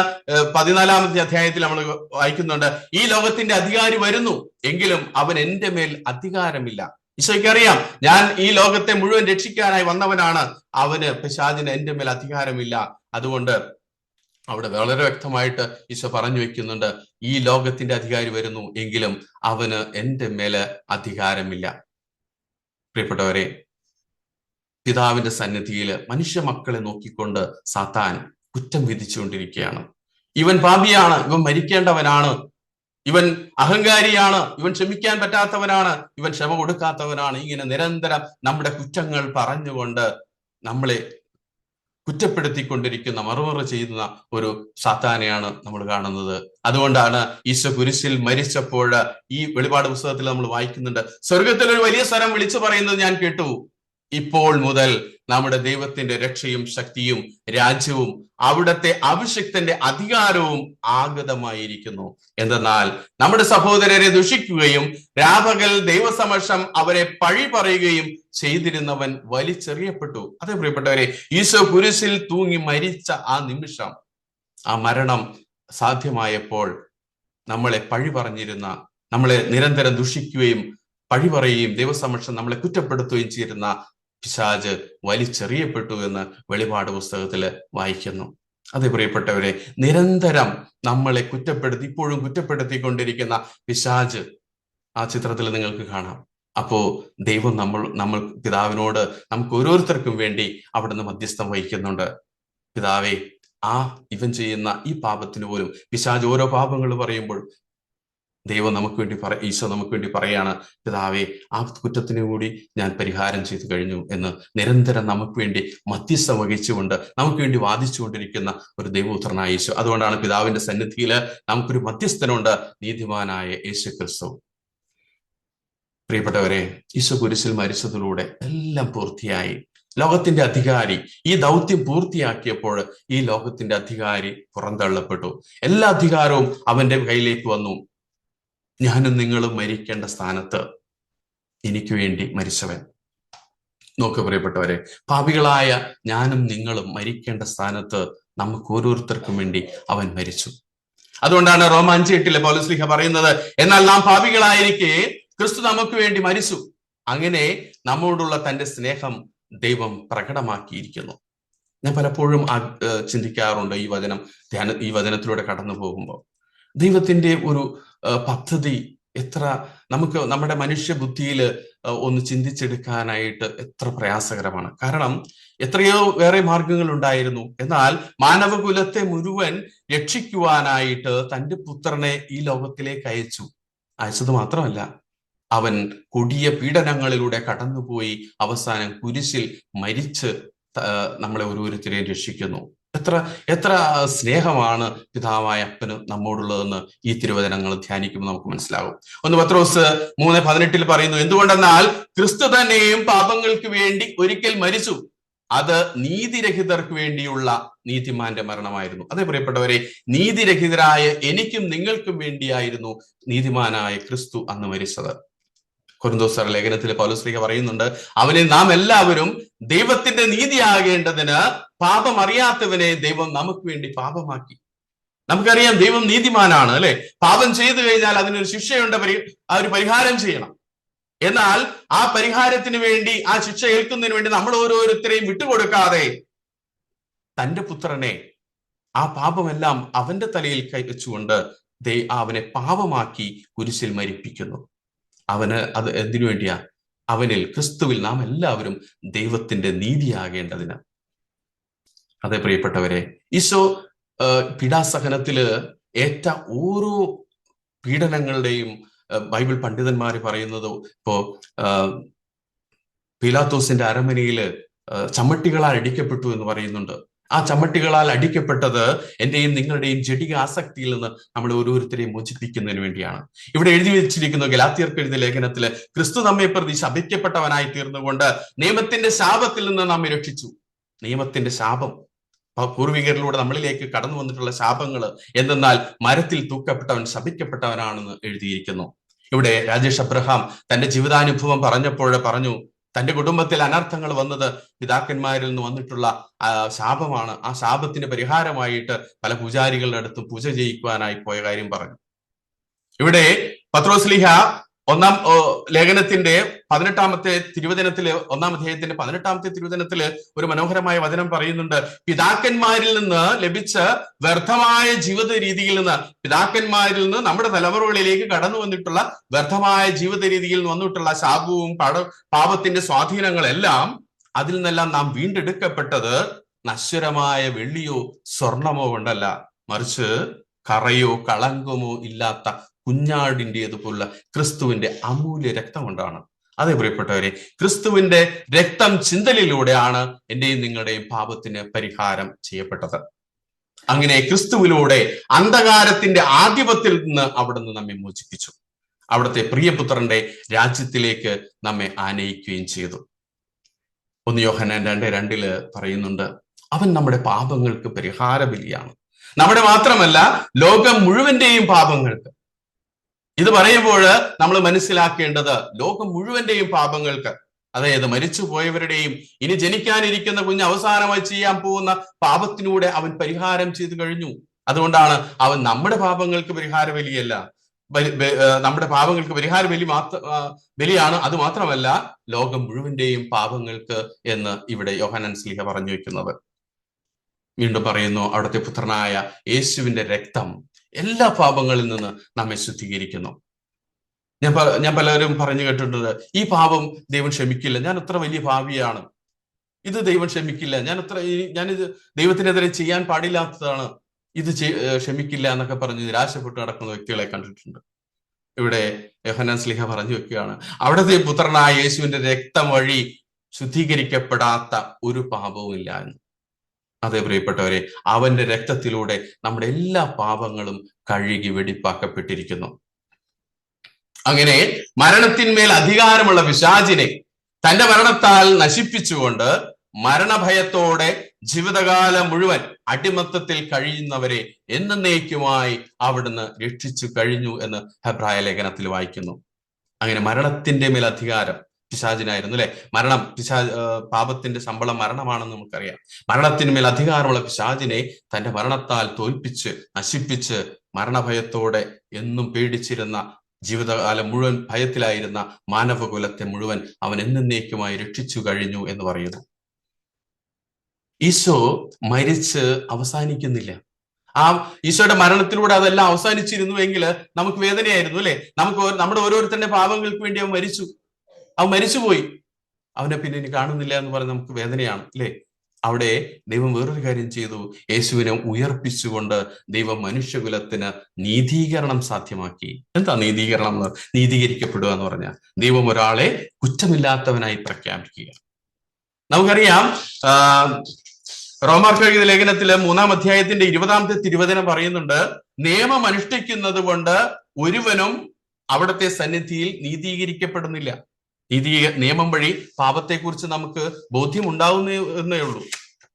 14-ാമത്തെ അധ്യായത്തിൽ നമ്മൾ വായിക്കുന്നുണ്ട്, ഈ ലോകത്തിന്റെ അധികാരി വരുന്നു, എങ്കിലും അവൻ എന്റെ മേൽ അധികാരമില്ല. ഈശോയ്ക്ക് അറിയാം, ഞാൻ ഈ ലോകത്തെ മുഴുവൻ രക്ഷിക്കാനായി വന്നവനാണ്, പിശാചിന് എന്റെ മേൽ അധികാരമില്ല. അതുകൊണ്ട് അവിടെ വളരെ വ്യക്തമായിട്ട് ഈശോ പറഞ്ഞു വെക്കുന്നുണ്ട്, ഈ ലോകത്തിന്റെ അധികാരി വരുന്നു, എങ്കിലും അവന് എന്റെ മേല് അധികാരമില്ല. പ്രിയപ്പെട്ടവരെ, പിതാവിന്റെ സന്നിധിയിൽ മനുഷ്യ മക്കളെ നോക്കിക്കൊണ്ട് സാത്താൻ കുറ്റം വിധിച്ചുകൊണ്ടിരിക്കുകയാണ്. ഇവൻ പാപിയാണ്, ഇവൻ മരിക്കേണ്ടവനാണ്, ഇവൻ അഹങ്കാരിയാണ്, ഇവൻ ക്ഷമിക്കാൻ പറ്റാത്തവനാണ്, ഇവൻ ക്ഷമ കൊടുക്കാത്തവനാണ്. ഇങ്ങനെ നിരന്തരം നമ്മുടെ കുറ്റങ്ങൾ പറഞ്ഞുകൊണ്ട് നമ്മളെ കുറ്റപ്പെടുത്തിക്കൊണ്ടിരിക്കുന്ന, മറുമറ ചെയ്യുന്ന ഒരു സാത്താനെയാണ് നമ്മൾ കാണുന്നത്. അതുകൊണ്ടാണ് ഈശോ കുരിശിൽ മരിച്ചപ്പോൾ ഈ വെളിപാട് പുസ്തകത്തിൽ നമ്മൾ വായിക്കുന്നുണ്ട്, സ്വർഗത്തിൽ ഒരു വലിയ സ്വരം വിളിച്ചു പറയുന്നത് ഞാൻ കേട്ടു, ഇപ്പോൾ മുതൽ നമ്മുടെ ദൈവത്തിന്റെ രക്ഷയും ശക്തിയും രാജ്യവും അവിടുത്തെ അഭിഷിക്തന്റെ അധികാരവും ആഗതമായിരിക്കുന്നു. എന്തെന്നാൽ നമ്മുടെ സഹോദരരെ ദുഷിക്കുകയും രാപകൽ ദൈവസമക്ഷം അവരെ പഴി പറയുകയും ചെയ്തിരുന്നവൻ വലിച്ചെറിയപ്പെട്ടു. അതേ പ്രിയപ്പെട്ടവരെ, ഈശോ കുരിശിൽ തൂങ്ങി മരിച്ച ആ നിമിഷം, ആ മരണം സാധ്യമായപ്പോൾ നമ്മളെ പഴി പറഞ്ഞിരുന്ന, നമ്മളെ നിരന്തരം ദുഷിക്കുകയും പഴി പറയുകയും ദൈവസമക്ഷം നമ്മളെ കുറ്റപ്പെടുത്തുകയും ചെയ്തിരുന്ന പിശാച് വലിച്ചെറിയപ്പെട്ടു എന്ന് വെളിപാട് പുസ്തകത്തിൽ വായിക്കുന്നു. അതെ പ്രിയപ്പെട്ടവരെ, നിരന്തരം നമ്മളെ ഇപ്പോഴും കുറ്റപ്പെടുത്തിക്കൊണ്ടിരിക്കുന്ന പിശാച് ആ ചിത്രത്തിൽ നിങ്ങൾക്ക് കാണാം. അപ്പോ ദൈവം നമ്മൾ പിതാവിനോട് നമുക്ക് ഓരോരുത്തർക്കും വേണ്ടി അവിടുന്ന് മധ്യസ്ഥം വഹിക്കുന്നുണ്ട്. പിതാവേ, ഇവൻ ചെയ്യുന്ന ഈ പാപത്തിന് പോലും പിശാച് ഓരോ പാപങ്ങൾ പറയുമ്പോൾ ദൈവം ഈശോ നമുക്ക് വേണ്ടി പറയാണ്, പിതാവേ, ആ കുറ്റത്തിന് കൂടി ഞാൻ പരിഹാരം ചെയ്തു കഴിഞ്ഞു എന്ന് നിരന്തരം നമുക്ക് വേണ്ടി മധ്യസ്ഥം വഹിച്ചുകൊണ്ട് നമുക്ക് വേണ്ടി വാദിച്ചുകൊണ്ടിരിക്കുന്ന ഒരു ദൈവപുത്രനായ ഈശോ. അതുകൊണ്ടാണ് പിതാവിന്റെ സന്നിധിയിൽ നമുക്കൊരു മധ്യസ്ഥനുണ്ട്, നീതിമാനായ യേശു ക്രിസ്തു. പ്രിയപ്പെട്ടവരെ, ഈശോ കുരിശിൽ മരിച്ചതിലൂടെ എല്ലാം പൂർത്തിയായി. ലോകത്തിന്റെ അധികാരി ഈ ദൗത്യം പൂർത്തിയാക്കിയപ്പോൾ ഈ ലോകത്തിന്റെ അധികാരി പുറന്തള്ളപ്പെട്ടു. എല്ലാ അധികാരവും അവന്റെ കയ്യിലേക്ക് വന്നു. ഞാനും നിങ്ങളും മരിക്കേണ്ട സ്ഥാനത്ത് എനിക്ക് വേണ്ടി മരിച്ചവൻ. നോക്ക് പ്രിയപ്പെട്ടവരെ, പാപികളായ ഞാനും നിങ്ങളും മരിക്കേണ്ട സ്ഥാനത്ത് നമുക്ക് ഓരോരുത്തർക്കും വേണ്ടി അവൻ മരിച്ചു. അതുകൊണ്ടാണ് റോമ 5:8 പൗലോസ് പറയുന്നത്, എന്നാൽ നാം പാപികളായിരിക്കെ ക്രിസ്തു നമുക്ക് വേണ്ടി മരിച്ചു. അങ്ങനെ നമ്മോടുള്ള തന്റെ സ്നേഹം ദൈവം പ്രകടമാക്കിയിരിക്കുന്നു. ഞാൻ പലപ്പോഴും ചിന്തിക്കാറുണ്ട് ഈ വചനത്തിലൂടെ കടന്നു പോകുമ്പോൾ ദൈവത്തിന്റെ ഒരു പദ്ധതി എത്ര നമുക്ക് നമ്മുടെ മനുഷ്യ ബുദ്ധിയിൽ ഒന്ന് ചിന്തിച്ചെടുക്കാനായിട്ട് എത്ര പ്രയാസകരമാണ്. കാരണം എത്രയോ വേറെ മാർഗങ്ങൾ ഉണ്ടായിരുന്നു. എന്നാൽ മാനവകുലത്തെ മുഴുവൻ രക്ഷിക്കുവാനായിട്ട് തന്റെ പുത്രനെ ഈ ലോകത്തിലേക്ക് അയച്ചത് മാത്രമല്ല, അവൻ കൊടിയ പീഡനങ്ങളിലൂടെ കടന്നുപോയി അവസാനം കുരിശിൽ മരിച്ച് നമ്മളെ ഓരോരുത്തരെയും രക്ഷിക്കുന്നു. എത്ര സ്നേഹമാണ് പിതാവായ അപ്പന് നമ്മോടുള്ളതെന്ന് ഈ തിരുവചനങ്ങൾ ധ്യാനിക്കുമ്പോൾ നമുക്ക് മനസ്സിലാകും. 1 പത്രോസ് 3:18 പറയുന്നു, എന്തുകൊണ്ടെന്നാൽ ക്രിസ്തു തന്നെയും പാപങ്ങൾക്ക് വേണ്ടി ഒരിക്കൽ മരിച്ചു, അത് നീതിരഹിതർക്ക് വേണ്ടിയുള്ള നീതിമാന്റെ മരണമായിരുന്നു. അതേ പ്രിയപ്പെട്ടവരെ, നീതിരഹിതരായ എനിക്കും നിങ്ങൾക്കും വേണ്ടിയായിരുന്നു നീതിമാനായ ക്രിസ്തു അന്ന് മരിച്ചത്. കൊരിന്തോസ്യർ ലേഖനത്തിൽ പൗലോസ് പറയുന്നുണ്ട്, അവനെ നാം എല്ലാവരും ദൈവത്തിന്റെ നീതിയാകേണ്ടതിന് പാപം അറിയാത്തവനെ ദൈവം നമുക്ക് വേണ്ടി പാപമാക്കി. നമുക്കറിയാം ദൈവം നീതിമാനാണ്, അല്ലെ? പാപം ചെയ്തു കഴിഞ്ഞാൽ അതിനൊരു ശിക്ഷയുണ്ട്, ആ ഒരു പരിഹാരം ചെയ്യണം. എന്നാൽ ആ പരിഹാരത്തിന് വേണ്ടി, ആ ശിക്ഷ ഏൽക്കുന്നതിന് വേണ്ടി നമ്മൾ ഓരോരുത്തരെയും വിട്ടുകൊടുക്കാതെ തന്റെ പുത്രനെ ആ പാപമെല്ലാം അവന്റെ തലയിൽ കൈവച്ചുകൊണ്ട് അവനെ പാപമാക്കി കുരിശിൽ മരിപ്പിക്കുന്നു. അത് എന്തിനു വേണ്ടിയാ? അവനിൽ, ക്രിസ്തുവിൽ നാം എല്ലാവരും ദൈവത്തിന്റെ നീതിയാകേണ്ടതിന്. അതെ പ്രിയപ്പെട്ടവരെ, ഈശോ പീഡാസഹനത്തില് ഏറ്റ ഓരോ പീഡനങ്ങളുടെയും ബൈബിൾ പണ്ഡിതന്മാര് പറയുന്നത്, ഇപ്പോ പീലാത്തോസിന്റെ അരമനയില് ചമ്മട്ടികളാൽ അടിക്കപ്പെട്ടു എന്ന് പറയുന്നുണ്ട്. ആ ചമ്മട്ടികളാൽ അടിക്കപ്പെട്ടത് എന്റെയും നിങ്ങളുടെയും ജഡിക ആസക്തിയിൽ നിന്ന് നമ്മൾ ഓരോരുത്തരെയും മോചിപ്പിക്കുന്നതിന് വേണ്ടിയാണ്. ഇവിടെ എഴുതി വെച്ചിരിക്കുന്ന ഗലാത്യർക്ക് എഴുതിയ ലേഖനത്തില്, ക്രിസ്തു നമ്മെ പ്രതി ശപിക്കപ്പെട്ടവനായി തീർന്നുകൊണ്ട് നിയമത്തിന്റെ ശാപത്തിൽ നിന്ന് നമ്മെ രക്ഷിച്ചു. നിയമത്തിന്റെ ശാപം, പൂർവികരിലൂടെ നമ്മളിലേക്ക് കടന്നു വന്നിട്ടുള്ള ശാപങ്ങൾ എന്തെന്നാൽ മരത്തിൽ തൂക്കപ്പെട്ടവൻ ശപിക്കപ്പെട്ടവനാണെന്ന് എഴുതിയിരിക്കുന്നു. ഇവിടെ രാജേഷ് അബ്രഹാം തന്റെ ജീവിതാനുഭവം പറഞ്ഞപ്പോൾ പറഞ്ഞു, തന്റെ കുടുംബത്തിൽ അനർത്ഥങ്ങൾ വന്നത് പിതാക്കന്മാരിൽ നിന്ന് വന്നിട്ടുള്ള ശാപമാണ്. ആ ശാപത്തിന് പരിഹാരമായിട്ട് പല പൂജാരികളുടെ അടുത്ത് പൂജ ചെയ്യിക്കുവാനായി പോയ കാര്യം പറഞ്ഞു. ഇവിടെ പത്രോസ്ലീഹ 1-ാം ലേഖനത്തിന്റെ 18-ാമത്തെ തിരുവചനത്തില്, 1-ാം അധ്യായത്തിന്റെ 18-ാമത്തെ തിരുവചനത്തില് ഒരു മനോഹരമായ വചനം പറയുന്നുണ്ട്. പിതാക്കന്മാരിൽ നിന്ന് ലഭിച്ച വ്യർത്ഥമായ ജീവിത രീതിയിൽ നിന്ന്, പിതാക്കന്മാരിൽ നിന്ന് നമ്മുടെ തലമുറകളിലേക്ക് കടന്നു വന്നിട്ടുള്ള വ്യർത്ഥമായ ജീവിത രീതിയിൽ നിന്ന് വന്നിട്ടുള്ള ശാപവും പാപത്തിന്റെ സ്വാധീനങ്ങളെല്ലാം, അതിൽ നിന്നെല്ലാം നാം വീണ്ടെടുക്കപ്പെട്ടത് നശ്വരമായ വെള്ളിയോ സ്വർണമോ കൊണ്ടല്ല, മറിച്ച് കറയോ കളങ്കമോ ഇല്ലാത്ത കുഞ്ഞാടിൻ്റെതുപോലുള്ള ക്രിസ്തുവിന്റെ അമൂല്യ രക്തം കൊണ്ടാണ്. അതേ പ്രിയപ്പെട്ടവരെ, ക്രിസ്തുവിന്റെ രക്തം ചിന്തലിലൂടെയാണ് എന്റെയും നിങ്ങളുടെയും പാപത്തിന് പരിഹാരം ചെയ്യപ്പെട്ടത്. അങ്ങനെ ക്രിസ്തുവിലൂടെ അന്ധകാരത്തിന്റെ ആധിപത്യത്തിൽ നിന്ന് അവിടുന്ന് നമ്മെ മോചിപ്പിച്ചു. അവിടുത്തെ പ്രിയപുത്രന്റെ രാജ്യത്തിലേക്ക് നമ്മെ ആനയിക്കുകയും ചെയ്തു. 1 യോഹന്നാൻ 2:2 പറയുന്നുണ്ട്, അവൻ നമ്മുടെ പാപങ്ങൾക്ക് പരിഹാര ബലിയാണ്. നമ്മുടെ മാത്രമല്ല, ലോകം മുഴുവന്റെയും പാപങ്ങൾക്ക്. ഇത് പറയുമ്പോൾ നമ്മൾ മനസ്സിലാക്കേണ്ടത് ലോകം മുഴുവന്റെയും പാപങ്ങൾക്ക്, അതായത് മരിച്ചു പോയവരുടെയും ഇനി ജനിക്കാനിരിക്കുന്ന കുഞ്ഞ് അവസാനമായി ചെയ്യാൻ പോകുന്ന പാപത്തിലൂടെ അവൻ പരിഹാരം ചെയ്തു കഴിഞ്ഞു. അതുകൊണ്ടാണ് അവൻ നമ്മുടെ പാപങ്ങൾക്ക് പരിഹാര ബലിയല്ല, നമ്മുടെ പാപങ്ങൾക്ക് പരിഹാര ബലിയാണ്. അത് മാത്രമല്ല, ലോകം മുഴുവന്റെയും പാപങ്ങൾക്ക് എന്ന് ഇവിടെ യോഹന്നാൻ ശ്ലീഹ പറഞ്ഞു വെക്കുന്നത്. വീണ്ടും പറയുന്നു, അവിടുത്തെ പുത്രനായ യേശുവിന്റെ രക്തം എല്ലാ പാപങ്ങളിൽ നിന്ന് നമ്മെ ശുദ്ധീകരിക്കുന്നു. ഞാൻ പലരും പറഞ്ഞു കേട്ടിട്ടുണ്ട്, ഈ പാപം ദൈവം ക്ഷമിക്കില്ല, ഞാൻ അത്ര വലിയ പാപിയാണ്, ഇത് ദൈവം ക്ഷമിക്കില്ല, ഞാനിത് ദൈവത്തിനെതിരെ ചെയ്യാൻ പാടില്ലാത്തതാണ്, ഇത് ക്ഷമിക്കില്ല എന്നൊക്കെ പറഞ്ഞ് നിരാശപ്പെട്ട് നടക്കുന്ന വ്യക്തികളെ കണ്ടിട്ടുണ്ട്. ഇവിടെ യോഹന്നാൻ ശ്ലീഹ പറഞ്ഞു വെക്കുകയാണ്, അവിടുത്തെ പുത്രനായ യേശുവിന്റെ രക്തം വഴി ശുദ്ധീകരിക്കപ്പെടാത്ത ഒരു പാപവും ഇല്ല എന്ന്. അതേ പ്രിയപ്പെട്ടവരെ, അവന്റെ രക്തത്തിലൂടെ നമ്മുടെ എല്ലാ പാപങ്ങളും കഴുകി വെടിപ്പാക്കപ്പെട്ടിരിക്കുന്നു. അങ്ങനെ മരണത്തിന്മേൽ അധികാരമുള്ള പിശാചിനെ തന്റെ മരണത്താൽ നശിപ്പിച്ചുകൊണ്ട് മരണഭയത്തോടെ ജീവിതകാലം മുഴുവൻ അടിമത്തത്തിൽ കഴിയുന്നവരെ എന്നേക്കുമായി അവിടുന്ന് രക്ഷിച്ചു കഴിഞ്ഞു എന്ന് ഹെബ്രായ ലേഖനത്തിൽ വായിക്കുന്നു. അങ്ങനെ മരണത്തിന്റെ മേൽ അധികാരം പിശാചിനായിരുന്നു, അല്ലെ? പാപത്തിന്റെ ശമ്പളം മരണമാണെന്ന് നമുക്കറിയാം. മരണത്തിന്മേൽ അധികാരമുള്ള പിശാചിനെ തന്റെ മരണത്താൽ തോൽപ്പിച്ച് നശിപ്പിച്ച് മരണഭയത്തോടെ എന്നും പേടിച്ചിരുന്ന, ജീവിതകാലം മുഴുവൻ ഭയത്തിലായിരുന്ന മാനവകുലത്തെ മുഴുവൻ അവൻ എന്നേക്കുമായി രക്ഷിച്ചു കഴിഞ്ഞു എന്ന് പറയുന്നു. ഈശോ മരിച്ച് അവസാനിക്കുന്നില്ല. ആ ഈശോയുടെ മരണത്തിലൂടെ അതെല്ലാം അവസാനിച്ചിരുന്നുവെങ്കിൽ നമുക്ക് വേദനയായിരുന്നു, അല്ലെ? നമ്മുടെ ഓരോരുത്തരുടെ പാപങ്ങൾക്ക് വേണ്ടി അവൻ മരിച്ചുപോയി, അവനെ പിന്നെ ഇനി കാണുന്നില്ല എന്ന് പറഞ്ഞ് നമുക്ക് വേദനയാണ്, അല്ലെ? അവിടെ ദൈവം വേറൊരു കാര്യം ചെയ്തു. യേശുവിനെ ഉയർപ്പിച്ചുകൊണ്ട് ദൈവം മനുഷ്യകുലത്തിന് നീതീകരണം സാധ്യമാക്കി. എന്താ നീതീകരണം? നീതീകരിക്കപ്പെടുക എന്ന് പറഞ്ഞാൽ ദൈവം ഒരാളെ കുറ്റമില്ലാത്തവനായി പ്രഖ്യാപിക്കുക. നമുക്കറിയാം, റോമാർക്ക് എഴുതിയ ലേഖനത്തില് 3-ാം അധ്യായത്തിന്റെ 20-ാമത്തെ തിരുവചനം പറയുന്നുണ്ട്, നിയമം അനുഷ്ഠിക്കുന്നത് കൊണ്ട് ഒരുവനും അവിടുത്തെ സന്നിധിയിൽ നീതീകരിക്കപ്പെടുന്നില്ല. നിയമം വഴി പാപത്തെക്കുറിച്ച് നമുക്ക് ബോധ്യം ഉണ്ടാവുന്നേ ഉള്ളൂ.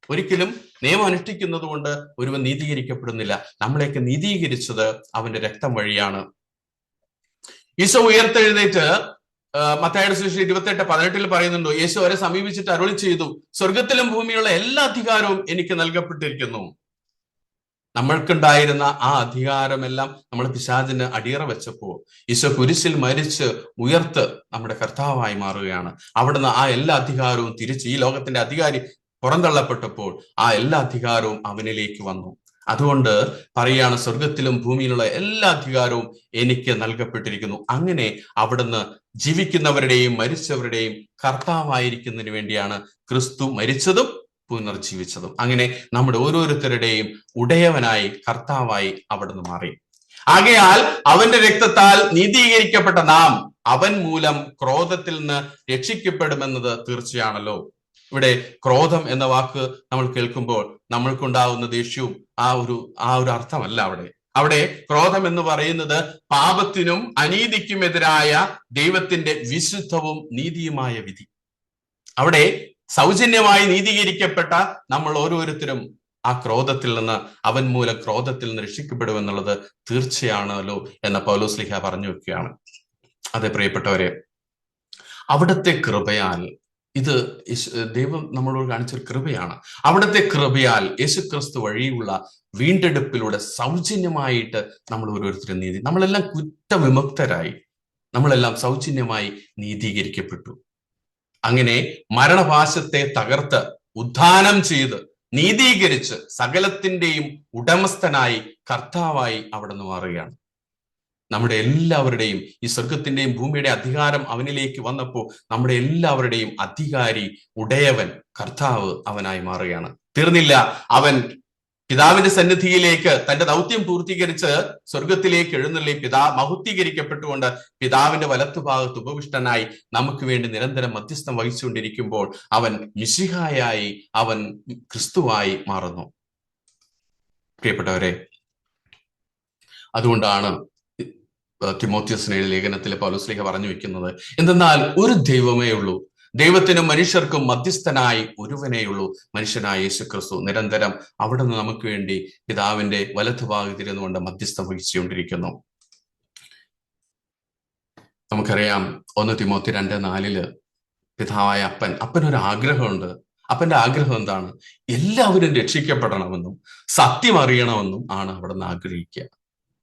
ഒരിക്കലും നിയമം അനുഷ്ഠിക്കുന്നത് കൊണ്ട് ഒരുവൻ നീതീകരിക്കപ്പെടുന്നില്ല. നമ്മളെയൊക്കെ നീതീകരിച്ചത് അവന്റെ രക്തം വഴിയാണ്. ഈശോ ഉയർത്തെഴുന്നേറ്റ് മത്തായിയുടെ സുവിശേഷം 28:18 പറയുന്നുണ്ട്, യേശു അവരെ സമീപിച്ചിട്ട് അരുളി ചെയ്തു, സ്വർഗത്തിലും ഭൂമിയുള്ള എല്ലാ അധികാരവും എനിക്ക് നൽകപ്പെട്ടിരിക്കുന്നു. നമ്മൾക്കുണ്ടായിരുന്ന ആ അധികാരമെല്ലാം നമ്മൾ പിശാചിന് അടിയറ വെച്ചപ്പോൾ ഈശോ കുരിശിൽ മരിച്ച് ഉയർത്ത് നമ്മുടെ കർത്താവായി മാറുകയാണ്. അവിടുന്ന് ആ എല്ലാ അധികാരവും തിരിച്ച് ഈ ലോകത്തിന്റെ അധികാരി പുറന്തള്ളപ്പെട്ടപ്പോൾ ആ എല്ലാ അധികാരവും അവനിലേക്ക് വന്നു. അതുകൊണ്ട് പറയാണ്, സ്വർഗത്തിലും ഭൂമിയിലുള്ള എല്ലാ അധികാരവും എനിക്ക് നൽകപ്പെട്ടിരിക്കുന്നു. അങ്ങനെ അവിടുന്ന് ജീവിക്കുന്നവരുടെയും മരിച്ചവരുടെയും കർത്താവായിരിക്കുന്നതിന് വേണ്ടിയാണ് ക്രിസ്തു മരിച്ചതും പുനർജീവിച്ചതും. അങ്ങനെ നമ്മുടെ ഓരോരുത്തരുടെയും ഉടയവനായി കർത്താവായി അവിടുന്ന് മാറി. ആകയാൽ അവന്റെ രക്തത്താൽ നീതീകരിക്കപ്പെട്ട നാം അവൻ മൂലം ക്രോധത്തിൽ നിന്ന് രക്ഷിക്കപ്പെടുമെന്നത് തീർച്ചയാണല്ലോ. ഇവിടെ ക്രോധം എന്ന വാക്ക് നമ്മൾ കേൾക്കുമ്പോൾ നമ്മൾക്കുണ്ടാവുന്ന ദേഷ്യവും ആ ഒരു അർത്ഥമല്ല. അവിടെ ക്രോധം എന്ന് പറയുന്നത് പാപത്തിനും അനീതിക്കുമെതിരായ ദൈവത്തിന്റെ വിശുദ്ധവും നീതിയുമായ വിധി. അവിടെ സൗജന്യമായി നീതീകരിക്കപ്പെട്ട നമ്മൾ ഓരോരുത്തരും ആ ക്രോധത്തിൽ നിന്ന്, അവൻ മൂലം ക്രോധത്തിൽ നിന്ന് രക്ഷിക്കപ്പെടുമെന്നുള്ളത് തീർച്ചയാണല്ലോ എന്ന് പൗലോസ് ലീഹ പറഞ്ഞു വെക്കുകയാണ്. അതെ പ്രിയപ്പെട്ടവരെ, അവിടുത്തെ കൃപയാൽ, ഇത് ദൈവം നമ്മളോട് കാണിച്ചൊരു കൃപയാണ്. അവിടുത്തെ കൃപയാൽ യേശുക്രിസ്തു വഴിയുള്ള വീണ്ടെടുപ്പിലൂടെ സൗജന്യമായിട്ട് നമ്മൾ ഓരോരുത്തരും നമ്മളെല്ലാം കുറ്റവിമുക്തരായി, നമ്മളെല്ലാം സൗജന്യമായി നീതീകരിക്കപ്പെട്ടു. അങ്ങനെ മരണപാശത്തെ തകർത്ത് ഉദ്ധാനം ചെയ്ത് നീതീകരിച്ച് സകലത്തിന്റെയും ഉടമസ്ഥനായി കർത്താവായി അവിടുന്ന് മാറുകയാണ്. നമ്മുടെ എല്ലാവരുടെയും ഈ സ്വർഗത്തിന്റെയും ഭൂമിയുടെ അധികാരം അവനിലേക്ക് വന്നപ്പോൾ നമ്മുടെ എല്ലാവരുടെയും അധികാരി, ഉടയവൻ, കർത്താവ് അവനായി മാറുകയാണ്. തീർന്നില്ല, അവൻ പിതാവിന്റെ സന്നിധിയിലേക്ക് തന്റെ ദൗത്യം പൂർത്തീകരിച്ച് സ്വർഗത്തിലേക്ക് എഴുന്നള്ളി മഹുദ്ധീകരിക്കപ്പെട്ടുകൊണ്ട് പിതാവിന്റെ വലത്തുഭാഗത്ത് ഉപവിഷ്ടനായി നമുക്ക് വേണ്ടി നിരന്തരം മധ്യസ്ഥം വഹിച്ചുകൊണ്ടിരിക്കുമ്പോൾ അവൻ മിശിഹായായി, അവൻ ക്രിസ്തുവായി മാറുന്നു. പ്രിയപ്പെട്ടവരെ, അതുകൊണ്ടാണ് തിമോത്തിയോസിന്റെ ലേഖനത്തിൽ പൗലോസ് ലീഹ പറഞ്ഞു വെക്കുന്നത്, എന്തെന്നാൽ ഒരു ദൈവമേ ഉള്ളൂ, ദൈവത്തിനും മനുഷ്യർക്കും മധ്യസ്ഥനായി ഒരുവനേയുള്ളൂ, മനുഷ്യനായ യേശുക്രിസ്തു. നിരന്തരം അവിടുന്ന് നമുക്ക് വേണ്ടി പിതാവിന്റെ വലത്തുഭാഗത്തിരുന്നുകൊണ്ട് മധ്യസ്ഥം വഹിച്ചുകൊണ്ടിരിക്കുന്നു. നമുക്കറിയാം 1 തിമോത്തി 2:4 പിതാവായ അപ്പനൊരു ആഗ്രഹമുണ്ട്. അപ്പന്റെ ആഗ്രഹം എന്താണ്? എല്ലാവരും രക്ഷിക്കപ്പെടണമെന്നും സത്യം അറിയണമെന്നും ആണ് അവിടുന്ന് ആഗ്രഹിക്കുക.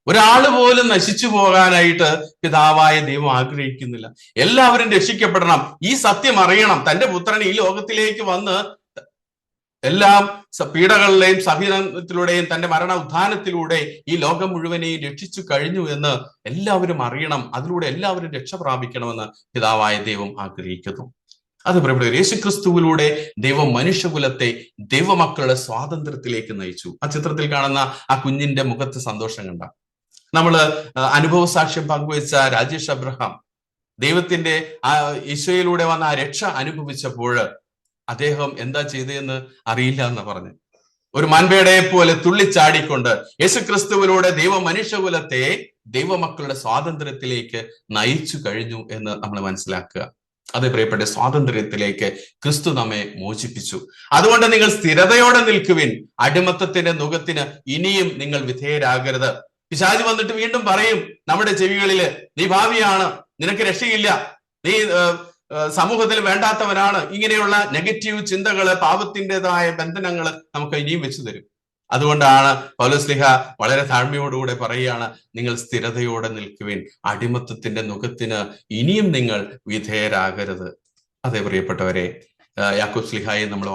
ഒരാൾ പോലും നശിച്ചു പോകാനായിട്ട് പിതാവായ ദൈവം ആഗ്രഹിക്കുന്നില്ല. എല്ലാവരും രക്ഷിക്കപ്പെടണം, ഈ സത്യം അറിയണം. തന്റെ പുത്രൻ ഈ ലോകത്തിലേക്ക് വന്ന് എല്ലാ പീഡകളിലെയും സഹനത്തിലൂടെയും തന്റെ മരണ ഉത്ഥാനത്തിലൂടെ ഈ ലോകം മുഴുവനെയും രക്ഷിച്ചു കഴിഞ്ഞു എന്ന് എല്ലാവരും അറിയണം. അതിലൂടെ എല്ലാവരും രക്ഷ പ്രാപിക്കണമെന്ന് പിതാവായ ദൈവം ആഗ്രഹിക്കുന്നു. അത് പറയുമ്പോൾ യേശുക്രിസ്തുവിലൂടെ ദൈവം മനുഷ്യകുലത്തെ ദൈവമക്കളുടെ സ്വാതന്ത്ര്യത്തിലേക്ക് നയിച്ചു. ആ ചിത്രത്തിൽ കാണുന്ന ആ കുഞ്ഞിന്റെ മുഖത്ത് സന്തോഷം കണ്ട നമ്മള് അനുഭവ സാക്ഷ്യം പങ്കുവെച്ച രാജേഷ് അബ്രഹാം ദൈവത്തിന്റെ ആ ഈശോയിലൂടെ വന്ന ആ രക്ഷ അനുഭവിച്ചപ്പോൾ അദ്ദേഹം എന്താ ചെയ്തതെന്ന് അറിയില്ല എന്ന് പറഞ്ഞു. ഒരു മാൻപേടയെ പോലെ തുള്ളിച്ചാടിക്കൊണ്ട് യേശുക്രിസ്തുവിലൂടെ ദൈവ മനുഷ്യകുലത്തെ ദൈവമക്കളുടെ സ്വാതന്ത്ര്യത്തിലേക്ക് നയിച്ചു കഴിഞ്ഞു എന്ന് നമ്മൾ മനസ്സിലാക്കുക. അതെ പ്രിയപ്പെട്ട, സ്വാതന്ത്ര്യത്തിലേക്ക് ക്രിസ്തു നമ്മെ മോചിപ്പിച്ചു. അതുകൊണ്ട് നിങ്ങൾ സ്ഥിരതയോടെ നിൽക്കുവിൻ. അടിമത്തത്തിന്റെ നുകത്തിന് ഇനിയും നിങ്ങൾ വിധേയരാകരുത്. പിശാച് വന്നിട്ട് വീണ്ടും പറയും നമ്മുടെ ചെവികളില്, നീ ഭാവിയാണ്, നിനക്ക് രക്ഷയില്ല, നീ സമൂഹത്തിൽ വേണ്ടാത്തവനാണ്. ഇങ്ങനെയുള്ള നെഗറ്റീവ് ചിന്തകള്, പാപത്തിൻ്റെതായ ബന്ധനങ്ങള് നമുക്ക് ഇനിയും വെച്ചു തരും. അതുകൊണ്ടാണ് പൗലോസ്ലീഹ വളരെ താഴ്മയോടുകൂടെ പറയുകയാണ്, നിങ്ങൾ സ്ഥിരതയോടെ നിൽക്കുവിൻ, അടിമത്തത്തിന്റെ നുകത്തിന് ഇനിയും നിങ്ങൾ വിധേയരാകരുത്. അതേ പ്രിയപ്പെട്ടവരെ, യാക്കോബ് സ്ലീഹായെ നമ്മൾ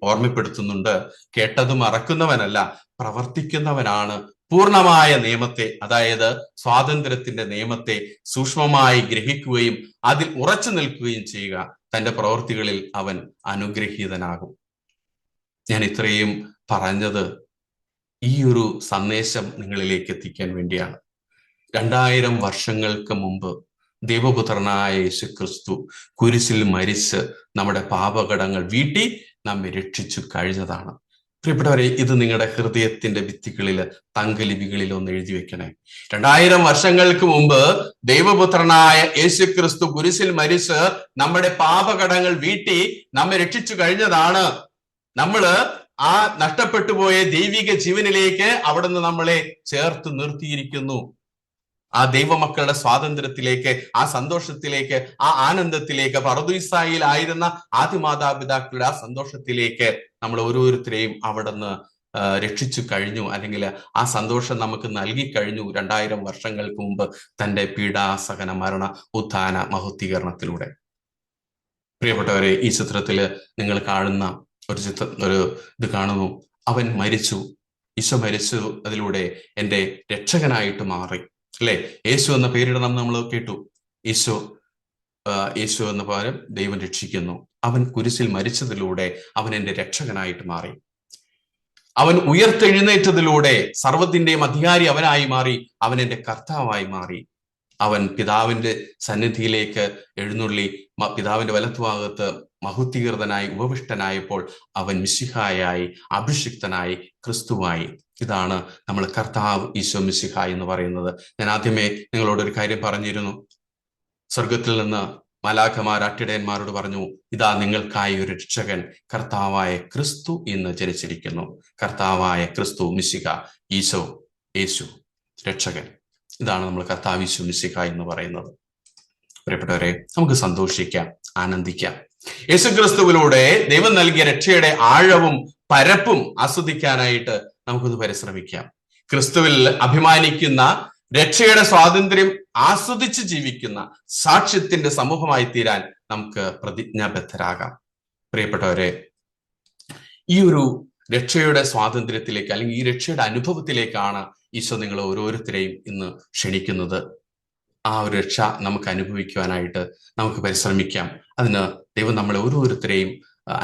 ഓർമ്മപ്പെടുത്തുന്നുണ്ട്, കേട്ടത് മറക്കുന്നവനല്ല, പ്രവർത്തിക്കുന്നവനാണ് പൂർണ്ണമായ നിയമത്തെ, അതായത് സ്വാതന്ത്ര്യത്തിന്റെ നിയമത്തെ സൂക്ഷ്മമായി ഗ്രഹിക്കുകയും അതിൽ ഉറച്ചു നിൽക്കുകയും ചെയ്യുക. തന്റെ പ്രവൃത്തികളിൽ അവൻ അനുഗ്രഹീതനാകും. ഞാൻ ഇത്രയും പറഞ്ഞത് ഈ ഒരു സന്ദേശം നിങ്ങളിലേക്ക് എത്തിക്കാൻ വേണ്ടിയാണ്. 2000 വർഷങ്ങൾക്ക് മുമ്പ് ദൈവപുത്രനായ യേശുക്രിസ്തു കുരിശിൽ മരിച്ച് നമ്മുടെ പാപകടങ്ങൾ വീട്ടി നമ്മെ രക്ഷിച്ചു കഴിഞ്ഞതാണ്. പ്രിയപ്പെട്ടവരെ, ഇത് നിങ്ങളുടെ ഹൃദയത്തിന്റെ ഭിത്തികളിൽ, തങ്കലിപികളിൽ ഒന്ന് എഴുതി വെക്കണേ. 2000 വർഷങ്ങൾക്ക് മുമ്പ് ദൈവപുത്രനായ യേശുക്രിസ്തു കുരിശിൽ മരിച്ച് നമ്മുടെ പാപകടങ്ങൾ വീട്ടി നമ്മെ രക്ഷിച്ചു കഴിഞ്ഞതാണ്. നമ്മള് ആ നഷ്ടപ്പെട്ടു പോയ ദൈവിക ജീവനിലേക്ക് അവിടുന്ന് നമ്മളെ ചേർത്ത് നിർത്തിയിരിക്കുന്നു. ആ ദൈവമക്കളുടെ സ്വാതന്ത്ര്യത്തിലേക്ക്, ആ സന്തോഷത്തിലേക്ക്, ആ ആനന്ദത്തിലേക്ക്, പറുദീസായിലായിരുന്ന ആദിമാതാപിതാക്കളുടെ ആ സന്തോഷത്തിലേക്ക് നമ്മൾ ഓരോരുത്തരെയും അവിടുന്ന് രക്ഷിച്ചു കഴിഞ്ഞു, അല്ലെങ്കിൽ ആ സന്തോഷം നമുക്ക് നൽകി കഴിഞ്ഞു 2000 വർഷങ്ങൾക്ക് മുമ്പ് തന്റെ പീഡാസഹന മരണ ഉത്ഥാന മഹത്വീകരണത്തിലൂടെ. പ്രിയപ്പെട്ടവരെ, ഈ ചിത്രത്തില് നിങ്ങൾ കാണുന്ന ഒരു ഇത് കാണുന്നു. അവൻ മരിച്ചു, ഈശോ മരിച്ചു, അതിലൂടെ എൻ്റെ രക്ഷകനായിട്ട് മാറി, അല്ലെ? യേശു എന്ന പേരിടണം നമ്മൾ കേട്ടു. യേശു എന്ന പകരം ദൈവം രക്ഷിക്കുന്നു. അവൻ കുരിശിൽ മരിച്ചതിലൂടെ അവൻ എൻ്റെ രക്ഷകനായിട്ട് മാറി. അവൻ ഉയർത്തെഴുന്നേറ്റതിലൂടെ സർവ്വത്തിന്റെയും അധികാരി അവനായി മാറി. അവൻ എൻ്റെ കർത്താവായി മാറി. അവൻ പിതാവിന്റെ സന്നിധിയിലേക്ക് എഴുന്നള്ളി പിതാവിന്റെ വലത്തുഭാഗത്ത് മഹുദ്ധീകൃതനായി ഉപവിഷ്ടനായപ്പോൾ അവൻ മിശിഹായായി, അഭിഷിക്തനായി, ക്രിസ്തുവായി. ഇതാണ് നമ്മൾ കർത്താവ് ഈശോ മിശിഹ എന്ന് പറയുന്നത്. ഞാൻ ആദ്യമേ നിങ്ങളോടൊരു കാര്യം പറഞ്ഞിരുന്നു. സ്വർഗത്തിൽ നിന്ന് മാലാഖമാർ അട്ടിടയന്മാരോട് പറഞ്ഞു, ഇതാ നിങ്ങൾക്കായി ഒരു രക്ഷകൻ, കർത്താവായ ക്രിസ്തു ഇന്ന് ജനിച്ചിരിക്കുന്നു. കർത്താവായ ക്രിസ്തു മിശിഹ, യേശു രക്ഷകൻ. ഇതാണ് നമ്മൾ കർത്താവ് ഈശോ മിശിഹ എന്ന് പറയുന്നത്. പ്രിയപ്പെട്ടവരെ, നമുക്ക് സന്തോഷിക്കാം, ആനന്ദിക്കാം. യേശുക്രിസ്തുവിലൂടെ ദൈവം നൽകിയ രക്ഷയുടെ ആഴവും പരപ്പും ആസ്വദിക്കാനായിട്ട് നമുക്കൊന്ന് പരിശ്രമിക്കാം. ക്രിസ്തുവിൽ അഭിമാനിക്കുന്ന, രക്ഷയുടെ സ്വാതന്ത്ര്യം ആസ്വദിച്ച് ജീവിക്കുന്ന സാക്ഷ്യത്തിന്റെ സമൂഹമായി തീരാൻ നമുക്ക് പ്രതിജ്ഞാബദ്ധരാകാം. പ്രിയപ്പെട്ടവരെ, ഈ ഒരു രക്ഷയുടെ സ്വാതന്ത്ര്യത്തിലേക്ക്, അല്ലെങ്കിൽ ഈ രക്ഷയുടെ അനുഭവത്തിലേക്കാണ് ഈശോ നിങ്ങൾ ഓരോരുത്തരെയും ഇന്ന് ക്ഷണിക്കുന്നത്. ആ ഒരു രക്ഷ നമുക്ക് അനുഭവിക്കുവാനായിട്ട് നമുക്ക് പരിശ്രമിക്കാം. അതിന് ദൈവം നമ്മളെ ഓരോരുത്തരെയും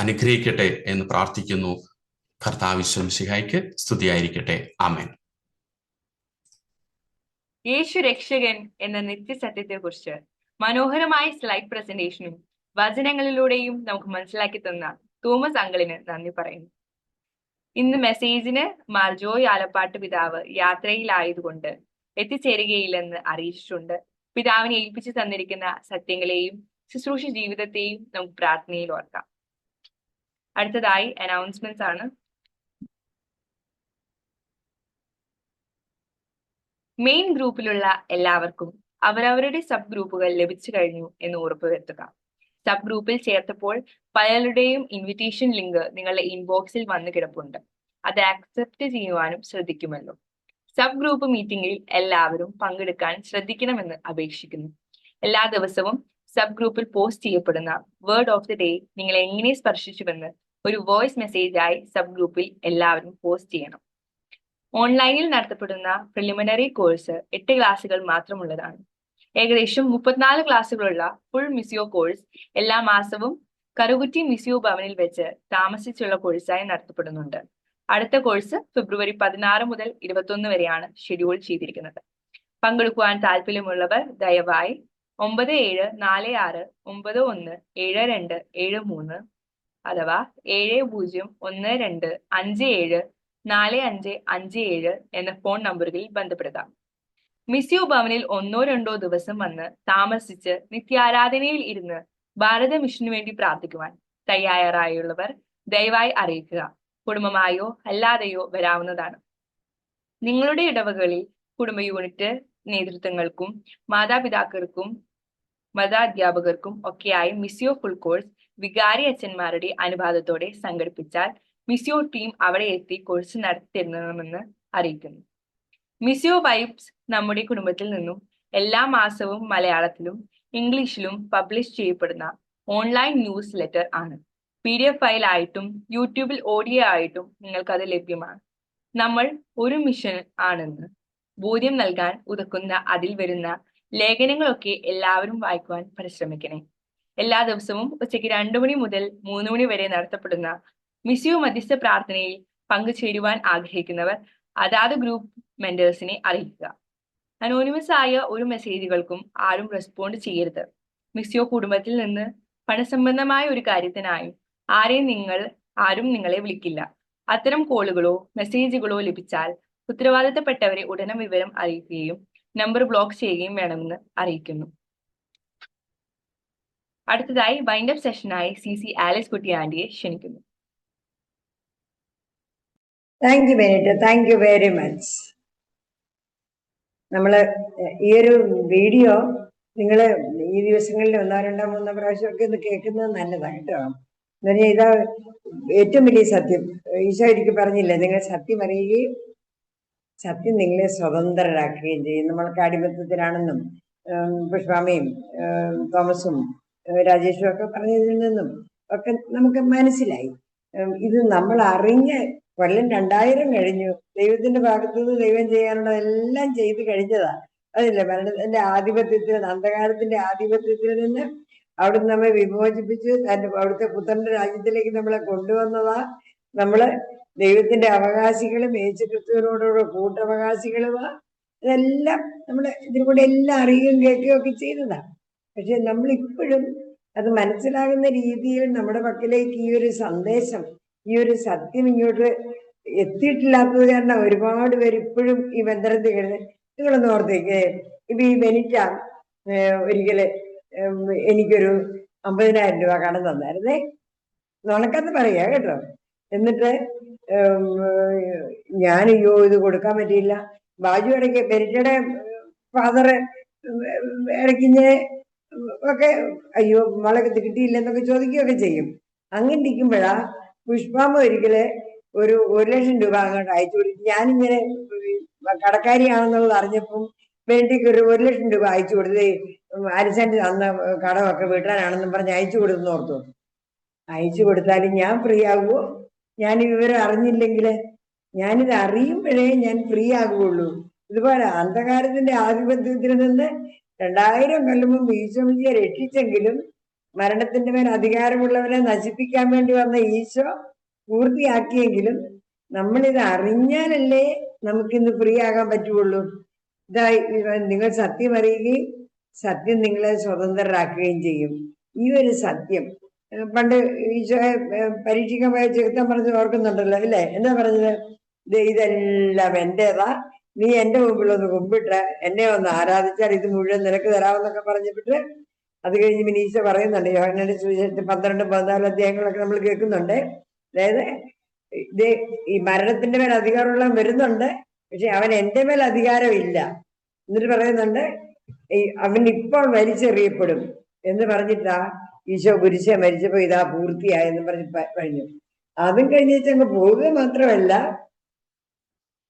അനുഗ്രഹിക്കട്ടെ എന്ന് പ്രാർത്ഥിക്കുന്നു. കർത്താവ് ഈശോ മിശിഹായ്ക്ക് സ്തുതിയായിരിക്കട്ടെ. ആമേൻ. യേശു രക്ഷകൻ എന്ന നിത്യസത്യത്തെ കുറിച്ച് മനോഹരമായ സ്ലൈഡ് പ്രസന്റേഷനും വചനങ്ങളിലൂടെയും നമുക്ക് മനസ്സിലാക്കി തന്ന തോമസ് അങ്കിളിന് നന്ദി പറയുന്നു. ഇന്ന് മെസ്സേജിന് മാർ ജോയ് ആലപ്പാട്ട് പിതാവ് യാത്രയിലായതുകൊണ്ട് എത്തിച്ചേരുകയില്ലെന്ന് അറിയിച്ചിട്ടുണ്ട്. പിതാവിനെ ഏൽപ്പിച്ചു തന്നിരിക്കുന്ന സത്യങ്ങളെയും ശുശ്രൂഷ ജീവിതത്തെയും നമുക്ക് പ്രാർത്ഥനയിൽ ഓർക്കാം. അടുത്തതായി അനൗൺസ്മെന്റ്സ് ആണ്. മെയിൻ ഗ്രൂപ്പിലുള്ള എല്ലാവർക്കും അവരവരുടെ സബ് ഗ്രൂപ്പുകൾ ലഭിച്ചു കഴിഞ്ഞു എന്ന് ഉറപ്പുവരുത്തുക. സബ് ഗ്രൂപ്പിൽ ചേർത്തപ്പോൾ പലരുടെയും ഇൻവിറ്റേഷൻ ലിങ്ക് നിങ്ങളുടെ ഇൻബോക്സിൽ വന്നു കിടപ്പുണ്ട്. അത് ആക്സെപ്റ്റ് ചെയ്യുവാനും ശ്രദ്ധിക്കുമല്ലോ. സബ് ഗ്രൂപ്പ് മീറ്റിംഗിൽ എല്ലാവരും പങ്കെടുക്കാൻ ശ്രദ്ധിക്കണമെന്ന് അപേക്ഷിക്കുന്നു. എല്ലാ ദിവസവും സബ് ഗ്രൂപ്പിൽ പോസ്റ്റ് ചെയ്യപ്പെടുന്ന വേർഡ് ഓഫ് ദി ഡേ നിങ്ങളെ എങ്ങനെ സ്പർശിച്ചുവെന്ന് ഒരു വോയിസ് മെസ്സേജായി സബ് ഗ്രൂപ്പിൽ എല്ലാവരും പോസ്റ്റ് ചെയ്യണം. ഓൺലൈനിൽ നടത്തപ്പെടുന്ന പ്രിലിമിനറി കോഴ്സ് 8 ക്ലാസ്സുകൾ മാത്രമുള്ളതാണ്. ഏകദേശം 34 ക്ലാസ്സുകളുള്ള ഫുൾ മിസിയോ കോഴ്സ് എല്ലാ മാസവും കറുകുറ്റി മിസിയോ ഭവനിൽ വെച്ച് താമസിച്ചുള്ള കോഴ്സായി നടത്തപ്പെടുന്നുണ്ട്. അടുത്ത കോഴ്സ് ഫെബ്രുവരി 16 മുതൽ 21 വരെയാണ് ഷെഡ്യൂൾ ചെയ്തിരിക്കുന്നത്. പങ്കെടുക്കുവാൻ താല്പര്യമുള്ളവർ ദയവായി 9746917273 അഥവാ 7012574557 എന്ന ഫോൺ നമ്പറുകളിൽ ബന്ധപ്പെടുക. മിസ്യു ഭവനിൽ 1-2 ദിവസം വന്ന് താമസിച്ച് നിത്യാരാധനയിൽ ഇരുന്ന് ഭാരത മിഷനു വേണ്ടി പ്രാർത്ഥിക്കുവാൻ തയ്യാറായുള്ളവർ ദയവായി അറിയിക്കുക. കുടുംബമായോ അല്ലാതെയോ വരാവുന്നതാണ്. നിങ്ങളുടെ ഇടവകളിൽ കുടുംബ യൂണിറ്റ് നേതൃത്വങ്ങൾക്കും മാതാപിതാക്കൾക്കും മതാധ്യാപകർക്കും ഒക്കെയായി മിസ്യോ ഫുൾ കോഴ്സ് വികാരി അച്ഛന്മാരുടെ അനുവാദത്തോടെ സംഘടിപ്പിച്ചാൽ മിസ്യോ ടീം അവിടെ എത്തി കോഴ്സ് നടത്തിത്തരണമെന്ന് അറിയിക്കുന്നു. മിസ്യോ വൈബ്സ് നമ്മുടെ കുടുംബത്തിൽ നിന്നും എല്ലാ മാസവും മലയാളത്തിലും ഇംഗ്ലീഷിലും പബ്ലിഷ് ചെയ്യപ്പെടുന്ന ഓൺലൈൻ ന്യൂസ് ലെറ്റർ ആണ്. PDF ഫയൽ ആയിട്ടും യൂട്യൂബിൽ ഓഡിയോ ആയിട്ടും നിങ്ങൾക്കത് ലഭ്യമാണ്. നമ്മൾ ഒരു മിഷൻ ആണെന്ന് ബോധ്യം നൽകാൻ ഉതക്കുന്ന അതിൽ വരുന്ന ലേഖനങ്ങളൊക്കെ എല്ലാവരും വായിക്കുവാൻ പരിശ്രമിക്കണേ. എല്ലാ ദിവസവും ഉച്ചയ്ക്ക് 2 മണി മുതൽ 3 മണി വരെ നടത്തപ്പെടുന്ന മിസ്യു മധ്യസ്ഥ പ്രാർത്ഥനയിൽ പങ്കുചേരുവാൻ ആഗ്രഹിക്കുന്നവർ അതാത് ഗ്രൂപ്പ് മെമ്പേഴ്സിനെ അറിയിക്കുക. അനോണിമസ് ആയ ഒരു മെസ്സേജുകൾക്കും ആരും റെസ്പോണ്ട് ചെയ്യരുത്. മിസ്യോ കുടുംബത്തിൽ നിന്ന് പണസംബന്ധമായ ഒരു കാര്യത്തിനായും ആരും നിങ്ങളെ വിളിക്കില്ല. അത്തരം കോളുകളോ മെസ്സേജുകളോ ലഭിച്ചാൽ ഉത്തരവാദിത്തപ്പെട്ടവരെ ഉടനെ വിവരം അറിയിക്കുകയും നമ്പർ ബ്ലോക്ക് ചെയ്യുകയും വേണമെന്ന് അറിയിക്കുന്നു. അടുത്തതായി വൈൻഡപ്പ് സെഷനായി CC ആലിസ് കുട്ടി ആന്റിയെ ക്ഷണിക്കുന്നു. Thank you Benita, thank you very much. നമ്മള് ഈ ഒരു വീഡിയോ നിങ്ങൾ ഈ ദിവസങ്ങളിൽ 1, 2, 3 പ്രാവശ്യമൊക്കെ ഒന്ന് കേൾക്കുന്നത് നല്ലതാണ് കേട്ടോ. എന്ന് പറഞ്ഞാൽ ഇതാ ഏറ്റവും വലിയ സത്യം. ഈശോ ഒരിക്കൽ പറഞ്ഞില്ലേ, നിങ്ങൾ സത്യം അറിയുകയും സത്യം നിങ്ങളെ സ്വതന്ത്രരാക്കുകയും ചെയ്യും. നമ്മൾക്ക് അടിമത്തത്തിലാണെന്നും പുഷ്പാമയും തോമസും രാജേഷും ഒക്കെ പറഞ്ഞതിൽ നിന്നും ഒക്കെ നമുക്ക് മനസ്സിലായി. ഇത് നമ്മൾ അറിഞ്ഞ് കൊല്ലം 2000 കഴിഞ്ഞു. ദൈവത്തിന്റെ ഭാഗത്തുനിന്ന് ദൈവം ചെയ്യാനുള്ളതെല്ലാം ചെയ്ത് കഴിഞ്ഞതാ. അതില്ല, മരണത്തിന്റെ ആധിപത്യത്തിൽ, അന്ധകാരത്തിന്റെ ആധിപത്യത്തിൽ നിന്ന് അവിടുന്ന് നമ്മെ വിമോചിപ്പിച്ച് അവിടുത്തെ പുത്രന്റെ രാജ്യത്തിലേക്ക് നമ്മളെ കൊണ്ടുവന്നതാ. നമ്മള് ദൈവത്തിന്റെ അവകാശികളും യേശുക്രിസ്തുവിനോടുള്ള കൂട്ടവകാശികളുമാ. ഇതെല്ലാം നമ്മൾ ഇതിനു കൂടെ എല്ലാം അറിയുകയും കേൾക്കുകയും ഒക്കെ ചെയ്തതാ. പക്ഷെ നമ്മളിപ്പോഴും അത് മനസ്സിലാകുന്ന രീതിയിൽ നമ്മുടെ പക്കലേക്ക് ഈ ഒരു സന്ദേശം, ഈ ഒരു സത്യം ഇങ്ങോട്ട് എത്തിയിട്ടില്ലാത്തത് കാരണം ഒരുപാട് പേര് ഇപ്പോഴും ഈ ബന്ധനത്തിൽ കിടന്ന്. നിങ്ങളൊന്ന് ഓർത്തേക്ക്, ഇപ്പൊ ഈ ബെനിറ്റ ഒരിക്കല് എനിക്കൊരു 50,000 രൂപ കടം തന്നായിരുന്നേ. നുണക്കത്ത് പറയാ കേട്ടോ. എന്നിട്ട് ഞാൻ ഇത് കൊടുക്കാൻ പറ്റിയില്ല. ബാജു ഇടയ്ക്ക് ബെനിറ്റയുടെ ഫാദറ് ഇടയ്ക്കിഞ്ഞ് ഒക്കെ അയ്യോ മോളെ കിട്ടിയില്ലെന്നൊക്കെ ചോദിക്കുകയൊക്കെ ചെയ്യും. അങ്ങനെ ഇരിക്കുമ്പോഴാ പുഷ്പാമ്മ ഒരിക്കല് ഒരു 1,00,000 രൂപ അങ്ങോട്ട് അയച്ചു കൊടുത്തു. ഞാനിങ്ങനെ കടക്കാരിയാണെന്നുള്ളത് അറിഞ്ഞപ്പം ബെനിറ്റയ്ക്ക് ഒരു 1,00,000 രൂപ അയച്ചു കൊടുത്തേ. അരിസെന്റ് തന്ന കടമൊക്കെ വീട്ടാനാണെന്നും പറഞ്ഞ് അയച്ചു കൊടുത്തെന്ന് ഓർത്തു. അയച്ചു കൊടുത്താലും ഞാൻ ഫ്രീ ആകുമോ? ഞാൻ വിവരം അറിഞ്ഞില്ലെങ്കിൽ? ഞാനിത് അറിയുമ്പോഴേ ഞാൻ ഫ്രീ ആകുകയുള്ളൂ. ഇതുപോലെ അന്ധകാരത്തിന്റെ ആധിപത്യത്തിൽ നിന്ന് 2000 കൊല്ലം മുമ്പ് ഈശോമിശിയെ രക്ഷിച്ചെങ്കിലും മരണത്തിന്റെ മേൽ അധികാരമുള്ളവരെ നശിപ്പിക്കാൻ വേണ്ടി വന്ന ഈശോ പൂർത്തിയാക്കിയെങ്കിലും നമ്മളിത് അറിഞ്ഞാലല്ലേ നമുക്കിന്ന് ഫ്രീ ആകാൻ പറ്റുള്ളൂ. നിങ്ങൾ സത്യം അറിയുകയും സത്യം നിങ്ങളെ സ്വതന്ത്രരാക്കുകയും ചെയ്യും. ഈ ഒരു സത്യം പണ്ട് ഈശോയെ പരീക്ഷിക്കാൻ പോയ ചെറുത്തം പറഞ്ഞ് ഓർക്കുന്നുണ്ടല്ലോ അല്ലേ? എന്താ പറഞ്ഞത്? ഇതെല്ലാം എന്റേതാ, നീ എന്റെ മുമ്പിൽ ഒന്ന് കുമ്പിട്ട് എന്നെ ഒന്ന് ആരാധിച്ചാൽ ഇത് മുഴുവൻ നിനക്ക് തരാമെന്നൊക്കെ പറഞ്ഞിട്ട് അത് കഴിഞ്ഞ് പിന്നെ ഈശോ പറയുന്നുണ്ട്, യോഹന്നാന്റെ സുവിശേഷത്തിൽ 12, 14 അധ്യായങ്ങളൊക്കെ നമ്മൾ കേൾക്കുന്നുണ്ട്. അതായത് ഇത് ഈ മരണത്തിന്റെ മേൽ അധികാരമുള്ള വരുന്നുണ്ട്, പക്ഷെ അവൻ എന്റെ മേൽ അധികാരം ഇല്ല. എന്നിട്ട് പറയുന്നുണ്ട് അവൻ ഇപ്പോൾ വലിച്ചെറിയപ്പെടും എന്ന് പറഞ്ഞിട്ടാ ഈശോ കുരിശെ മരിച്ചപ്പോ ഇതാ പൂർത്തിയായെന്ന് പറഞ്ഞ് കഴിഞ്ഞു. അതും കഴിഞ്ഞങ്ങ് പോവുക മാത്രമല്ല,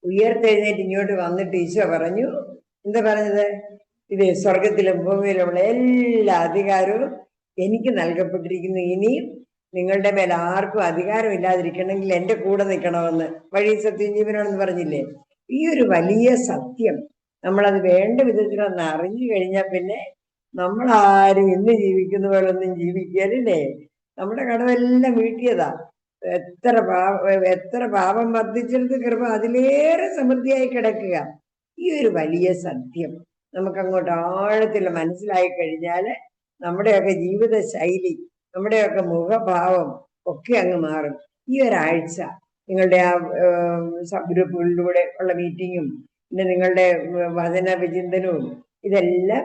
ഉയർത്തെഴുന്നേറ്റ് ഇങ്ങോട്ട് വന്നിട്ട് ഈശോ പറഞ്ഞു, എന്താ പറഞ്ഞത്? ഇത് സ്വർഗത്തിലും ഭൂമിയിലുമുള്ള എല്ലാ അധികാരവും എനിക്ക് നൽകപ്പെട്ടിരിക്കുന്നു. ഇനിയും നിങ്ങളുടെ മേൽ ആർക്കും അധികാരം ഇല്ലാതിരിക്കണമെങ്കിൽ എന്റെ കൂടെ നിൽക്കണമെന്ന്. വഴി സത്യം ജീവനാണെന്ന് പറഞ്ഞില്ലേ? ഈ ഒരു വലിയ സത്യം നമ്മളത് വേണ്ട വിധത്തിലൊന്ന് അറിഞ്ഞു കഴിഞ്ഞാൽ പിന്നെ നമ്മളാരും ഇന്ന് ജീവിക്കുന്ന പോലെ ഒന്നും ജീവിക്കല്ലേ. നമ്മുടെ കടമെല്ലാം വീട്ടിയതാ. എത്ര പാപം വർദ്ധിച്ചെടുത്ത് കൃപ അതിലേറെ സമൃദ്ധിയായി കിടക്കുക. ഈ ഒരു വലിയ സത്യം നമുക്കങ്ങോട്ട് ആഴത്തിൽ മനസ്സിലായി കഴിഞ്ഞാൽ നമ്മുടെയൊക്കെ ജീവിത ശൈലി, നമ്മുടെയൊക്കെ മുഖഭാവം ഒക്കെ അങ്ങ് മാറും. ഈ ഒരാഴ്ച നിങ്ങളുടെ ആ സബ് ഗ്രൂപ്പുകളിലൂടെ ഉള്ള മീറ്റിങ്ങും പിന്നെ നിങ്ങളുടെ വചന വിചിന്തനവും ഇതെല്ലാം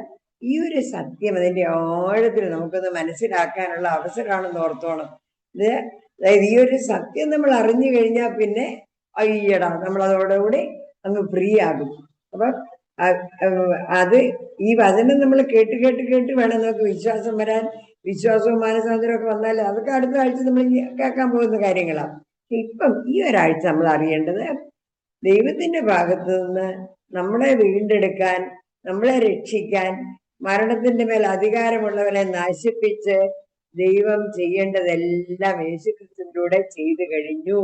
ഈ ഒരു സത്യം അതിന്റെ ആഴത്തിൽ നമുക്കൊന്ന് മനസ്സിലാക്കാനുള്ള അവസരമാണെന്ന് ഓർത്തോണം. ഇത് അതായത് ഈ ഒരു സത്യം നമ്മൾ അറിഞ്ഞു കഴിഞ്ഞാൽ പിന്നെ അയ്യടാ നമ്മൾ അതോടുകൂടി അങ്ങ് ഫ്രീ ആകും. അപ്പൊ അത് ഈ വചനം നമ്മൾ കേട്ട് കേട്ട് കേട്ട് വേണം നമുക്ക് വിശ്വാസം വരാൻ. വിശ്വാസവും മാനസാന്തരവും ഒക്കെ വന്നാൽ അതൊക്കെ അടുത്ത ആഴ്ച നമ്മൾ കേൾക്കാൻ പോകുന്ന കാര്യങ്ങളാണ്. ഇപ്പം ഈ ഒരാഴ്ച നമ്മൾ അറിയേണ്ടത് ദൈവത്തിന്റെ ഭാഗത്തു നിന്ന് നമ്മളെ വീണ്ടെടുക്കാൻ, നമ്മളെ രക്ഷിക്കാൻ, മരണത്തിന്റെ മേൽ അധികാരമുള്ളവരെ നശിപ്പിച്ച് ദൈവം ചെയ്യേണ്ടതെല്ലാം യേശുക്രിസ്തുവിലൂടെ ചെയ്തു കഴിഞ്ഞു.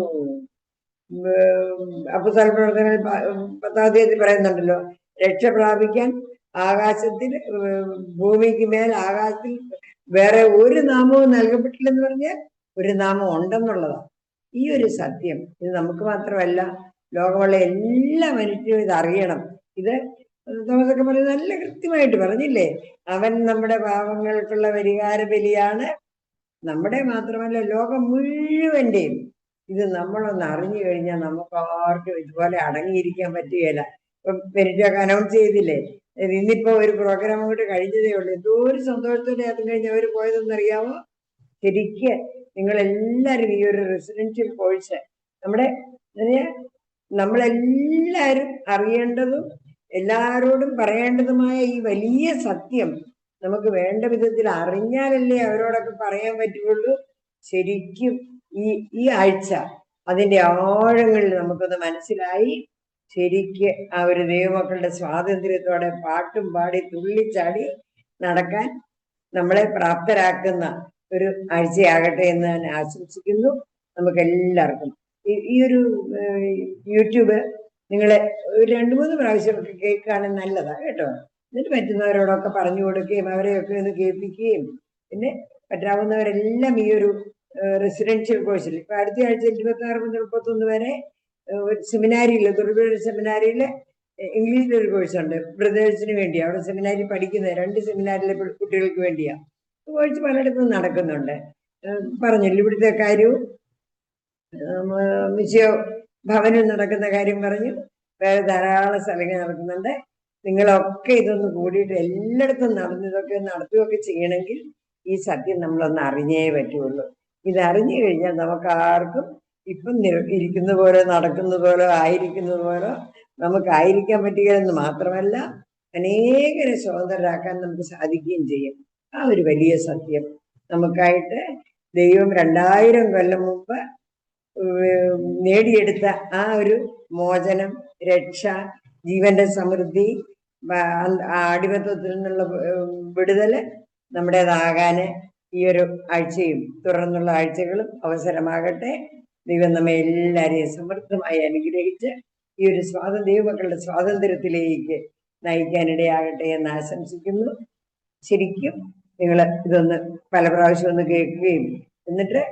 അപ്പോസ്തല പ്രവർത്തനങ്ങൾ 10-ാം അധ്യായത്തിൽ പറയുന്നുണ്ടല്ലോ, രക്ഷ പ്രാപിക്കാൻ ആകാശത്തിൽ ഭൂമിക്ക് മേൽ ആകാശത്തിൽ വേറെ ഒരു നാമവും നൽകപ്പെട്ടില്ലെന്ന് പറഞ്ഞാൽ ഒരു നാമം ഉണ്ടെന്നുള്ളതാണ്. ഈ ഒരു സത്യം ഇത് നമുക്ക് മാത്രമല്ല, ലോകമുള്ള എല്ലാ മനുഷ്യരും ഇത് അറിയണം. ഇത് തോമസൊക്കെ പറഞ്ഞ് നല്ല കൃത്യമായിട്ട് പറഞ്ഞില്ലേ, അവൻ നമ്മുടെ പാപങ്ങൾക്കുള്ള പരിഹാര ബലിയാണ്. നമ്മുടെ മാത്രമല്ല ലോകം മുഴുവന്റെയും. ഇത് നമ്മളൊന്ന് അറിഞ്ഞു കഴിഞ്ഞാൽ നമുക്ക് ആർക്കും ഇതുപോലെ അടങ്ങിയിരിക്കാൻ പറ്റുകയില്ല. ഇപ്പം പെരിറ്റൊക്കെ അനൗൺസ് ചെയ്തില്ലേ, ഇന്നിപ്പോ ഒരു പ്രോഗ്രാം അങ്ങോട്ട് കഴിഞ്ഞതേ ഉള്ളൂ. എന്തോ ഒരു സന്തോഷത്തോടെ അതും കഴിഞ്ഞ് അവർ പോയതെന്നറിയാമോ? ശരിക്ക് നിങ്ങളെല്ലാവരും ഈ ഒരു റെസിഡൻഷ്യൽ കോഴ്സ് നമ്മളെല്ലാവരും അറിയേണ്ടതും എല്ലാവരോടും പറയേണ്ടതുമായ ഈ വലിയ സത്യം നമുക്ക് വേണ്ട വിധത്തിൽ അറിഞ്ഞാലല്ലേ അവരോടൊക്കെ പറയാൻ പറ്റുള്ളൂ. ശരിക്കും ഈ ആഴ്ച അതിന്റെ ആഴങ്ങളിൽ നമുക്കൊന്ന് മനസ്സിലായി ശരിക്ക് ആ ഒരു ദൈവമക്കളുടെ സ്വാതന്ത്ര്യത്തോടെ പാട്ടും പാടി തുള്ളിച്ചാടി നടക്കാൻ നമ്മളെ പ്രാപ്തരാക്കുന്ന ഒരു ആഴ്ചയാകട്ടെ എന്ന് ഞാൻ ആശംസിക്കുന്നു. നമുക്ക് എല്ലാവർക്കും ഈ ഒരു യൂട്യൂബ് നിങ്ങളെ ഒരു 2-3 പ്രാവശ്യമൊക്കെ കേൾക്കുകയാണെങ്കിൽ നല്ലതാണ് കേട്ടോ. എന്നിട്ട് പറ്റുന്നവരോടൊക്കെ പറഞ്ഞു കൊടുക്കുകയും അവരെയൊക്കെ ഒന്ന് കേൾപ്പിക്കുകയും പിന്നെ പറ്റാവുന്നവരെല്ലാം ഈ ഒരു റെസിഡൻഷ്യൽ കോഴ്സിൽ ഇപ്പൊ അടുത്ത ആഴ്ച 26 മുതൽ 31 വരെ സെമിനാരിയിൽ തൊടുപുഴ സെമിനാരിയിൽ ഇംഗ്ലീഷിലൊരു കോഴ്സുണ്ട് ബ്രദേഴ്സിന് വേണ്ടി. അവിടെ സെമിനാരിൽ പഠിക്കുന്ന 2 സെമിനാരിലെ കുട്ടികൾക്ക് വേണ്ടിയാ കോഴ്സ് പലയിടത്തും നടക്കുന്നുണ്ട്. പറഞ്ഞില്ല ഇവിടുത്തെ കാര്യവും മിശ്യോ ഭവനിൽ നടക്കുന്ന കാര്യം പറഞ്ഞു. വേറെ ധാരാളം സ്ഥലങ്ങൾ നടക്കുന്നുണ്ട്. നിങ്ങളൊക്കെ ഇതൊന്ന് കൂടിയിട്ട് എല്ലായിടത്തും ഇതൊക്കെ നടത്തുകയൊക്കെ ചെയ്യണമെങ്കിൽ ഈ സത്യം നമ്മളൊന്ന് അറിഞ്ഞേ പറ്റുള്ളൂ. ഇതറിഞ്ഞു കഴിഞ്ഞാൽ നമുക്ക് ആർക്കും ഇപ്പം ഇരിക്കുന്ന പോലെ നടക്കുന്ന പോലെ ആയിരിക്കുന്നത് പോലെ നമുക്കായിരിക്കാൻ പറ്റുകയെന്ന് മാത്രമല്ല അനേകരെ സ്വതന്ത്രരാക്കാൻ നമുക്ക് സാധിക്കുകയും ചെയ്യും. ആ ഒരു വലിയ സത്യം നമുക്കായിട്ട് ദൈവം 2000 കൊല്ലം മുമ്പ് നേടിയെടുത്ത ആ ഒരു മോചനം, രക്ഷ, ജീവന്റെ സമൃദ്ധി, അടിമത്തത്തിൽ നിന്നുള്ള വിടുതല് നമ്മുടേതാകാന് ഈ ഒരു ആഴ്ചയും തുടർന്നുള്ള ആഴ്ചകളും അവസരമാകട്ടെ. ദൈവം നമ്മെ എല്ലാവരെയും സമൃദ്ധമായി അനുഗ്രഹിച്ച് ഈ ഒരു ദൈവമക്കളുടെ സ്വാതന്ത്ര്യത്തിലേക്ക് നയിക്കാനിടയാകട്ടെ എന്ന് ആശംസിക്കുന്നു. ശരിക്കും നിങ്ങൾ ഇതൊന്ന് പല പ്രാവശ്യം ഒന്ന് കേൾക്കുകയും എന്നിട്ട്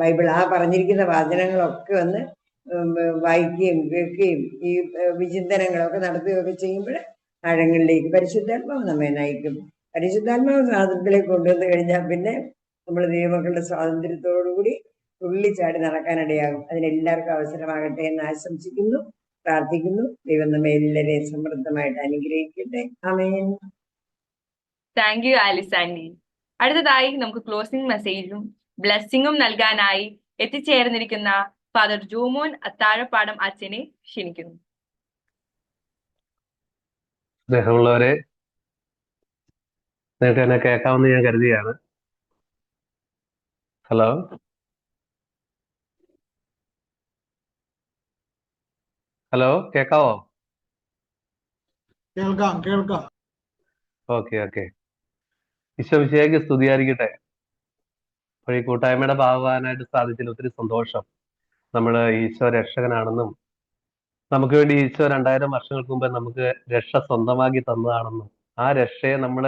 ബൈബിൾ ആ പറഞ്ഞിരിക്കുന്ന വചനങ്ങളൊക്കെ ഒന്ന് വായിക്കുകയും കേൾക്കുകയും ഈ വിചിന്തനങ്ങളൊക്കെ നടത്തുകയൊക്കെ ചെയ്യുമ്പോൾ ആഴങ്ങളിലേക്ക് പരിശുദ്ധാത്മാവ് നമ്മെ നയിക്കും. പരിശുദ്ധാത്മാവ് സ്വാതന്ത്ര്യത്തിലേക്ക് കൊണ്ടുവന്നു കഴിഞ്ഞാൽ പിന്നെ നമ്മൾ ദൈവമക്കളുടെ സ്വാതന്ത്ര്യത്തോടുകൂടി തുള്ളിച്ചാടി നടക്കാനിടയാകും. അതിനെല്ലാവർക്കും അവസരമാകട്ടെ എന്ന് ആശംസിക്കുന്നു, പ്രാർത്ഥിക്കുന്നു. ദൈവം നമ്മെ എല്ലാവരെയും സമൃദ്ധമായിട്ട് അനുഗ്രഹിക്കട്ടെ. ആമേൻ. Thank you Alice aunty. അടുത്തതായി നമുക്ക് ക്ലോസിംഗ് മെസ്സേജും ബ്ലെസ്സിങ്ങും നൽകാനായി എത്തിച്ചേർന്നിരിക്കുന്ന ഫാദർ ജോമോൻ അത്താഴപ്പാടം അച്ഛനെ ക്ഷണിക്കുന്നു. സ്നേഹമുള്ളവരെ, നിങ്ങൾക്ക് എന്നെ കേൾക്കാമെന്ന് ഞാൻ കരുതിയാണ്. ഹലോ ഹലോ കേൾക്കാവോ? കേൾക്കാം. ഓക്കെ. ഈശോമിശിഹായ്ക്ക് സ്തുതിയായിരിക്കട്ടെ. അപ്പോൾ ഈ കൂട്ടായ്മയുടെ ഭാഗമാകാനായിട്ട് സാധിച്ചതിൽ ഒത്തിരി സന്തോഷം. നമ്മൾ ഈശോ രക്ഷകനാണെന്നും നമുക്ക് വേണ്ടി ഈശോ 2000 വർഷങ്ങൾക്ക് മുമ്പ് നമുക്ക് രക്ഷ സ്വന്തമാക്കി തന്നതാണെന്നും ആ രക്ഷയെ നമ്മൾ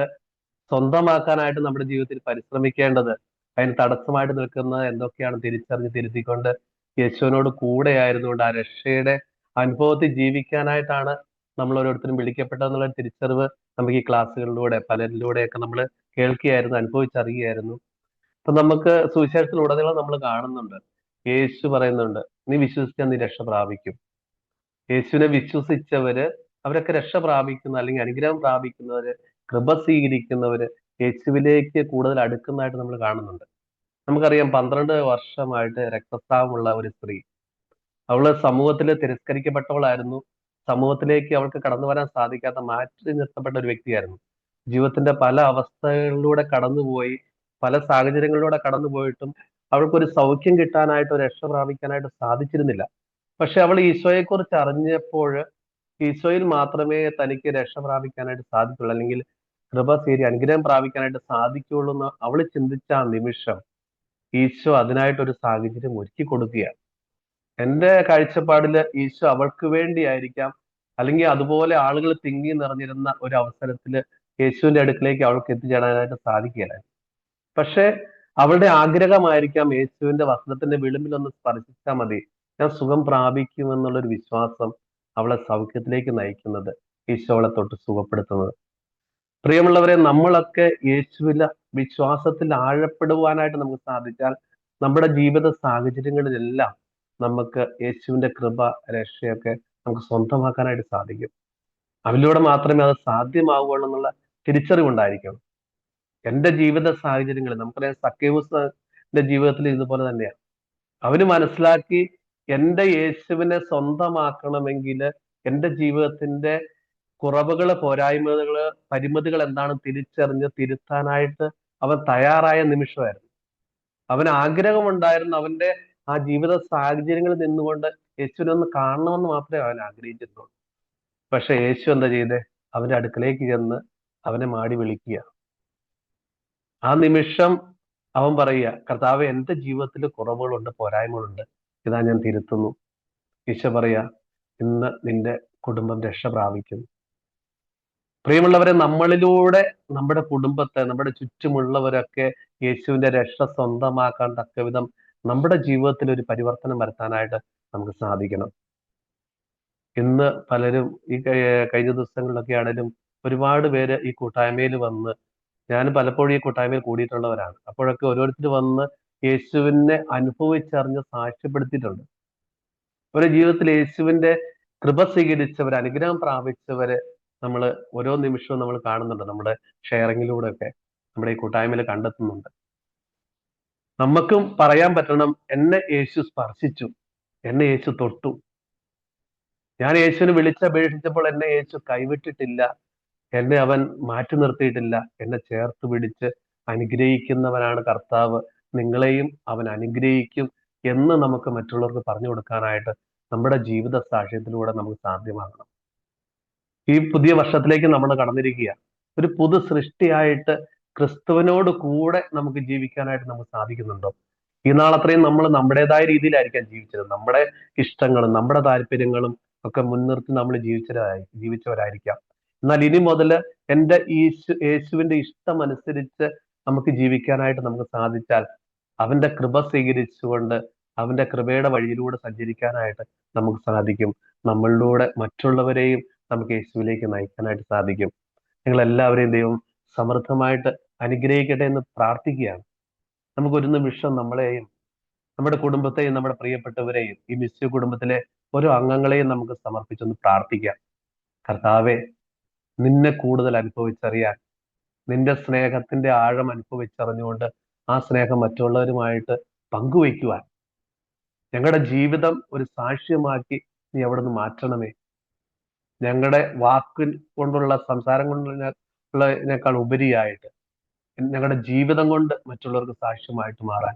സ്വന്തമാക്കാനായിട്ട് നമ്മുടെ ജീവിതത്തിൽ പരിശ്രമിക്കേണ്ടത്, അതിന് തടസ്സമായിട്ട് നിൽക്കുന്നത് എന്തൊക്കെയാണ് തിരിച്ചറിഞ്ഞ് തിരുത്തിക്കൊണ്ട് യേശുവിനോട് കൂടെ ആയിരുന്നുകൊണ്ട് ആ രക്ഷയുടെ അനുഭവത്തിൽ ജീവിക്കാനായിട്ടാണ് നമ്മൾ ഓരോരുത്തരും വിളിക്കപ്പെട്ടതെന്നുള്ള തിരിച്ചറിവ് നമുക്ക് ഈ ക്ലാസ്സുകളിലൂടെ പലരിലൂടെയൊക്കെ നമ്മൾ കേൾക്കുകയായിരുന്നു, അനുഭവിച്ചറിയുകയായിരുന്നു. അപ്പൊ നമുക്ക് സുവിശേഷത്തിലുടനീളം നമ്മൾ കാണുന്നുണ്ട്, യേശു പറയുന്നുണ്ട്, നീ വിശ്വസിച്ചാൽ നീ രക്ഷ പ്രാപിക്കും. യേശുവിനെ വിശ്വസിച്ചവര് അവരൊക്കെ രക്ഷ പ്രാപിക്കുന്ന അല്ലെങ്കിൽ അനുഗ്രഹം പ്രാപിക്കുന്നവര്, കൃപ സ്വീകരിക്കുന്നവര് യേശുവിലേക്ക് കൂടുതൽ അടുക്കുന്നതായിട്ട് നമ്മൾ കാണുന്നുണ്ട്. നമുക്കറിയാം 12 വർഷമായിട്ട് രക്തസ്രാവമുള്ള ഒരു സ്ത്രീ, അവള് സമൂഹത്തിൽ തിരസ്കരിക്കപ്പെട്ടവളായിരുന്നു. സമൂഹത്തിലേക്ക് അവൾക്ക് കടന്നു വരാൻ സാധിക്കാത്ത, മാറ്റി നിർത്തപ്പെട്ട ഒരു വ്യക്തിയായിരുന്നു. ജീവിതത്തിന്റെ പല അവസ്ഥകളിലൂടെ കടന്നുപോയി, പല സാഹചര്യങ്ങളിലൂടെ കടന്നുപോയിട്ടും അവൾക്കൊരു സൗഖ്യം കിട്ടാനായിട്ട്, ഒരു രക്ഷ പ്രാപിക്കാനായിട്ട് സാധിച്ചിരുന്നില്ല. പക്ഷെ അവൾ ഈശോയെ കുറിച്ച് അറിഞ്ഞപ്പോൾ ഈശോയിൽ മാത്രമേ തനിക്ക് രക്ഷ പ്രാപിക്കാനായിട്ട് സാധിക്കുള്ളൂ, അല്ലെങ്കിൽ കൃപ സ്വീകരി അനുഗ്രഹം പ്രാപിക്കാനായിട്ട് സാധിക്കുള്ളൂ എന്ന് അവൾ ചിന്തിച്ച ആ നിമിഷം ഈശോ അതിനായിട്ടൊരു സാഹചര്യം ഒരുക്കി കൊടുക്കുകയാണ്. എന്റെ കാഴ്ചപ്പാടില് ഈശോ അവൾക്ക് വേണ്ടിയായിരിക്കാം, അല്ലെങ്കിൽ അതുപോലെ ആളുകൾ തിങ്ങി നിറഞ്ഞിരുന്ന ഒരു അവസരത്തില് യേശുവിന്റെ അടുക്കിലേക്ക് അവൾക്ക് എത്തിച്ചേരാനായിട്ട് സാധിക്കുകയില്ല. പക്ഷെ അവളുടെ ആഗ്രഹമായിരിക്കാം യേശുവിന്റെ വസ്ത്രത്തിന്റെ വിളിമ്പിലൊന്ന് സ്പർശിച്ചാൽ മതി, ഞാൻ സുഖം പ്രാപിക്കുമെന്നുള്ളൊരു വിശ്വാസം അവളെ സൗഖ്യത്തിലേക്ക് നയിക്കുന്നത്, ഈശോ അവളെ തൊട്ട് സുഖപ്പെടുത്തുന്നത്. പ്രിയമുള്ളവരെ, നമ്മളൊക്കെ യേശുവിലെ വിശ്വാസത്തിൽ ആഴപ്പെടുവാനായിട്ട് നമുക്ക് സാധിച്ചാൽ നമ്മുടെ ജീവിത സാഹചര്യങ്ങളിലെല്ലാം നമുക്ക് യേശുവിന്റെ കൃപ, രക്ഷയൊക്കെ നമുക്ക് സ്വന്തമാക്കാനായിട്ട് സാധിക്കും. അതിലൂടെ മാത്രമേ അത് സാധ്യമാവുകയുള്ളൂ എന്നുള്ള തിരിച്ചറിവുണ്ടായിരിക്കണം. എന്റെ ജീവിത സാഹചര്യങ്ങളിൽ നമുക്കറിയാം, സക്കേവുസിന്റെ ജീവിതത്തിൽ ഇതുപോലെ തന്നെയാണ്. അവന് മനസ്സിലാക്കി എന്റെ യേശുവിനെ സ്വന്തമാക്കണമെങ്കിൽ എന്റെ ജീവിതത്തിന്റെ കുറവുകള്, പോരായ്മകള്, പരിമിതികൾ എന്താണെന്ന് തിരിച്ചറിഞ്ഞ് തിരുത്താനായിട്ട് അവൻ തയ്യാറായ നിമിഷമായിരുന്നു. അവന് ആഗ്രഹമുണ്ടായിരുന്നു, അവന്റെ ആ ജീവിത സാഹചര്യങ്ങളിൽ നിന്നുകൊണ്ട് യേശുവിനെ ഒന്ന് കാണണമെന്ന് മാത്രമേ അവൻ ആഗ്രഹിച്ചിട്ടുള്ളൂ. പക്ഷെ യേശു എന്താ ചെയ്തേ? അവന്റെ അടുക്കലേക്ക് ചെന്ന് അവനെ മാടി വിളിക്കുക. ആ നിമിഷം അവൻ പറയുക, കർത്താവ്, എന്റെ ജീവിതത്തിൽ കുറവുകളുണ്ട്, പോരായ്മകളുണ്ട്, ഇതാ ഞാൻ തിരുത്തുന്നു. ഈശോ പറയാ, ഇന്ന് നിന്റെ കുടുംബം രക്ഷ പ്രാപിക്കുന്നു. പ്രിയമുള്ളവരെ, നമ്മളിലൂടെ നമ്മുടെ കുടുംബത്തെ, നമ്മുടെ ചുറ്റുമുള്ളവരൊക്കെ യേശുവിന്റെ രക്ഷ സ്വന്തമാക്കാൻ തക്കവിധം നമ്മുടെ ജീവിതത്തിൽ ഒരു പരിവർത്തനം വരുത്താനായിട്ട് നമുക്ക് സാധിക്കണം. ഇന്ന് പലരും ഈ കഴിഞ്ഞ ദിവസങ്ങളിലൊക്കെ ആണെങ്കിലും ഒരുപാട് പേര് ഈ കൂട്ടായ്മയിൽ വന്ന്, ഞാൻ പലപ്പോഴും ഈ കൂട്ടായ്മയിൽ കൂടിയിട്ടുള്ളവരാണ്, അപ്പോഴൊക്കെ ഓരോരുത്തർ വന്ന് യേശുവിനെ അനുഭവിച്ചറിഞ്ഞ് സാക്ഷ്യപ്പെടുത്തിയിട്ടുണ്ട്. അവരുടെ ജീവിതത്തിൽ യേശുവിന്റെ കൃപ സ്വീകരിച്ചവർ, അനുഗ്രഹം പ്രാപിച്ചവര് നമ്മൾ ഓരോ നിമിഷവും നമ്മൾ കാണുന്നുണ്ട്. നമ്മുടെ ഷെയറിങ്ങിലൂടെ ഒക്കെ നമ്മുടെ ഈ കൂട്ടായ്മയിൽ കണ്ടെത്തുന്നുണ്ട്. നമുക്കും പറയാൻ പറ്റണം, എന്നെ യേശു സ്പർശിച്ചു, എന്നെ യേശു തൊട്ടു, ഞാൻ യേശുവിനെ വിളിച്ചപേക്ഷിച്ചപ്പോൾ എന്നെ യേശു കൈവിട്ടിട്ടില്ല, എന്നെ അവൻ മാറ്റി നിർത്തിയിട്ടില്ല, എന്നെ ചേർത്ത് പിടിച്ച് അനുഗ്രഹിക്കുന്നവനാണ് കർത്താവ്, നിങ്ങളെയും അവൻ അനുഗ്രഹിക്കും എന്ന് നമുക്ക് മറ്റുള്ളവർക്ക് പറഞ്ഞു കൊടുക്കാനായിട്ട് നമ്മുടെ ജീവിത സാക്ഷ്യത്തിലൂടെ നമുക്ക് സാധ്യമാകണം. ഈ പുതിയ വർഷത്തിലേക്ക് നമ്മൾ കടന്നിരിക്കുക, ഒരു പുതു സൃഷ്ടിയായിട്ട് ക്രിസ്തുവിനോട് കൂടെ നമുക്ക് ജീവിക്കാനായിട്ട് നമുക്ക് സാധിക്കുന്നുണ്ടോ? ഈ നാളത്രയും നമ്മൾ നമ്മുടേതായ രീതിയിലായിരിക്കാം ജീവിച്ചത്. നമ്മുടെ ഇഷ്ടങ്ങളും നമ്മുടെ താല്പര്യങ്ങളും ഒക്കെ മുൻനിർത്തി നമ്മൾ ജീവിച്ചവരായിരിക്കാം. എന്നാൽ ഇനി മുതൽ എൻ്റെ യേശുവിന്റെ ഇഷ്ടം അനുസരിച്ച് നമുക്ക് ജീവിക്കാനായിട്ട് നമുക്ക് സാധിച്ചാൽ, അവന്റെ കൃപ സ്വീകരിച്ചുകൊണ്ട് അവന്റെ കൃപയുടെ വഴിയിലൂടെ സഞ്ചരിക്കാനായിട്ട് നമുക്ക് സാധിക്കും. നമ്മളിലൂടെ മറ്റുള്ളവരെയും നമുക്ക് യേശുവിലേക്ക് നയിക്കാനായിട്ട് സാധിക്കും. നിങ്ങൾ എല്ലാവരെയും ദൈവം സമൃദ്ധമായിട്ട് അനുഗ്രഹിക്കട്ടെ എന്ന് പ്രാർത്ഥിക്കുകയാണ്. നമുക്കൊരു നിമിഷം നമ്മളെയും നമ്മുടെ കുടുംബത്തെയും നമ്മുടെ പ്രിയപ്പെട്ടവരെയും ഈ മിസ്യു കുടുംബത്തിലെ ഓരോ അംഗങ്ങളെയും നമുക്ക് സമർപ്പിച്ചൊന്ന് പ്രാർത്ഥിക്കാം. കർത്താവെ, നിന്നെ കൂടുതൽ അനുഭവിച്ചറിയാൻ, നിന്റെ സ്നേഹത്തിന്റെ ആഴം അനുഭവിച്ചറിഞ്ഞുകൊണ്ട് ആ സ്നേഹം മറ്റുള്ളവരുമായിട്ട് പങ്കുവയ്ക്കുവാൻ ഞങ്ങളുടെ ജീവിതം ഒരു സാക്ഷ്യമാക്കി നീ അവിടെ നിന്ന് മാറ്റണമേ. ഞങ്ങളുടെ വാക്ക് കൊണ്ടുള്ള സംസാരം കൊണ്ടുള്ളതിനേക്കാൾ ഉപരിയായിട്ട് ഞങ്ങളുടെ ജീവിതം കൊണ്ട് മറ്റുള്ളവർക്ക് സാക്ഷ്യമായിട്ട് മാറാൻ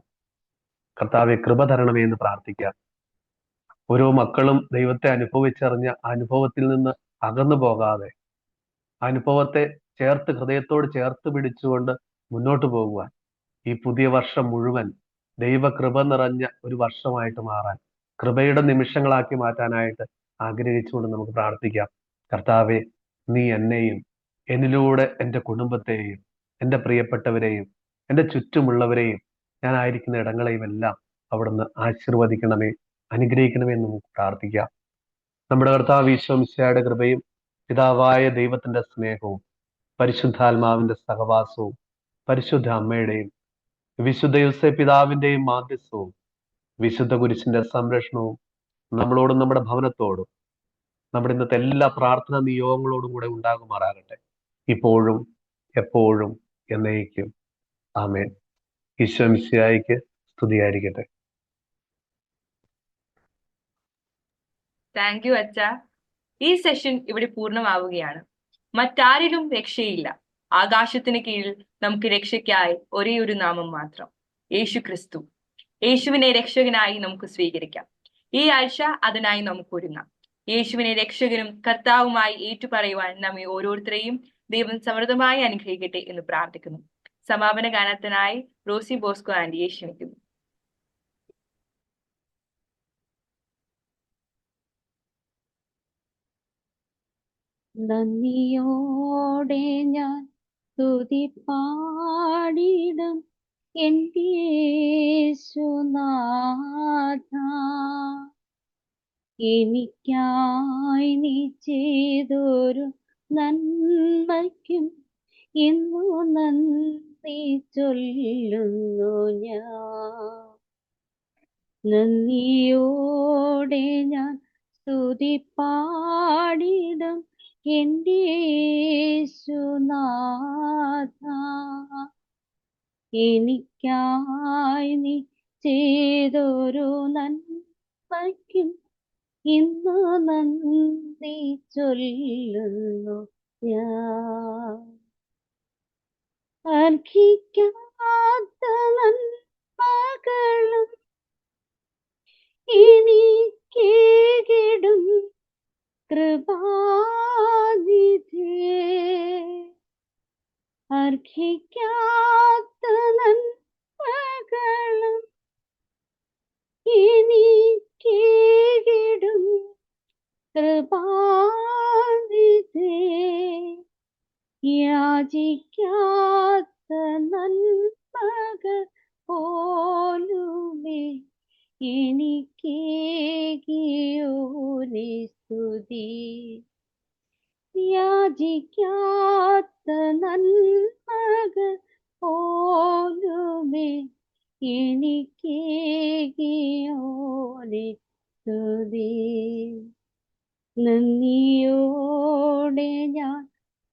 കർത്താവെ കൃപ തരണമേ എന്ന് പ്രാർത്ഥിക്കാം. ഓരോ മക്കളും ദൈവത്തെ അനുഭവിച്ചറിഞ്ഞ അനുഭവത്തിൽ നിന്ന് അകന്നു പോകാതെ അനുഭവത്തെ ഹൃദയത്തോട് ചേർത്ത് പിടിച്ചുകൊണ്ട് മുന്നോട്ട് പോകുവാൻ, ഈ പുതിയ വർഷം മുഴുവൻ ദൈവകൃപ നിറഞ്ഞ ഒരു വർഷമായിട്ട് മാറാൻ, കൃപയുടെ നിമിഷങ്ങളാക്കി മാറ്റാനായിട്ട് ആഗ്രഹിച്ചുകൊണ്ട് നമുക്ക് പ്രാർത്ഥിക്കാം. കർത്താവെ, നീ എന്നെയും എന്നിലൂടെ എൻ്റെ കുടുംബത്തെയും എൻ്റെ പ്രിയപ്പെട്ടവരെയും എൻ്റെ ചുറ്റുമുള്ളവരെയും ഞാനായിരിക്കുന്ന ഇടങ്ങളെയും എല്ലാം അവിടുന്ന് ആശീർവദിക്കണമേ, അനുഗ്രഹിക്കണമേ എന്ന് നമുക്ക് പ്രാർത്ഥിക്കാം. നമ്മുടെ കർത്താവ് ഈശോ മിശിഹായുടെ കൃപയും പിതാവായ ദൈവത്തിന്റെ സ്നേഹവും പരിശുദ്ധാത്മാവിന്റെ സഹവാസവും പരിശുദ്ധ അമ്മയുടെയും വിശുദ്ധ യോസേപ്പ് പിതാവിന്റെയും മാധ്യസ്ഥവും വിശുദ്ധ കുരിശിന്റെ സംരക്ഷണവും നമ്മളോടും നമ്മുടെ ഭവനത്തോടും നമ്മുടെ ഇന്നത്തെ എല്ലാ പ്രാർത്ഥനാ നിയോഗങ്ങളോടും കൂടെ ഉണ്ടാകുമാറാകട്ടെ, ഇപ്പോഴും എപ്പോഴും എന്നേക്കും. ആമേൻ. ഈശോ മിശിഹായ്ക്ക് സ്തുതിയായിരിക്കട്ടെ. താങ്ക് യു അച്ഛ. ഈ സെഷൻ ഇവിടെ പൂർണ്ണമാവുകയാണ്. മറ്റാരിലും രക്ഷയില്ല. ആകാശത്തിന് കീഴിൽ നമുക്ക് രക്ഷയ്ക്കായി ഒരേ ഒരു നാമം മാത്രം, യേശു ക്രിസ്തു. യേശുവിനെ രക്ഷകനായി നമുക്ക് സ്വീകരിക്കാം. ഈ ആഴ്ച അതിനായി നമുക്ക് ഒരുങ്ങാം. യേശുവിനെ രക്ഷകനും കർത്താവുമായി ഏറ്റുപറയുവാൻ നമ്മെ ഓരോരുത്തരെയും ദൈവം സമൃദ്ധമായി അനുഗ്രഹിക്കട്ടെ എന്ന് പ്രാർത്ഥിക്കുന്നു. സമാപന ഗാനത്തിനായി റോസി ബോസ്കോ ആന്റിയെ ക്ഷണിക്കുന്നു. നന്ദിയോടെ ഞാൻ സ്തുതി പാടിടും എൻ്റെ യേശുനാഥ. എനിക്കായി നീ ചെയ്തൊരു നന്മയ്ക്കും ഇന്നു നന്ദി ചൊല്ലുന്നു ഞാൻ. നന്ദിയോടെ ഞാൻ സ്തുതി പാടിടും എൻ്റെ യേശുനാഥ. എനിക്കായി നീ ചെയ്തൊരു നന്മയ്ക്കും ഇന്നു നന്ദി ചൊല്ലുന്നു ഞാൻ. അർഹിക്കാത്ത നന്മകളും എനിക്കേകിടും കൃപാനിധേ. അർഹിക്കാത്ത നന്മകളും എനിക്കേകിടും കൃപാനിധേ. യാചിക്കാത്ത നന്മകൾ പോലുമേ എനിക്കേകിയോനെ സ്തുതി. യാചിക്കാത്ത നന്മകൾ പോലുമേ എനിക്കേകിയോനെ സ്തുതി. നന്ദിയോടെ ഞാൻ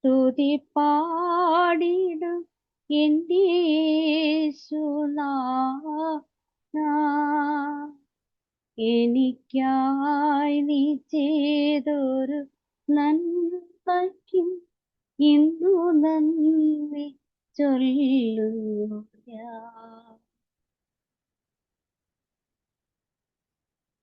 സ്തുതി പാടിടും എൻ്റെ യേശുനാഥ. എനിക്കായി നീ ചെയ്തൊരു നന്മയ്ക്കും ഇന്നു നന്ദി ചൊല്ലുന്നു ഞാൻ.